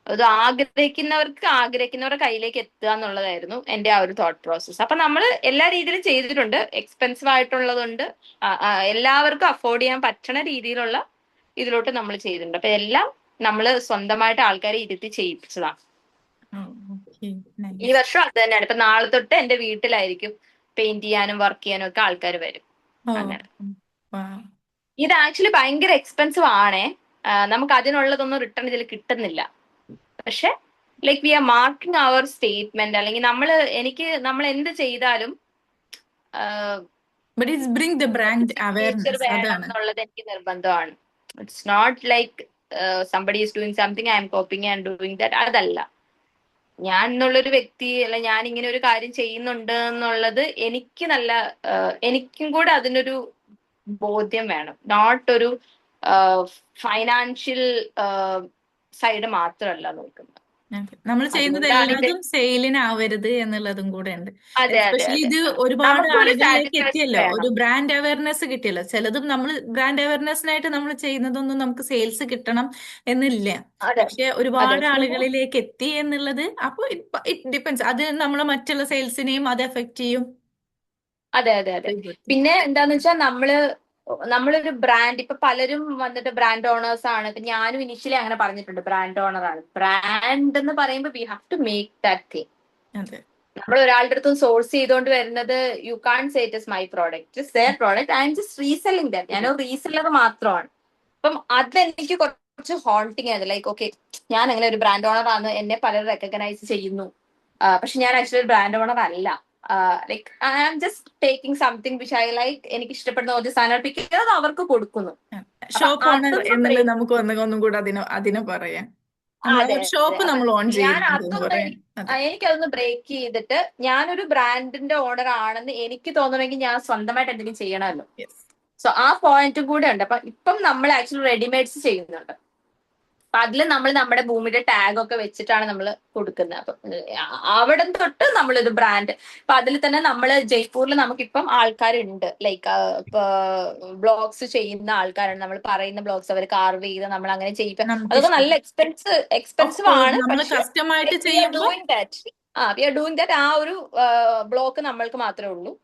അത് ആഗ്രഹിക്കുന്നവരുടെ കയ്യിലേക്ക് എത്തുക എന്നുള്ളതായിരുന്നു എന്റെ ആ ഒരു തോട്ട് പ്രോസസ്സ്. അപ്പൊ നമ്മൾ എല്ലാ രീതിയിലും ചെയ്തിട്ടുണ്ട്. എക്സ്പെൻസീവ് ആയിട്ടുള്ളതുണ്ട്, എല്ലാവർക്കും അഫോർഡ് ചെയ്യാൻ പറ്റണ രീതിയിലുള്ള ഇതിലോട്ട് നമ്മൾ ചെയ്തിട്ടുണ്ട്. അപ്പൊ എല്ലാം നമ്മൾ സ്വന്തമായിട്ട് ആൾക്കാരെ ഇരുത്തി ചെയ്യിപ്പിച്ചതാണ്. ഈ വർഷം അത് തന്നെയാണ്. ഇപ്പൊ നാളെ തൊട്ട് എന്റെ വീട്ടിലായിരിക്കും പെയിന്റ് ചെയ്യാനും വർക്ക് ചെയ്യാനും ഒക്കെ ആൾക്കാർ വരും. അങ്ങനെ ഇത് ആക്ച്വലി ഭയങ്കര എക്സ്പെൻസീവ് ആണേ. നമുക്ക് അതിനുള്ളതൊന്നും റിട്ടേൺ ഇതിൽ കിട്ടുന്നില്ല. പക്ഷെ like we are marking our statement, അല്ലെങ്കിൽ നമ്മൾ എന്ത് ചെയ്താലും but it's bring the brand signature awareness, വേണം അതാണ്. എന്നുള്ളത് എനിക്ക് നിർബന്ധമാണ്. It's not like somebody is doing something I'm copying and doing that. അതല്ല, ഞാൻ എന്നുള്ളൊരു വ്യക്തി, അല്ല ഞാൻ ഇങ്ങനെ ഒരു കാര്യം ചെയ്യുന്നുണ്ട് എന്നുള്ളത് എനിക്കും കൂടെ അതിനൊരു ബോധ്യം വേണം. നോട്ട് ഒരു ഫൈനാൻഷ്യൽ സൈഡ് മാത്രമല്ല നോക്കുന്നത്. നമ്മൾ ചെയ്യുന്നത് അതുകൊണ്ടാണ് ഇത്. എല്ലാതും സെയിലിനാവരുത് എന്നുള്ളതും കൂടെ ഉണ്ട്. അതെ അതെ എസ്പെഷ്യലി അതെ, ഇത് ഒരുപാട് നമുക്കൊരു ആളുകളിലേക്ക് സാറ്റിസ്ഫാക്ഷൻ എത്തിയല്ലോ, ഒരു വേണം. ബ്രാൻഡ് അവയർനെസ് കിട്ടിയല്ലോ. ചിലതും നമ്മൾ ബ്രാൻഡ് അവയർനെസ്സിനായിട്ട് നമ്മൾ ചെയ്യുന്നതൊന്നും നമുക്ക് സെയിൽസ് കിട്ടണം എന്നില്ല. അതെ പക്ഷെ അതെ, ഒരുപാട് പിന്നെ ആളുകളിലേക്ക് എത്തി എന്നുള്ളത്, അപ്പോൾ ഇറ്റ് ഡിപ്പെൻസ്, അത് നമ്മൾ മറ്റുള്ള സെയിൽസിനെയും അത് എഫക്ട് ചെയ്യും. അതെ അതെ അതെ. പിന്നെ എന്താന്ന് വെച്ചാൽ നമ്മളൊരു ബ്രാൻഡ്, ഇപ്പൊ പലരും വന്നിട്ട് ബ്രാൻഡ് ഓണേഴ്സ് ആണ്. ഇപ്പൊ ഞാനും ഇനിഷ്യലി അങ്ങനെ പറഞ്ഞിട്ടുണ്ട്, ബ്രാൻഡ് ഓണർ ആണ്. ബ്രാൻഡ് എന്ന് പറയുമ്പോൾ we have to make that thing. അതെ നമ്മൾ ഒരാളുടെ അടുത്തും സോഴ്സ് ചെയ്തുകൊണ്ട് വരുന്നത്, you can't say it is my product, it's their product, I'm just reselling that. ഞാനൊരു റീസെല്ലർ മാത്രമാണ്. അപ്പം അതെനിക്ക് കുറച്ച് ഹോണ്ടിങ് ആയത്. ലൈക്ക് ഓക്കെ, ഞാൻ അങ്ങനെ ഒരു ബ്രാൻഡ് ഓണർ ആണ്, എന്നെ പലരും റെക്കഗ്നൈസ് ചെയ്യുന്നു, പക്ഷെ ഞാൻ ആക്ച്വലി ഒരു ബ്രാൻഡ് ഓണർ അല്ല. Like I am just taking something which I like, എനിക്ക് ഇഷ്ടപ്പെടുന്ന ഒരു സാധനം പിക്ക് ചെയ്ത് അത് അവർക്ക് കൊടുക്കുന്നു. അപ്പൊ ഷോപ്പ് ഓണർ അതൊന്ന് എന്നുള്ളത് ബ്രേക്ക്. നമുക്ക് ഒന്നും കൂടെ അതിനെ പറയാം. നമ്മൾ അതെ ഒരു അതെ, ഷോപ്പ് അപ്പൊ നമ്മൾ ഓൺ ഞാൻ ചെയ്യുന്നുണ്ട് എന്ന് അതൊന്ന് പറയാം. അതെ എനിക്കതൊന്ന് ബ്രേക്ക് ചെയ്തിട്ട് ഞാനൊരു ബ്രാൻഡിന്റെ ഓണർ ആണെന്ന് എനിക്ക് തോന്നണമെങ്കിൽ ഞാൻ സ്വന്തമായിട്ട് എന്തെങ്കിലും ചെയ്യണമല്ലോ. യെസ്. സോ ആ പോയിന്റും കൂടെ ഉണ്ട്. അപ്പൊ ഇപ്പം നമ്മൾ ആക്ച്വലി റെഡിമെയ്ഡ്സ് ചെയ്യുന്നുണ്ട്. അപ്പൊ അതിൽ നമ്മൾ നമ്മുടെ ഭൂമിയുടെ ടാഗ് ഒക്കെ വെച്ചിട്ടാണ് നമ്മൾ കൊടുക്കുന്നത്. അപ്പൊ അവിടെ തൊട്ട് നമ്മളൊരു ബ്രാൻഡ്. അപ്പൊ അതിൽ തന്നെ നമ്മൾ ജയ്പൂരിൽ നമുക്കിപ്പം ആൾക്കാരുണ്ട്, ലൈക്ക് ഇപ്പൊ ബ്ലോഗ്സ് ചെയ്യുന്ന ആൾക്കാരുണ്ട്. നമ്മൾ പറയുന്ന ബ്ലോഗ്സ് അവർ കാർവ് ചെയ്ത് നമ്മൾ അങ്ങനെ ചെയ്യിപ്പ, നമുക്ക് അതൊക്കെ നല്ല ഇഷ്ടം. ഓഫ് എക്സ്പെൻസീവ് കോഴ്സ് ആണ്. നമ്മൾ പക്ഷെ കസ്റ്റമായിട്ട് വി ആർ ചെയ്യുമ്പോൾ doing that. We are doing that. ആ ഒരു ബ്ലോക്ക് നമ്മൾക്ക് മാത്രമേ ഉള്ളൂ.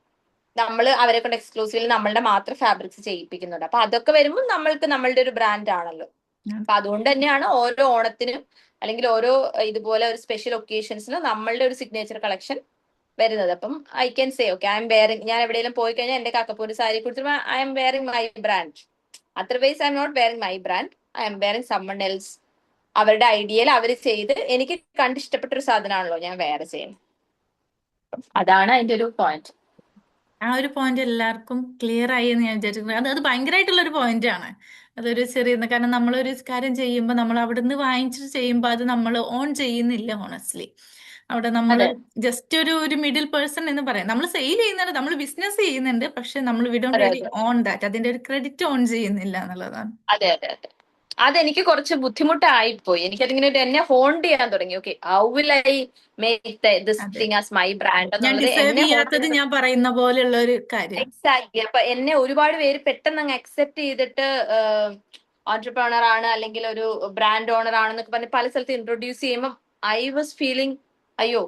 നമ്മൾ അവരെ കൊണ്ട് എക്സ്ക്ലൂസീവ്ലി നമ്മളുടെ മാത്രം ഫാബ്രിക്സ് ചെയ്യിപ്പിക്കുന്നുണ്ട്. അപ്പൊ അതൊക്കെ വരുമ്പോൾ നമ്മൾക്ക് നമ്മളുടെ ഒരു ബ്രാൻഡ് ആണല്ലോ. അപ്പൊ അതുകൊണ്ട് തന്നെയാണ് ഓരോ ഓണത്തിനും അല്ലെങ്കിൽ ഓരോ ഇതുപോലെ ഒരു സ്പെഷ്യൽ ഒക്കേഷൻസിനും നമ്മളുടെ ഒരു സിഗ്നേച്ചർ കളക്ഷൻ വരുന്നത്. അപ്പം I can say okay, I'm wearing, ഞാൻ എവിടെയെങ്കിലും പോയി കഴിഞ്ഞാൽ എന്റെ കാക്കപ്പൂര് സാരി കൊടുത്തിട്ട് I'm wearing my brand. Otherwise I'm not wearing my brand, I'm wearing someone else. അവരുടെ ഐഡിയയിൽ അവർ ചെയ്ത് എനിക്ക് കണ്ട് ഇഷ്ടപ്പെട്ട ഒരു സാധനമാണല്ലോ ഞാൻ വേറെ ചെയ്യുന്നത്. അതാണ് അതിന്റെ ഒരു പോയിന്റ്. ആ ഒരു പോയിന്റ് എല്ലാവർക്കും ക്ലിയർ ആയി എന്ന് ഞാൻ വിചാരിക്കുന്നത്. അത് ഭയങ്കരമായിട്ടുള്ള ഒരു പോയിന്റ് ആണ്. അതൊരു ചെറിയ, കാരണം നമ്മളൊരു കാര്യം ചെയ്യുമ്പോൾ നമ്മൾ അവിടുന്ന് വാങ്ങിച്ചിട്ട് ചെയ്യുമ്പോൾ അത് നമ്മൾ ഓൺ ചെയ്യുന്നില്ല. ഹോണസ്റ്റ്ലി അവിടെ നമ്മൾ അതെ ജസ്റ്റ് ഒരു മിഡിൽ പേഴ്സൺ എന്ന് പറയാം. നമ്മൾ സെയിൽ ചെയ്യുന്നുണ്ട്, നമ്മൾ ബിസിനസ് ചെയ്യുന്നുണ്ട്, പക്ഷെ നമ്മൾ വി ഡോണ്ട് അതെ റിയലി അതെ ഓൺ ദാറ്റ്. അതിന്റെ ഒരു ക്രെഡിറ്റ് ഓൺ ചെയ്യുന്നില്ല എന്നുള്ളതാണ്. അതെ അതെ അതെ, അതെനിക്ക് കുറച്ച് ബുദ്ധിമുട്ടായിപ്പോയി. എനിക്കതിങ്ങനെ എന്നെ ഹോണ്ട് ചെയ്യാൻ തുടങ്ങി. Okay, how will I make this അതെ, തിങ് ആസ് മൈ ബ്രാൻഡ് ഞാൻ എന്നുള്ളത് ഡിസേർവ് എന്നെ ഹോണ്ട് ചെയ്യാത്തത് ചെയ്ത്. ഞാൻ പറയുന്ന പോലെയുള്ള ഒരു കാര്യം. എക്സാക്ട്ലി. അപ്പൊ എന്നെ ഒരുപാട് പേര് പെട്ടെന്ന് അങ്ങ് അക്സെപ്റ്റ് ചെയ്തിട്ട് ഓൺടർപ്രണർ ആണ് അല്ലെങ്കിൽ ഒരു ബ്രാൻഡ് ഓണർ ആണെന്നൊക്കെ പറഞ്ഞ് പല സ്ഥലത്ത് ഇൻട്രൊഡ്യൂസ് ചെയ്യുമ്പോൾ ഐ വാസ് ഫീലിംഗ് അയ്യോ.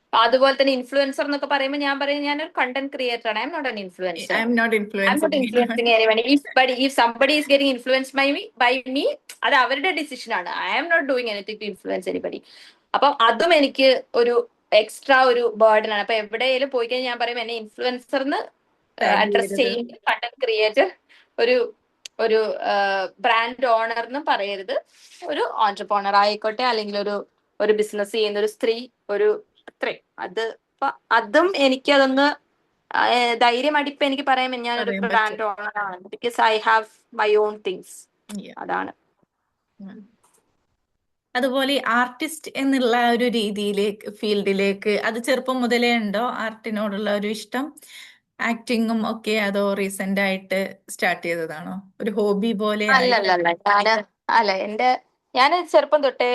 അപ്പൊ അതുപോലെ തന്നെ ഇൻഫ്ലുവൻസർ എന്നൊക്കെ പറയുമ്പോൾ ഞാൻ പറയും ഞാനൊരു കണ്ടന്റ് ക്രിയേറ്റർ ആണ്, I'm not an I influencer. I'm not I'm not influencing anyone. influencing anyone. If somebody is getting influenced by me, അത് അവരുടെ ഡിസിഷൻ ആണ്. I am not doing anything to influence anybody. അപ്പം അതും എനിക്ക് ഒരു extra ഒരു burden ആണ്. അപ്പൊ എവിടെയെങ്കിലും പോയി കഴിഞ്ഞാൽ ഞാൻ പറയും എന്നെ ഇൻഫ്ലുവൻസറിന് ടാഗ് അഡ്രസ് ചെയ്യരുത്. ചെയ്യും, കണ്ടന്റ് ക്രിയേറ്റർ, ഒരു ഒരു ബ്രാൻഡ് ഓണർ എന്നും പറയരുത്. ഒരു ഓൺടർപ്രണർ ആയിക്കോട്ടെ, അല്ലെങ്കിൽ ഒരു ബിസിനസ് ചെയ്യുന്ന ഒരു സ്ത്രീ, ഒരു അത്രേ അത്. അതും എനിക്ക് അതൊന്ന് ധൈര്യമായിട്ട് ഇപ്പൊ എനിക്ക് പറയാം ഞാനൊരു പറയാൻ പറ്റും. ബ്രാൻഡ് ഓണർ ആണ്, because I have my own things. Yeah. അതാണ്. ഉം. അതുപോലെ ആർട്ടിസ്റ്റ് എന്നുള്ള ഒരു രീതിയിലേക്ക്, ഫീൽഡിലേക്ക് അത് ചെറുപ്പം മുതലേ ഉണ്ടോ ആർട്ടിനോടുള്ള ഒരു ഇഷ്ടം? ആക്ടിങ്ങും ഒക്കെ അതോ റീസെന്റ് ആയിട്ട് സ്റ്റാർട്ട് ചെയ്തതാണോ? ഒരു ഹോബി പോലെ ആയിട്ട്? അല്ലല്ലല്ല, അല്ല ഞാൻ ചെറുപ്പം തൊട്ടേ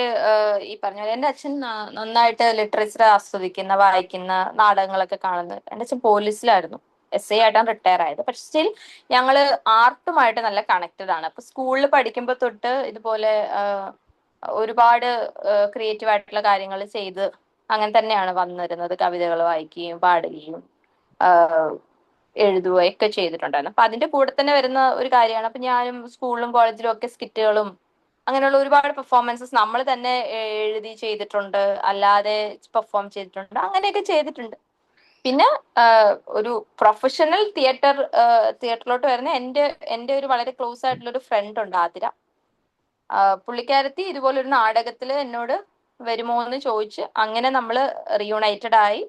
ഈ പറഞ്ഞ പോലെ എന്റെ അച്ഛൻ നന്നായിട്ട് ലിറ്ററേച്ചർ ആസ്വദിക്കുന്ന, വായിക്കുന്ന, നാടകങ്ങളൊക്കെ കാണുന്നത്. എന്റെ അച്ഛൻ പോലീസിലായിരുന്നു, SI ആയിട്ടാണ് റിട്ടയർ ആയത്. പക്ഷെ സ്റ്റിൽ ഞങ്ങള് ആർട്ടുമായിട്ട് നല്ല കണക്റ്റഡ് ആണ്. അപ്പൊ സ്കൂളിൽ പഠിക്കുമ്പോൾ തൊട്ട് ഇതുപോലെ ഒരുപാട് ക്രിയേറ്റീവ് ആയിട്ടുള്ള കാര്യങ്ങൾ ചെയ്ത് അങ്ങനെ തന്നെയാണ് വന്നിരുന്നത്. കവിതകൾ വായിക്കുകയും പാടുകയും എഴുതുകയൊക്കെ ചെയ്തിട്ടുണ്ടായിരുന്നു. അപ്പൊ അതിന്റെ കൂടെ തന്നെ വരുന്ന ഒരു കാര്യമാണ്. അപ്പൊ ഞാനും സ്കൂളിലും കോളേജിലും ഒക്കെ സ്കിറ്റുകളും അങ്ങനെയുള്ള ഒരുപാട് പെർഫോമൻസസ് നമ്മൾ തന്നെ എഴുതി ചെയ്തിട്ടുണ്ട്, അല്ലാതെ പെർഫോം ചെയ്തിട്ടുണ്ട്, അങ്ങനെയൊക്കെ ചെയ്തിട്ടുണ്ട്. പിന്നെ ഒരു പ്രൊഫഷണൽ തിയേറ്ററിലോട്ട് വരുന്ന എന്റെ ഒരു വളരെ ക്ലോസ് ആയിട്ടുള്ള ഒരു ഫ്രണ്ട് ഉണ്ട്, ആതിര. പുള്ളിക്കാരത്തി ഇതുപോലെ ഒരു നാടകത്തില് എന്നോട് വരുമോ എന്ന് ചോദിച്ച് അങ്ങനെ നമ്മൾ റീയുണൈറ്റഡ് ആയി.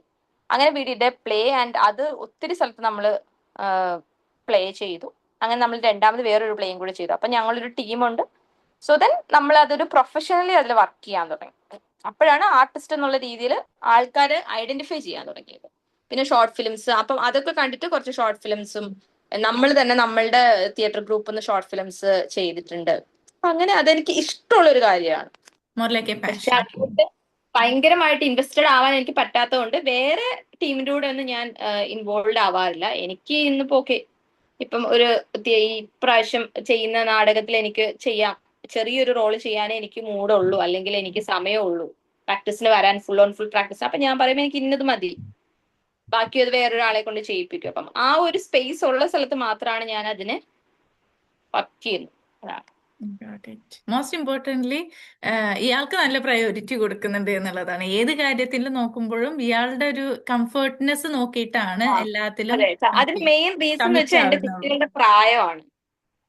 അങ്ങനെ we did A play and അത് ഒത്തിരി സ്ഥലത്ത് നമ്മൾ പ്ലേ ചെയ്തു. അങ്ങനെ നമ്മൾ രണ്ടാമത് വേറൊരു പ്ലേയും കൂടി ചെയ്തു. അപ്പൊ ഞങ്ങളൊരു ടീമുണ്ട്. സോ ദെൻ നമ്മൾ അതൊരു പ്രൊഫഷണലി അതിൽ വർക്ക് ചെയ്യാൻ തുടങ്ങി. അപ്പോഴാണ് ആർട്ടിസ്റ്റ് എന്നുള്ള രീതിയിൽ ആൾക്കാരെ ഐഡന്റിഫൈ ചെയ്യാൻ തുടങ്ങിയത്. പിന്നെ ഷോർട്ട് ഫിലിംസ്, അപ്പം അതൊക്കെ കണ്ടിട്ട് കുറച്ച് ഷോർട്ട് ഫിലിംസും നമ്മൾ തന്നെ നമ്മളുടെ തിയേറ്റർ ഗ്രൂപ്പിൽ നിന്ന് ഷോർട്ട് ഫിലിംസ് ചെയ്തിട്ടുണ്ട്. അപ്പൊ അങ്ങനെ അതെനിക്ക് ഇഷ്ടമുള്ള ഒരു കാര്യമാണ്. മോർ ലൈക്ക് എ പക്ഷെ പാഷൻ. അതിലോട്ട് ഭയങ്കരമായിട്ട് ഇൻവെസ്റ്റഡ് ആവാൻ എനിക്ക് പറ്റാത്തതുകൊണ്ട് വേറെ ടീമിന്റെ കൂടെ ഒന്നും ഞാൻ ഇൻവോൾവ് ആവാറില്ല. എനിക്ക് ഇന്നിപ്പോ ഓക്കെ, ഇപ്പം ഒരു ഈ പ്രാവശ്യം ചെയ്യുന്ന നാടകത്തിൽ എനിക്ക് ചെയ്യാം, ചെറിയൊരു റോള് ചെയ്യാനേ എനിക്ക് മൂടുള്ളൂ, അല്ലെങ്കിൽ എനിക്ക് സമയമുള്ളൂ പ്രാക്ടീസിന് വരാൻ, ഫുൾ ഓൺ ഫുൾ പ്രാക്ടീസ്. അപ്പൊ ഞാൻ പറയുമ്പോൾ എനിക്ക് ഇന്നത് മതി, ബാക്കി അത് വേറൊരാളെ കൊണ്ട് ചെയ്യിപ്പിക്കും. അപ്പം ആ ഒരു സ്പേസ് ഉള്ള സ്ഥലത്ത് മാത്രമാണ് ഞാൻ അതിന് വർക്ക് ചെയ്യുന്നത്. അതാണ്. മോസ്റ്റ് ഇമ്പോർട്ടൻ്റ്ലി ഇയാൾക്ക് നല്ല പ്രയോറിറ്റി കൊടുക്കുന്നുണ്ട് എന്നുള്ളതാണ്. ഏത് കാര്യത്തിൽ നോക്കുമ്പോഴും ഇയാളുടെ ഒരു കംഫർട്ട്നെസ് നോക്കിയിട്ടാണ് ആ, എല്ലാത്തിലും അതെ. അതിന് മെയിൻ റീസൺ എന്ന് കമ്മിറ്റ് വെച്ചാൽ എന്റെ ആവുന്നുള്ളൂ. കുട്ടികളുടെ പ്രായമാണ്.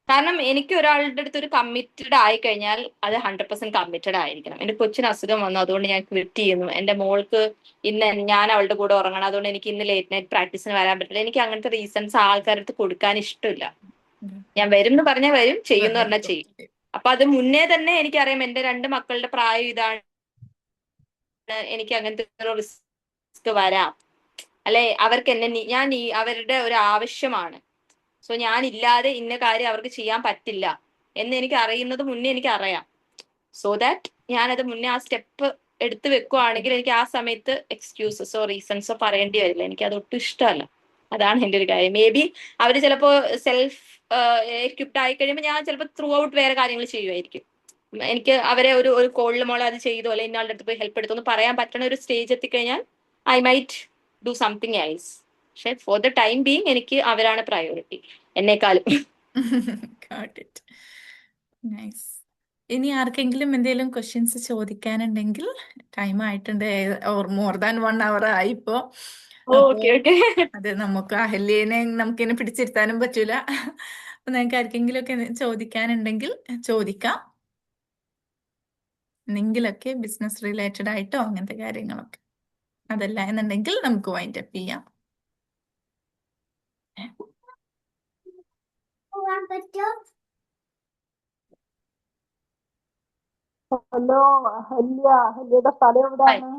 കാരണം എനിക്ക് ഒരാളുടെ അടുത്ത് ഒരു കമ്മിറ്റഡ് ആയി കഴിഞ്ഞാൽ അത് 100% കമ്മിറ്റഡ് ആയിരിക്കണം. എന്റെ കൊച്ചിന് അസുഖം വന്നു, അതുകൊണ്ട് ഞാൻ ക്വിറ്റ് ചെയ്യുന്നു. എന്റെ മോൾക്ക് ഇന്ന് ഞാൻ അവളുടെ കൂടെ ഉറങ്ങണം, അതുകൊണ്ട് എനിക്ക് ഇന്ന് ലേറ്റ് നൈറ്റ് പ്രാക്ടീസിന് വരാൻ പറ്റില്ല. എനിക്ക് അങ്ങനത്തെ റീസൺസ് ആൾക്കാരുടെ അടുത്ത് കൊടുക്കാൻ ഇഷ്ടമില്ല. ഞാൻ വരും എന്ന് പറഞ്ഞാൽ വരും, ചെയ്യുമെന്ന് പറഞ്ഞാൽ ചെയ്യും. അപ്പൊ അത് മുന്നേ തന്നെ എനിക്കറിയാം എന്റെ രണ്ട് മക്കളുടെ പ്രായം ഇതാണ്, എനിക്ക് അങ്ങനത്തെ ഒരു റിസ്ക് വരാം, അല്ലെ അവർക്ക് എന്നെ ഞാൻ അവരുടെ ഒരു ആവശ്യമാണ്. സോ ഞാൻ ഇല്ലാതെ ഇന്ന കാര്യം അവർക്ക് ചെയ്യാൻ പറ്റില്ല എന്ന് എനിക്ക് അറിയുന്നത് മുന്നേ എനിക്ക് അറിയാം. സോ ദാറ്റ് ഞാനത് മുന്നേ ആ സ്റ്റെപ്പ് എടുത്തു വെക്കുവാണെങ്കിൽ എനിക്ക് ആ സമയത്ത് എക്സ്ക്യൂസസോ റീസൺസോ പറയേണ്ടി വരില്ല. എനിക്ക് അത് ഒട്ടും ഇഷ്ടമല്ല. അതാണ് എന്റെ ഒരു കാര്യം. മേ ബി അവര് ചിലപ്പോ സെൽഫ് എക്വിപ്ഡ് ആയി കഴിയുമ്പോൾ ഞാൻ ചിലപ്പോൾ ത്രൂ ഔട്ട് വേറെ കാര്യങ്ങൾ ചെയ്യുമായിരിക്കും. എനിക്ക് അവരെ ഒരു കോളിൽ മോളെ അത് ചെയ്തോ അല്ലെ ഇന്നാളുടെ അടുത്ത് പോയി ഹെൽപ്പ് എടുത്തോ എന്ന് പറയാൻ പറ്റുന്ന ഒരു സ്റ്റേജ് എത്തിക്കഴിഞ്ഞാൽ I might do something else. പക്ഷെ ഫോർ ദ ടൈം ബീങ് എനിക്ക് അവരാണ് പ്രയോറിറ്റി എന്നെക്കാളും. Got it. Nice. ഇനി ആർക്കെങ്കിലും എന്തെങ്കിലും ക്വസ്റ്റ്യൻസ് ചോദിക്കാനുണ്ടെങ്കിൽ ടൈം ആയിട്ടുണ്ട്. ഓർ മോർ ദാൻ 1 hour ആയിപ്പോ. അപ്പോ ഓക്കെ ഓക്കെ. അത് നമുക്ക് അഹല്യേനെ നമുക്കിനെ പിടിച്ചിരുത്താനും പറ്റൂല. അപ്പൊ നിങ്ങൾക്ക് ആർക്കെങ്കിലും ഒക്കെ ചോദിക്കാനുണ്ടെങ്കിൽ ചോദിക്കാം. എന്തെങ്കിലൊക്കെ ബിസിനസ് റിലേറ്റഡ് ആയിട്ടോ അങ്ങനത്തെ കാര്യങ്ങളൊക്കെ. അതല്ല എന്നുണ്ടെങ്കിൽ നമുക്ക് വൈൻഡ് അപ്പ് ചെയ്യാം. ഹലോ അഹല്യ, അഹല്യയുടെ സ്ഥലം എവിടാണ്?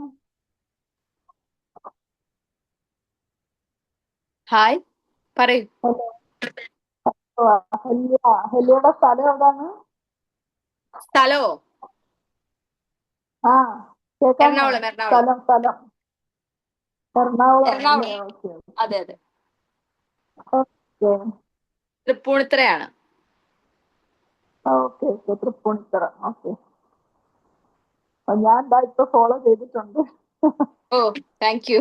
ഹായ് പറയൂ. ഹലോ അഹല്യ, അഹല്യയുടെ സ്ഥലം എവിടാണ്? സ്ഥലോ? ആ കേക്കാമോ? എറണാകുളം. എറണാകുളം. സ്ഥലം എറണാകുളം അല്ലേ? എറണാകുളം. ഓക്കെ അതെ അതെ. ഓക്കെ തൃപ്പൂണിത്തുറയാണ്. Okay okay Tripunithura. ഓക്കെ, ഞാൻ ദാ ഇപ്പൊ ഫോളോ ചെയ്തിട്ടുണ്ട്. Oh thank you.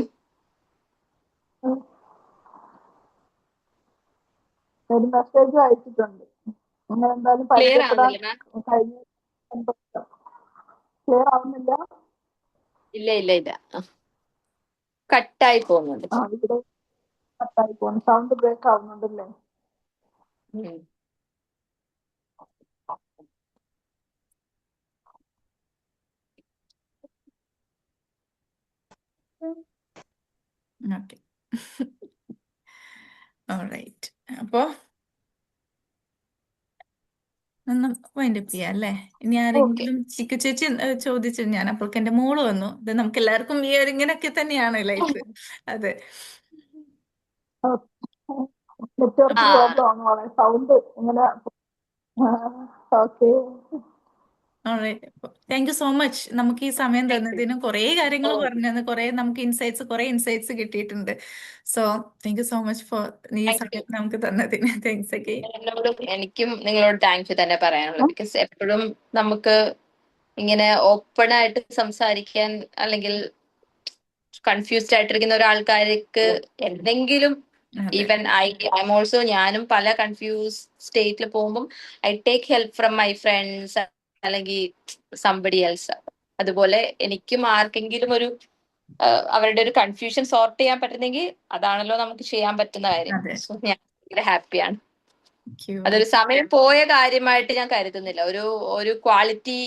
ഒരു മെസ്സേജ് അയച്ചിട്ടുണ്ട്. നിങ്ങൾ എന്തായാലും ക്ലിയർ പരിചയപ്പെടാൻ ആവുന്നില്ല മാം? കഴിഞ്ഞ ക്ലിയർ ആവുന്നില്ല. ഇല്ല ഇല്ല ഇല്ല, കട്ടായി പോകുന്നുണ്ട്. ആ ഇവിടെ കട്ടായി പോകുന്നു, സൗണ്ട് ബ്രേക്ക് ആവുന്നുണ്ടല്ലേ? ഉം. ഓക്കെ. ഓൾറൈറ്റ്. അപ്പോ വൈൻഡ് അപ്പ് ചെയ്യാം അല്ലേ? ഇനി ഓക്കെ. ആരെങ്കിലും ചിക്കു ചേച്ചി ചോദിച്ചു, ഞാൻ അപ്പോഴേക്ക് എന്റെ മോള് വന്നു. ഇത് നമുക്ക് എല്ലാവർക്കും ഈ ഒരു ഇങ്ങനെയൊക്കെ തന്നെയാണ് ലൈഫ്. അതെ. നെറ്റ്വർക്ക് ആ പ്രോബ്ലം ആണ് വളരെ, സൗണ്ട് ഇങ്ങനെ. Okay thank you so much. നമുക്ക് ഈ സമയം താങ്ക് യു. തന്നതിനും കുറേ കാര്യങ്ങൾ ഓ പറഞ്ഞു തന്നു, കുറേ നമുക്ക് കുറേ ഇൻസൈറ്റ്സ് കിട്ടിയിട്ടുണ്ട്. So thank you so much for ഈ താങ്ക് യു. സമയം നമുക്ക് തന്നതിന്. Thanks again. എനിക്കും നിങ്ങളോട് താങ്ക് യു തന്നെ പറയാനുള്ളത്. ബിക്കോസ് എപ്പോഴും നമുക്ക് ഇങ്ങനെ ഓപ്പൺ ആയിട്ട് സംസാരിക്കാൻ, അല്ലെങ്കിൽ കൺഫ്യൂസ്ഡ് ആയിട്ടിരിക്കുന്ന ഒരാൾക്കാർക്ക് എന്തെങ്കിലും, അതെ ഈവൻ ഐ ഓൾസോ, ഞാനും പല കൺഫ്യൂസ് സ്റ്റേറ്റിൽ പോകുമ്പോൾ I take help from my friends അല്ലെങ്കിൽ സംബഡി എൽസ്. അതുപോലെ എനിക്കും ആർക്കെങ്കിലും ഒരു അവരുടെ ഒരു കൺഫ്യൂഷൻ സോർട്ട് ചെയ്യാൻ പറ്റുന്നെങ്കിൽ അതാണല്ലോ നമുക്ക് ചെയ്യാൻ പറ്റുന്ന കാര്യം. അതെ. സോ ഞാൻ ഭയങ്കര ഹാപ്പിയാണ്. Thank you. അതൊരു സമയം പോയ കാര്യമായിട്ട് ഞാൻ കരുതുന്നില്ല. ഒരു ക്വാളിറ്റി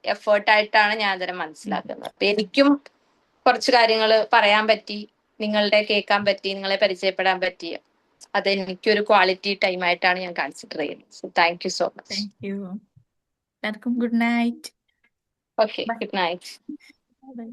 എഫേർട്ടായിട്ടാണ് ഞാൻ അതിനെ മനസ്സിലാക്കുന്നത്. അപ്പൊ എനിക്കും കുറച്ച് കാര്യങ്ങൾ പറയാൻ പറ്റി, നിങ്ങളുടെ കേൾക്കാൻ പറ്റി, നിങ്ങളെ പരിചയപ്പെടാൻ പറ്റി. അത് എനിക്കൊരു ക്വാളിറ്റി ടൈം ആയിട്ടാണ് ഞാൻ കൺസിഡർ ചെയ്യുന്നത്. So thank you so much. Thank you. എല്ലാവർക്കും good night. Okay, good night. By.